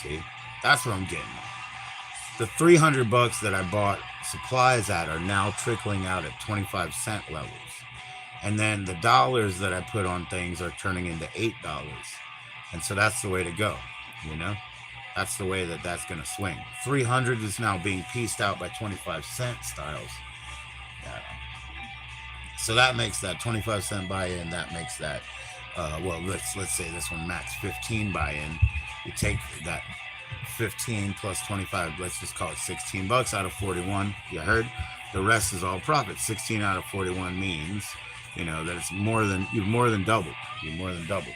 S1: See? That's what I'm getting at. The $300 that I bought supplies at are now trickling out at 25-cent levels. And then the dollars that I put on things are turning into $8. And so that's the way to go, you know? That's the way that that's going to swing. 300 is now being pieced out by 25-cent styles. Yeah. So that makes that 25-cent buy-in. That makes that, well, let's say this one max 15 buy-in. You take that 15 plus 25, let's just call it $16 out of 41. You heard? The rest is all profit. 16 out of 41 means, you know, that it's more than, you've more than doubled. You've more than doubled.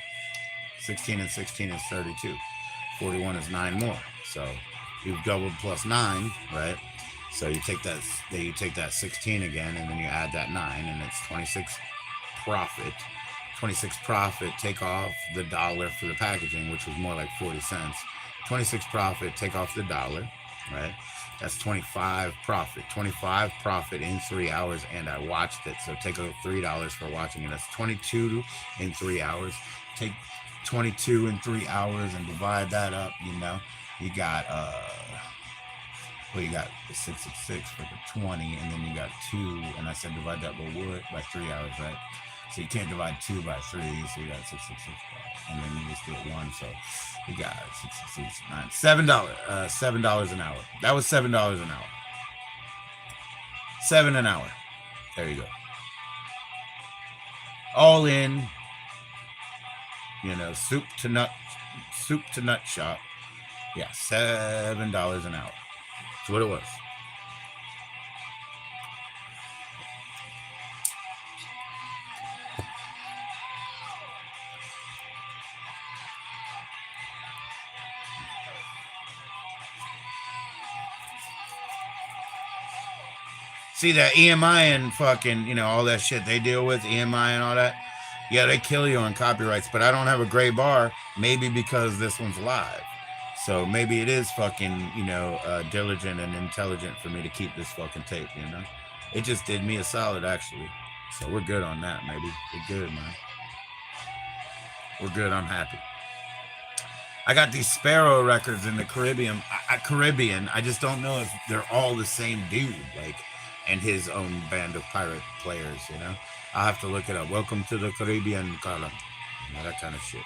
S1: 16 and 16 is 32. 41 is 9 more. So you've doubled plus 9, right? So you take that 16 again, and then you add that 9, and it's 26 profit. 26 profit, take off the dollar for the packaging, which was more like 40 cents. 26 profit, take off the dollar, right? That's 25 profit. 25 profit in 3 hours, and I watched it. So take out $3 for watching it. That's 22 in 3 hours. Take 22 in 3 hours and divide that up, you know. You got well, you got the 666 for the 20, and then you got 2, and I said divide that by what? By 3 hours, right? So you can't divide 2 by 3, so you got 666, and then you just do it 1, so you got 666, 9, $7 an hour. That was $7 an hour. 7 an hour. There you go. All in, you know, soup to nut shop. Yeah, $7 an hour. That's what it was. See that EMI and fucking, you know, all that shit they deal with, EMI and all that. Yeah, they kill you on copyrights, but I don't have a gray bar, maybe because this one's live. So maybe it is fucking, you know, diligent and intelligent for me to keep this fucking tape, you know? It just did me a solid, actually. So we're good on that, maybe. We're good, man. We're good. I'm happy. I got these Sparrow records in the Caribbean. I just don't know if they're all the same dude, like, and his own band of pirate players, you know? I'll have to look it up. Welcome to the Caribbean, Carla. You know, that kind of shit.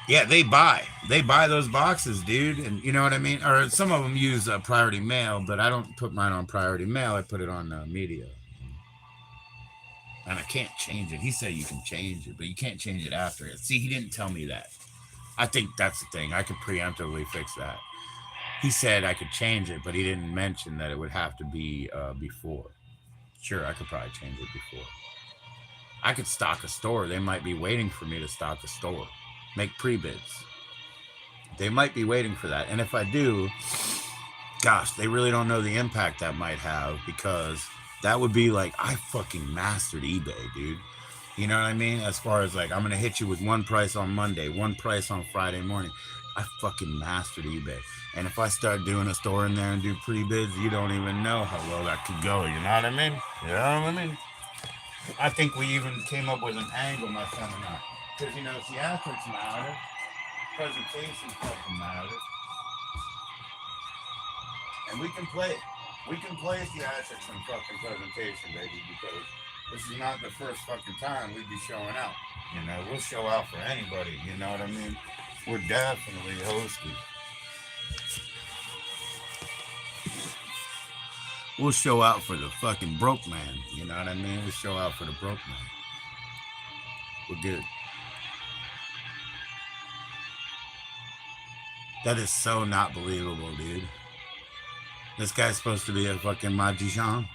S1: Yeah, they buy those boxes, dude, and you know what I mean. Or some of them use priority mail, but I don't put mine on priority mail. I put it on media, and I can't change it. He said you can change it, but you can't change it after it. See, he didn't tell me that. I think that's the thing. I could preemptively fix that. He said I could change it, but he didn't mention that it would have to be before. Sure, I could probably change it before. I could stock a store. They might be waiting for me to stock a store. Make pre-bids. They might be waiting for that. And if I do, gosh, they really don't know the impact that might have, because that would be like, I fucking mastered eBay, dude. You know what I mean? As far as like, I'm going to hit you with one price on Monday, one price on Friday morning. I fucking mastered eBay. And if I start doing a store in there and do pre-bids, you don't even know how well that could go. You know what I mean? You know what I mean? I think we even came up with an angle, my son and I. Because, you know, theatrics matter. Presentations fucking matter. And we can play theatrics and fucking presentation, baby, because this is not the first fucking time we'd be showing out. You know, we'll show out for anybody, you know what I mean? We're definitely hosting. We'll show out for the fucking broke man, you know what I mean? We'll show out for the broke man. We're good. That is so not believable, dude. This guy's supposed to be a fucking magician.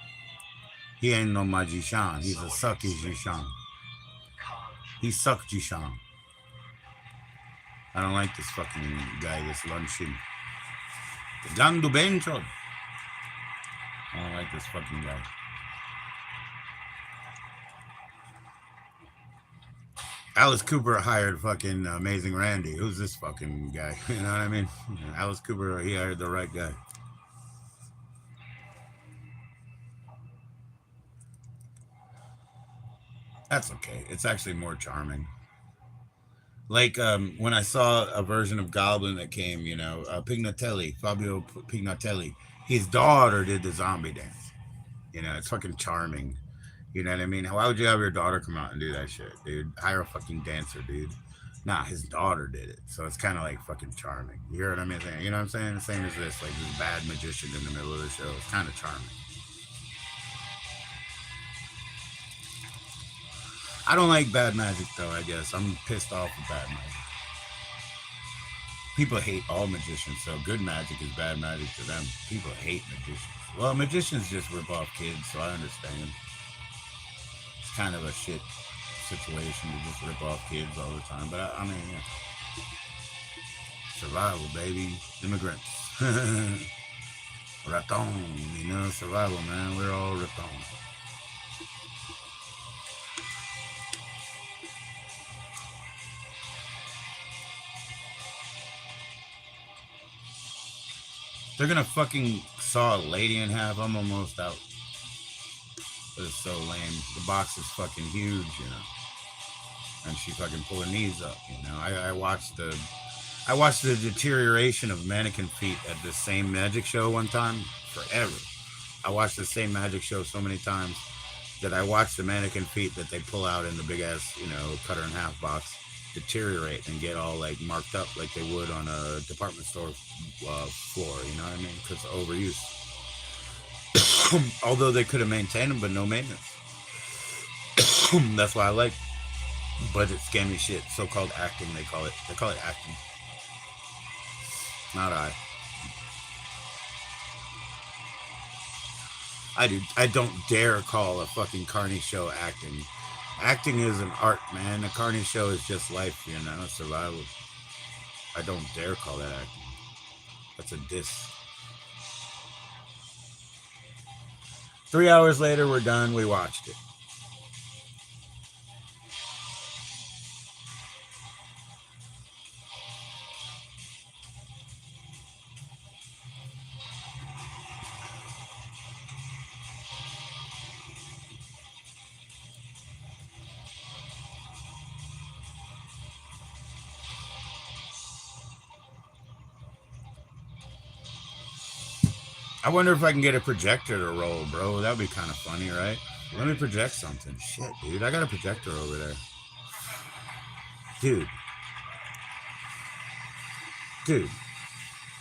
S1: He ain't no magician. He's a sucky Jishan. He suck Jishan. I don't like this fucking guy, this Lunshin. Gandu Benchod. I don't like this fucking guy. Alice Cooper hired fucking Amazing Randy. Who's this fucking guy? You know what I mean? Alice Cooper, he hired the right guy. That's okay. It's actually more charming. Like when I saw a version of Goblin that came, you know, Pignatelli, Fabio Pignatelli, his daughter did the zombie dance. You know, it's fucking charming. You know what I mean? Why would you have your daughter come out and do that shit, dude? Hire a fucking dancer, dude. Nah, his daughter did it. So it's kind of like fucking charming. You hear what I mean? You know what I'm saying? The same as this, like this bad magician in the middle of the show. It's kind of charming. I don't like bad magic though, I guess. I'm pissed off with bad magic. People hate all magicians, so good magic is bad magic to them. People hate magicians. Well, magicians just rip off kids, so I understand. It's kind of a shit situation to just rip off kids all the time. But I mean, yeah. Survival, baby. Immigrants. Raton, you know, survival, man. We're all raton. They're gonna fucking saw a lady in half. I'm almost out. It's so lame. The box is fucking huge, you know. And she fucking pull her knees up, you know. I watched the deterioration of mannequin feet at the same magic show one time forever. I watched the same magic show so many times that I watched the mannequin feet that they pull out in the big ass, you know, cut her in half box deteriorate and get all like marked up like they would on a department store floor, you know what I mean? Because of overuse. Although they could have maintained them, but no maintenance. That's why I like budget scammy shit. So-called acting, they call it. They call it acting. Not I. I don't dare call a fucking carny show acting. Acting is an art, man. A carny show is just life, you know, survival. I don't dare call that acting. That's a diss. 3 hours later, we're done. We watched it. I wonder if I can get a projector to roll, bro. That'd be kind of funny, right? Let me project something. Shit, dude. I got a projector over there. Dude. Dude.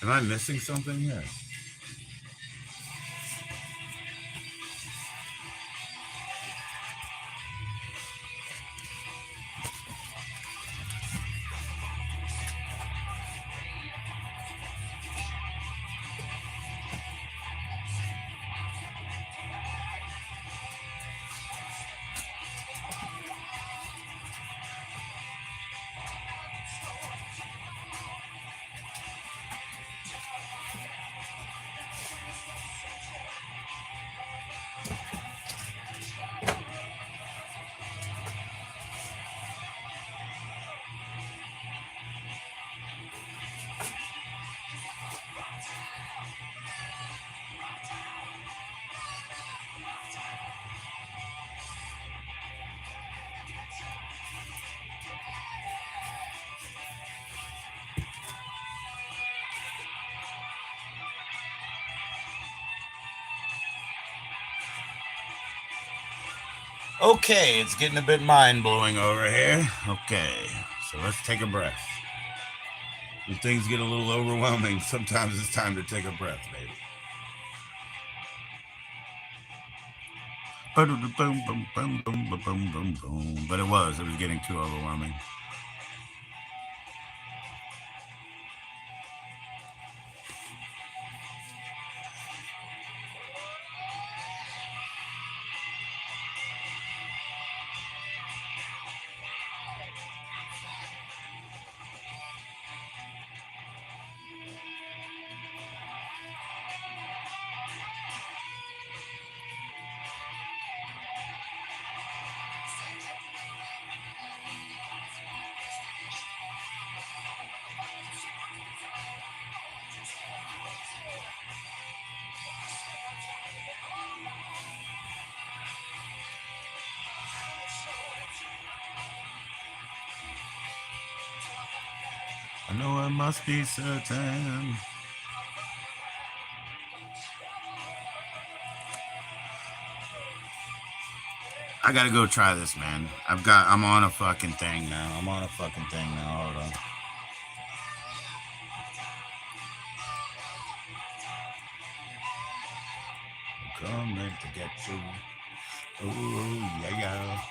S1: Am I missing something here? Okay, it's getting a bit mind-blowing over here. Okay, so let's take a breath. When things get a little overwhelming, sometimes it's time to take a breath, baby. But it was getting too overwhelming. I know I must be certain. I gotta go try this, man. I'm on a fucking thing now. I'm on a fucking thing now. Hold on. Coming to get you. Oh, yeah, yeah.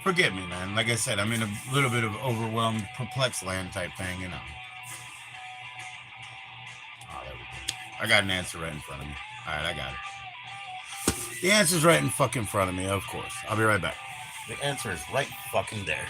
S1: Forgive me, man. Like I said, I'm in a little bit of overwhelmed, perplexed land type thing, you know. Oh, there we go. I got an answer right in front of me. All right, I got it. The answer's right in fucking front of me, of course. I'll be right back. The answer is right fucking there.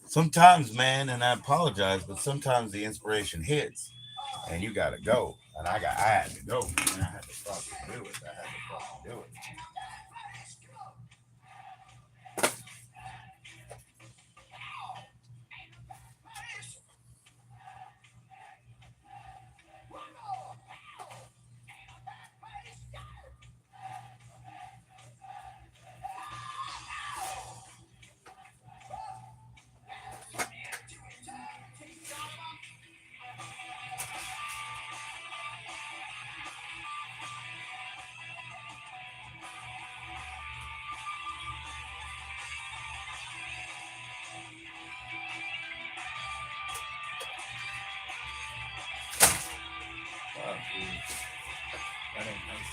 S1: Sometimes, man, and I apologize, but sometimes the inspiration hits, and you gotta go. And I had to go, man. I had to fucking do it. I had to fucking do it. Wow, dude. That ain't nice.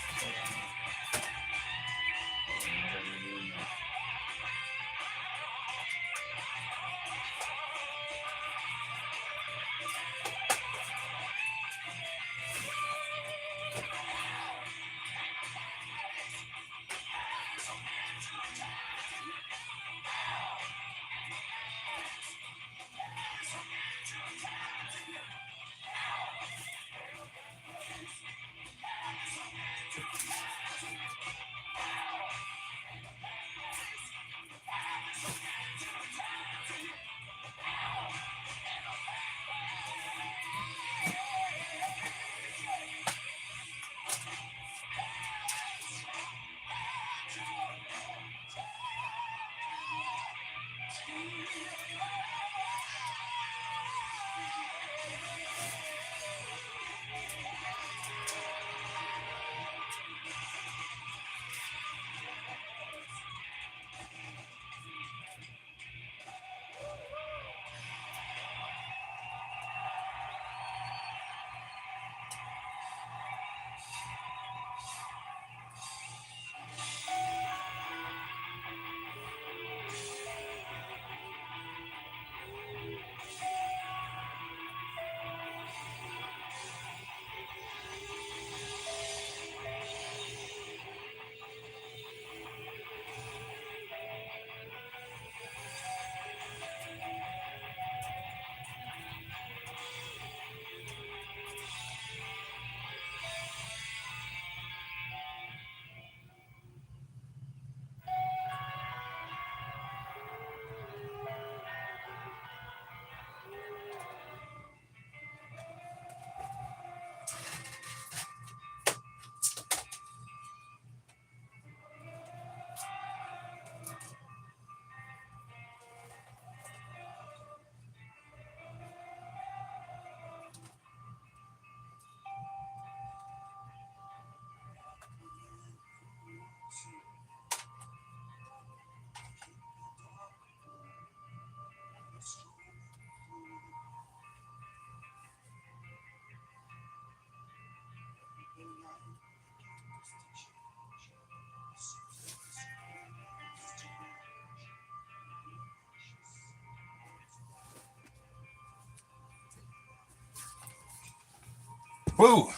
S1: Woo!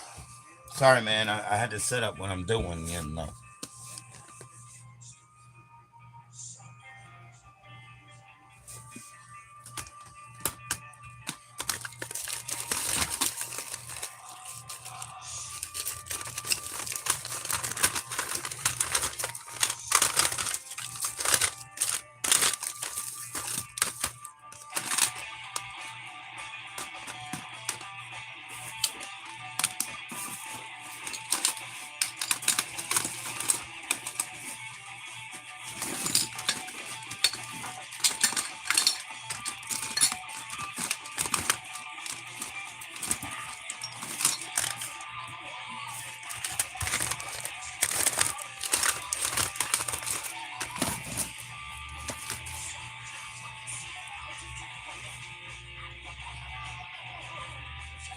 S1: Sorry, man. I had to set up what I'm doing, you know.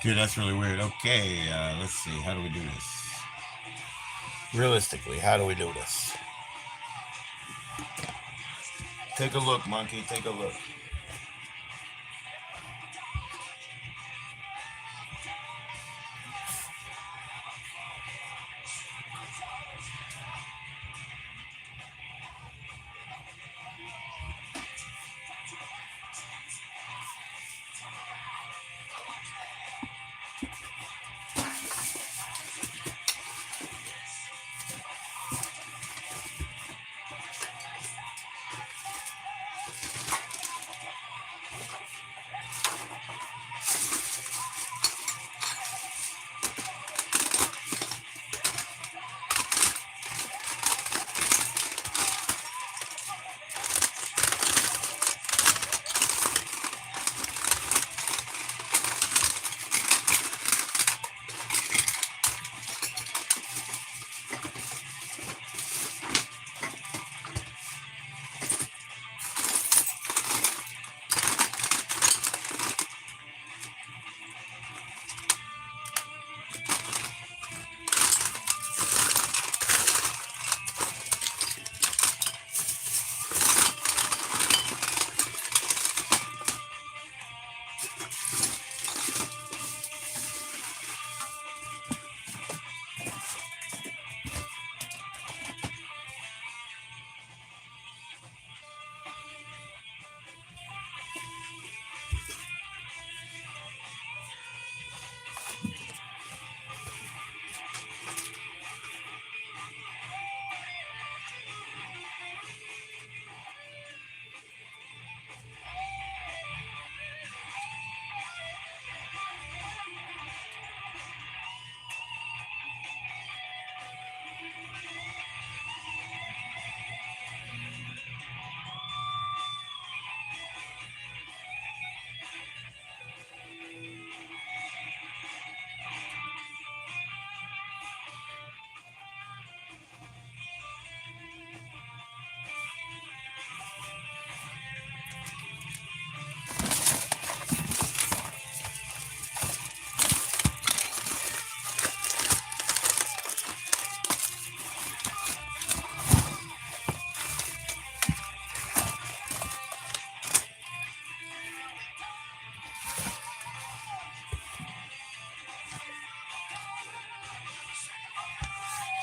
S1: Dude, that's really weird. Okay, let's see. How do we do this? Realistically, how do we do this? Take a look, monkey. Take a look.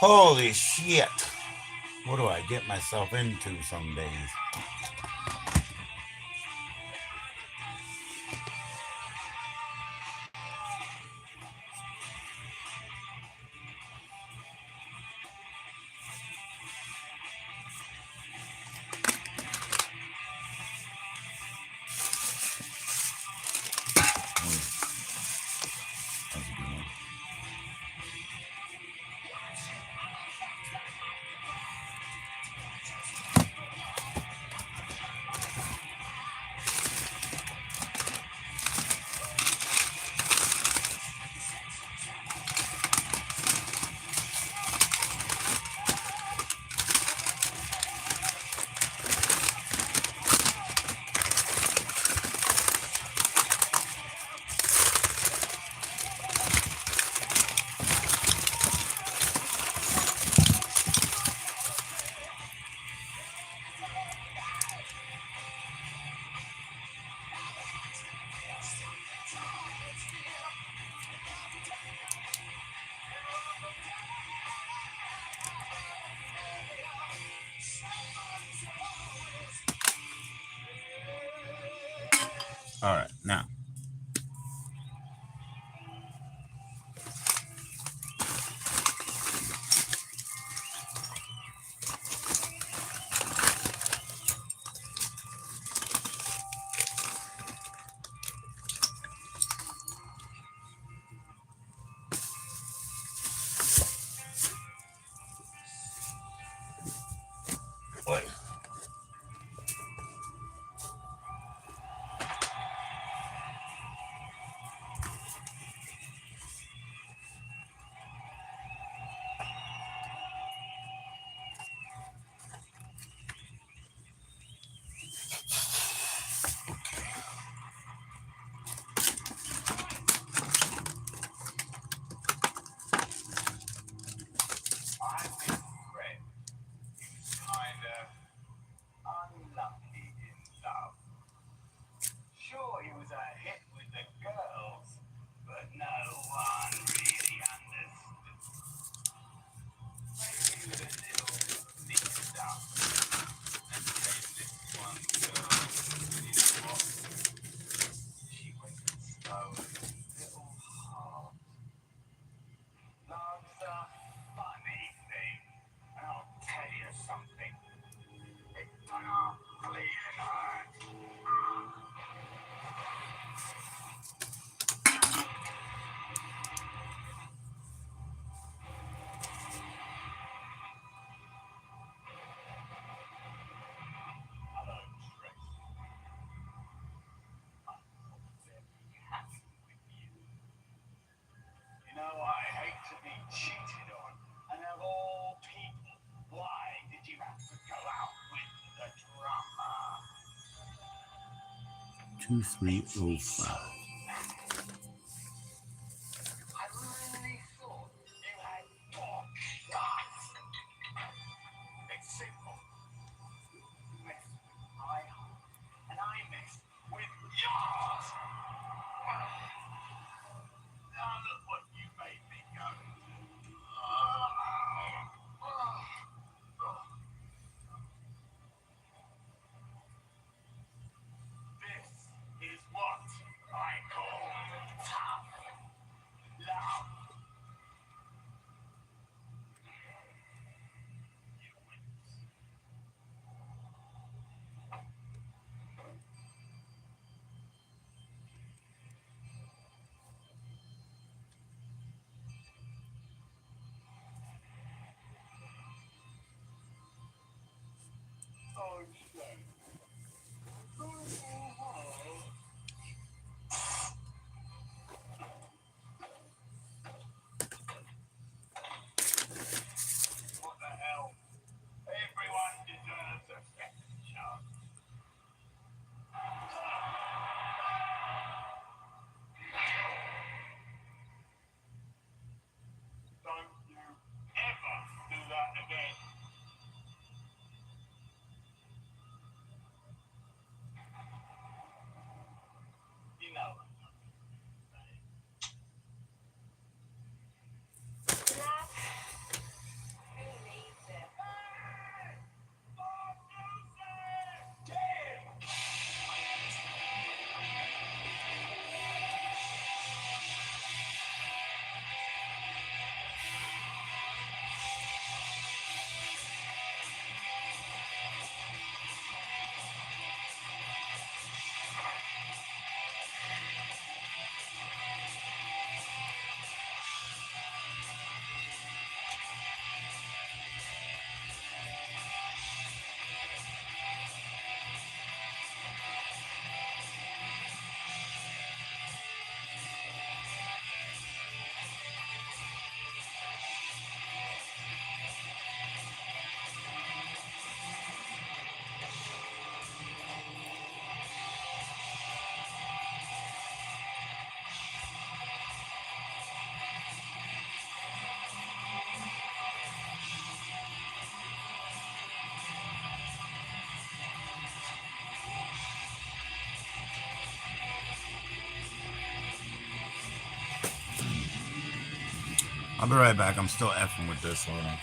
S1: Holy shit. What do I get myself into some days? That's a good one. All right, now. Wait.
S3: cheated on, and of all people, why did you have to go out with the drummer?
S1: 2305.
S3: I really thought you had more guts. It's simple. You messed with my heart, and I messed with yours. Now look what you made me go. This is what I call tough love. You win. Oh, shit. What the hell? Everyone deserves a second chance. Don't you ever do that again. You know what I'm saying.
S2: Who needs it?
S3: Hey! More music! Damn!
S1: I'll be right back. I'm still effing with this. Hold on.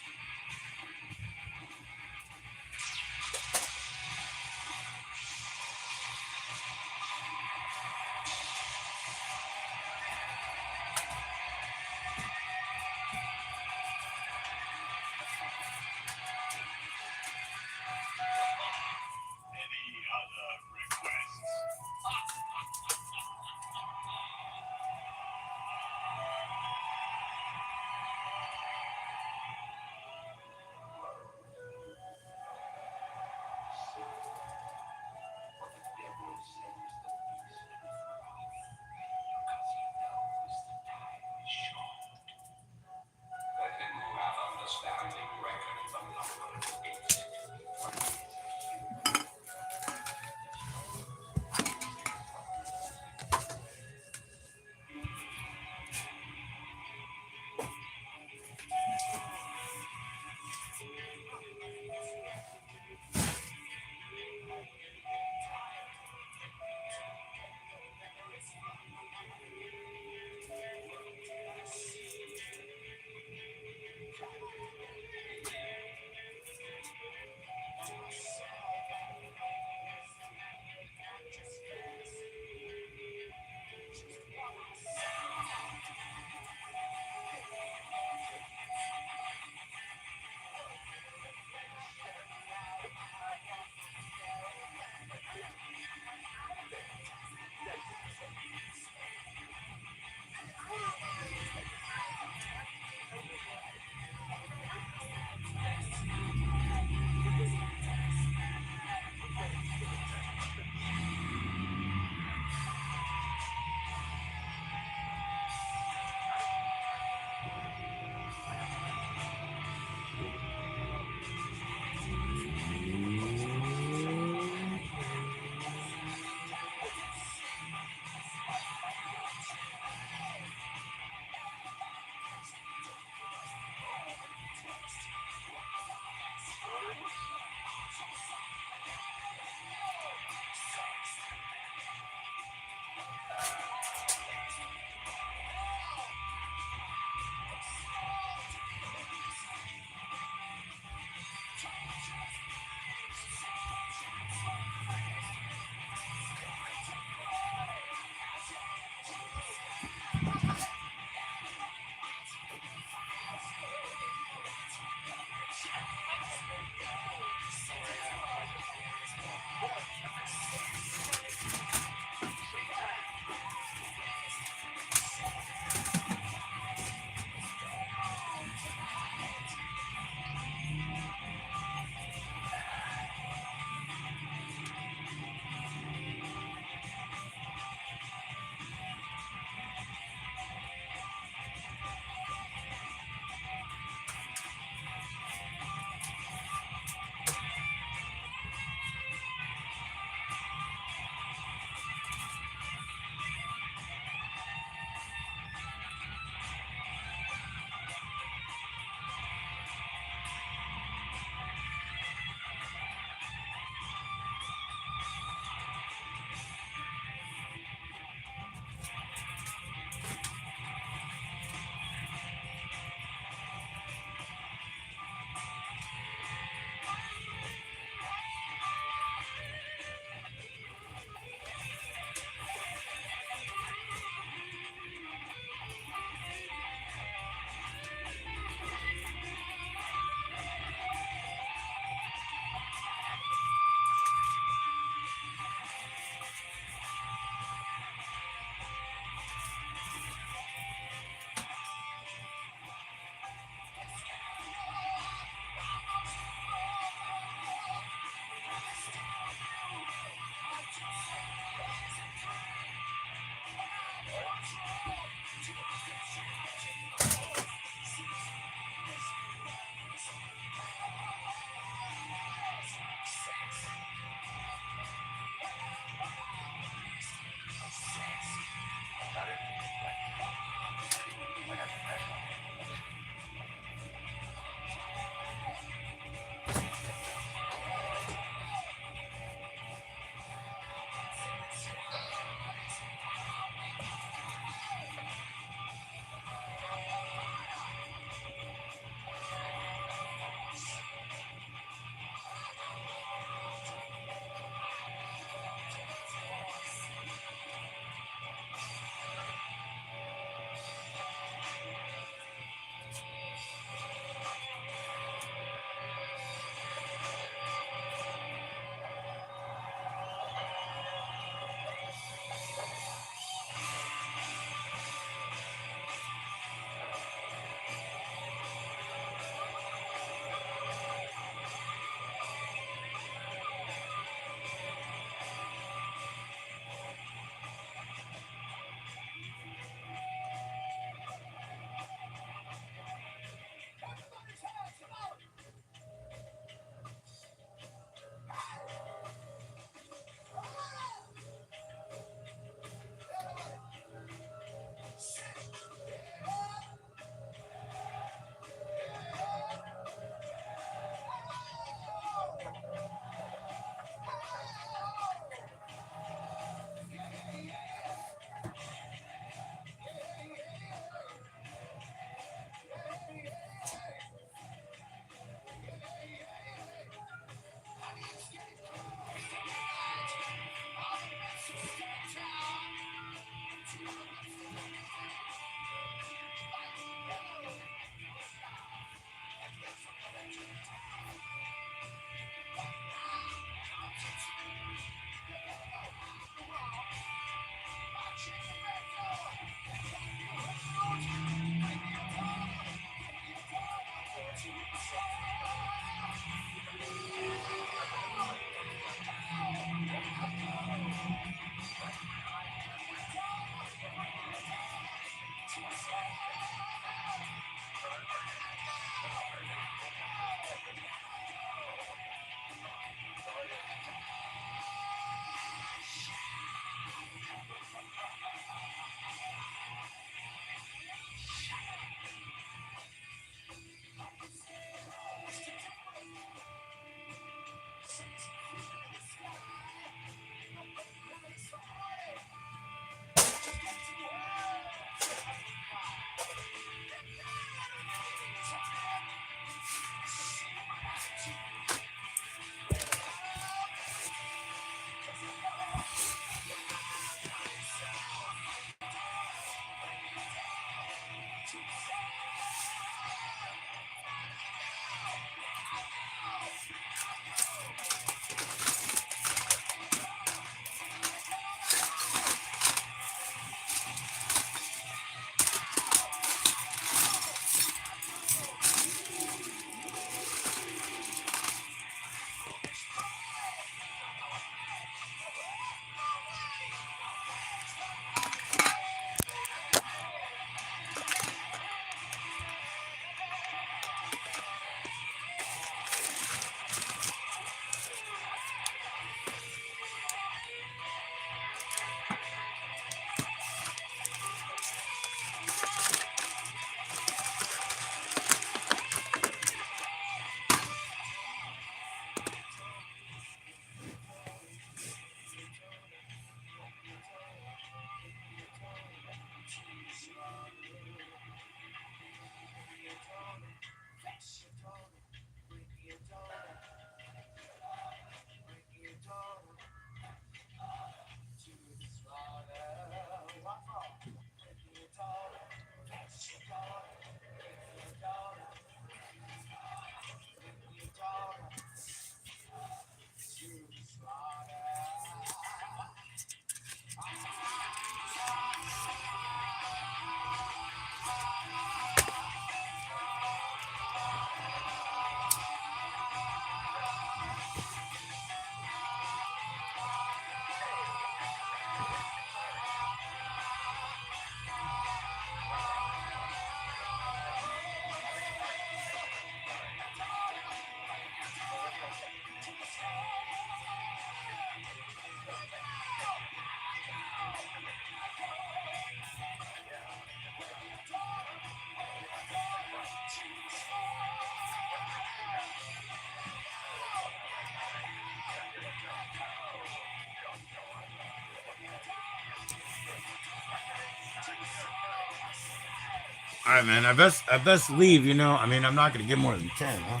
S1: All right, man. I best leave. You know, I mean, I'm not gonna get more than 10, huh?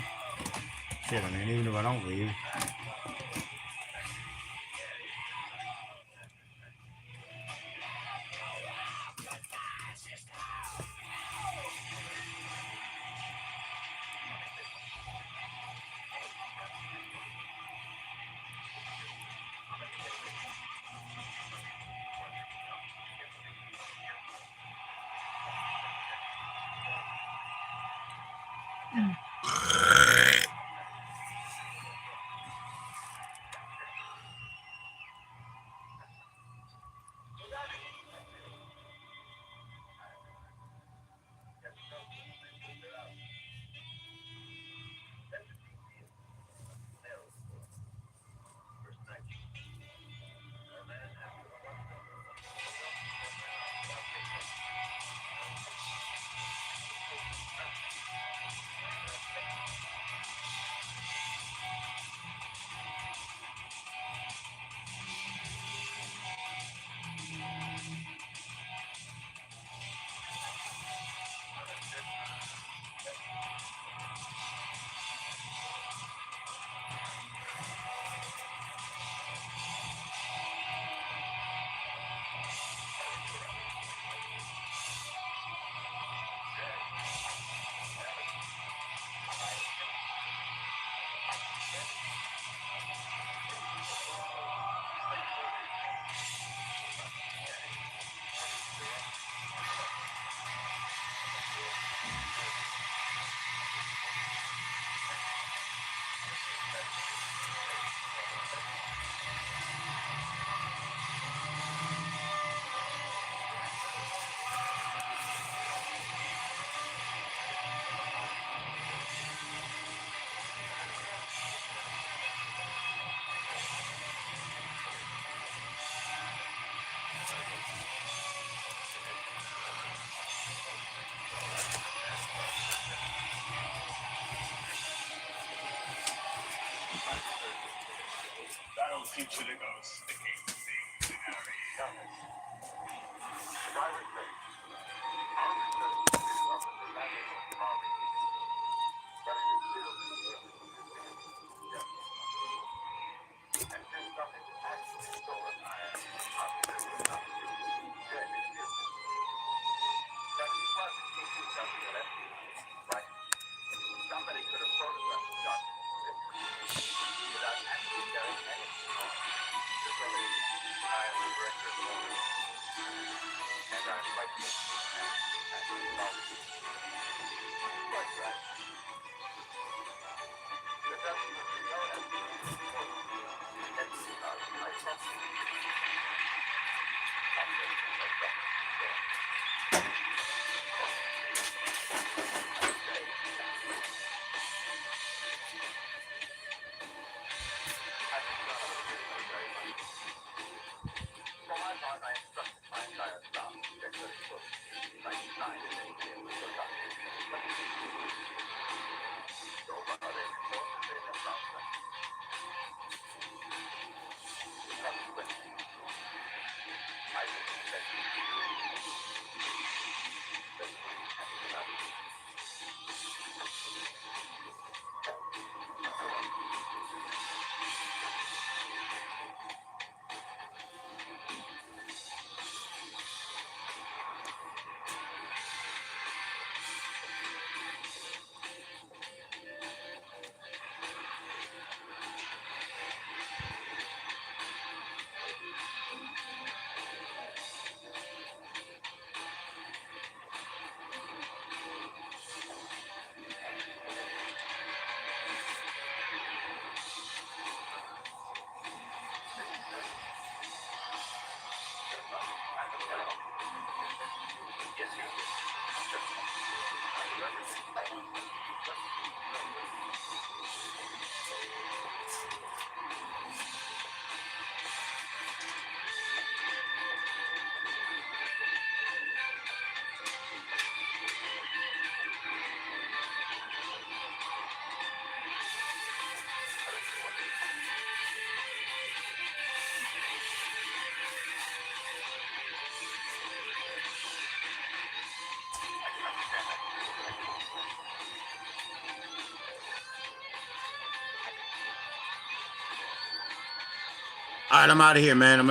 S1: Shit. I mean, even if I don't leave.
S3: That'll teach you to go sticking things in our ears.
S1: All right, I'm out of here, man. I'm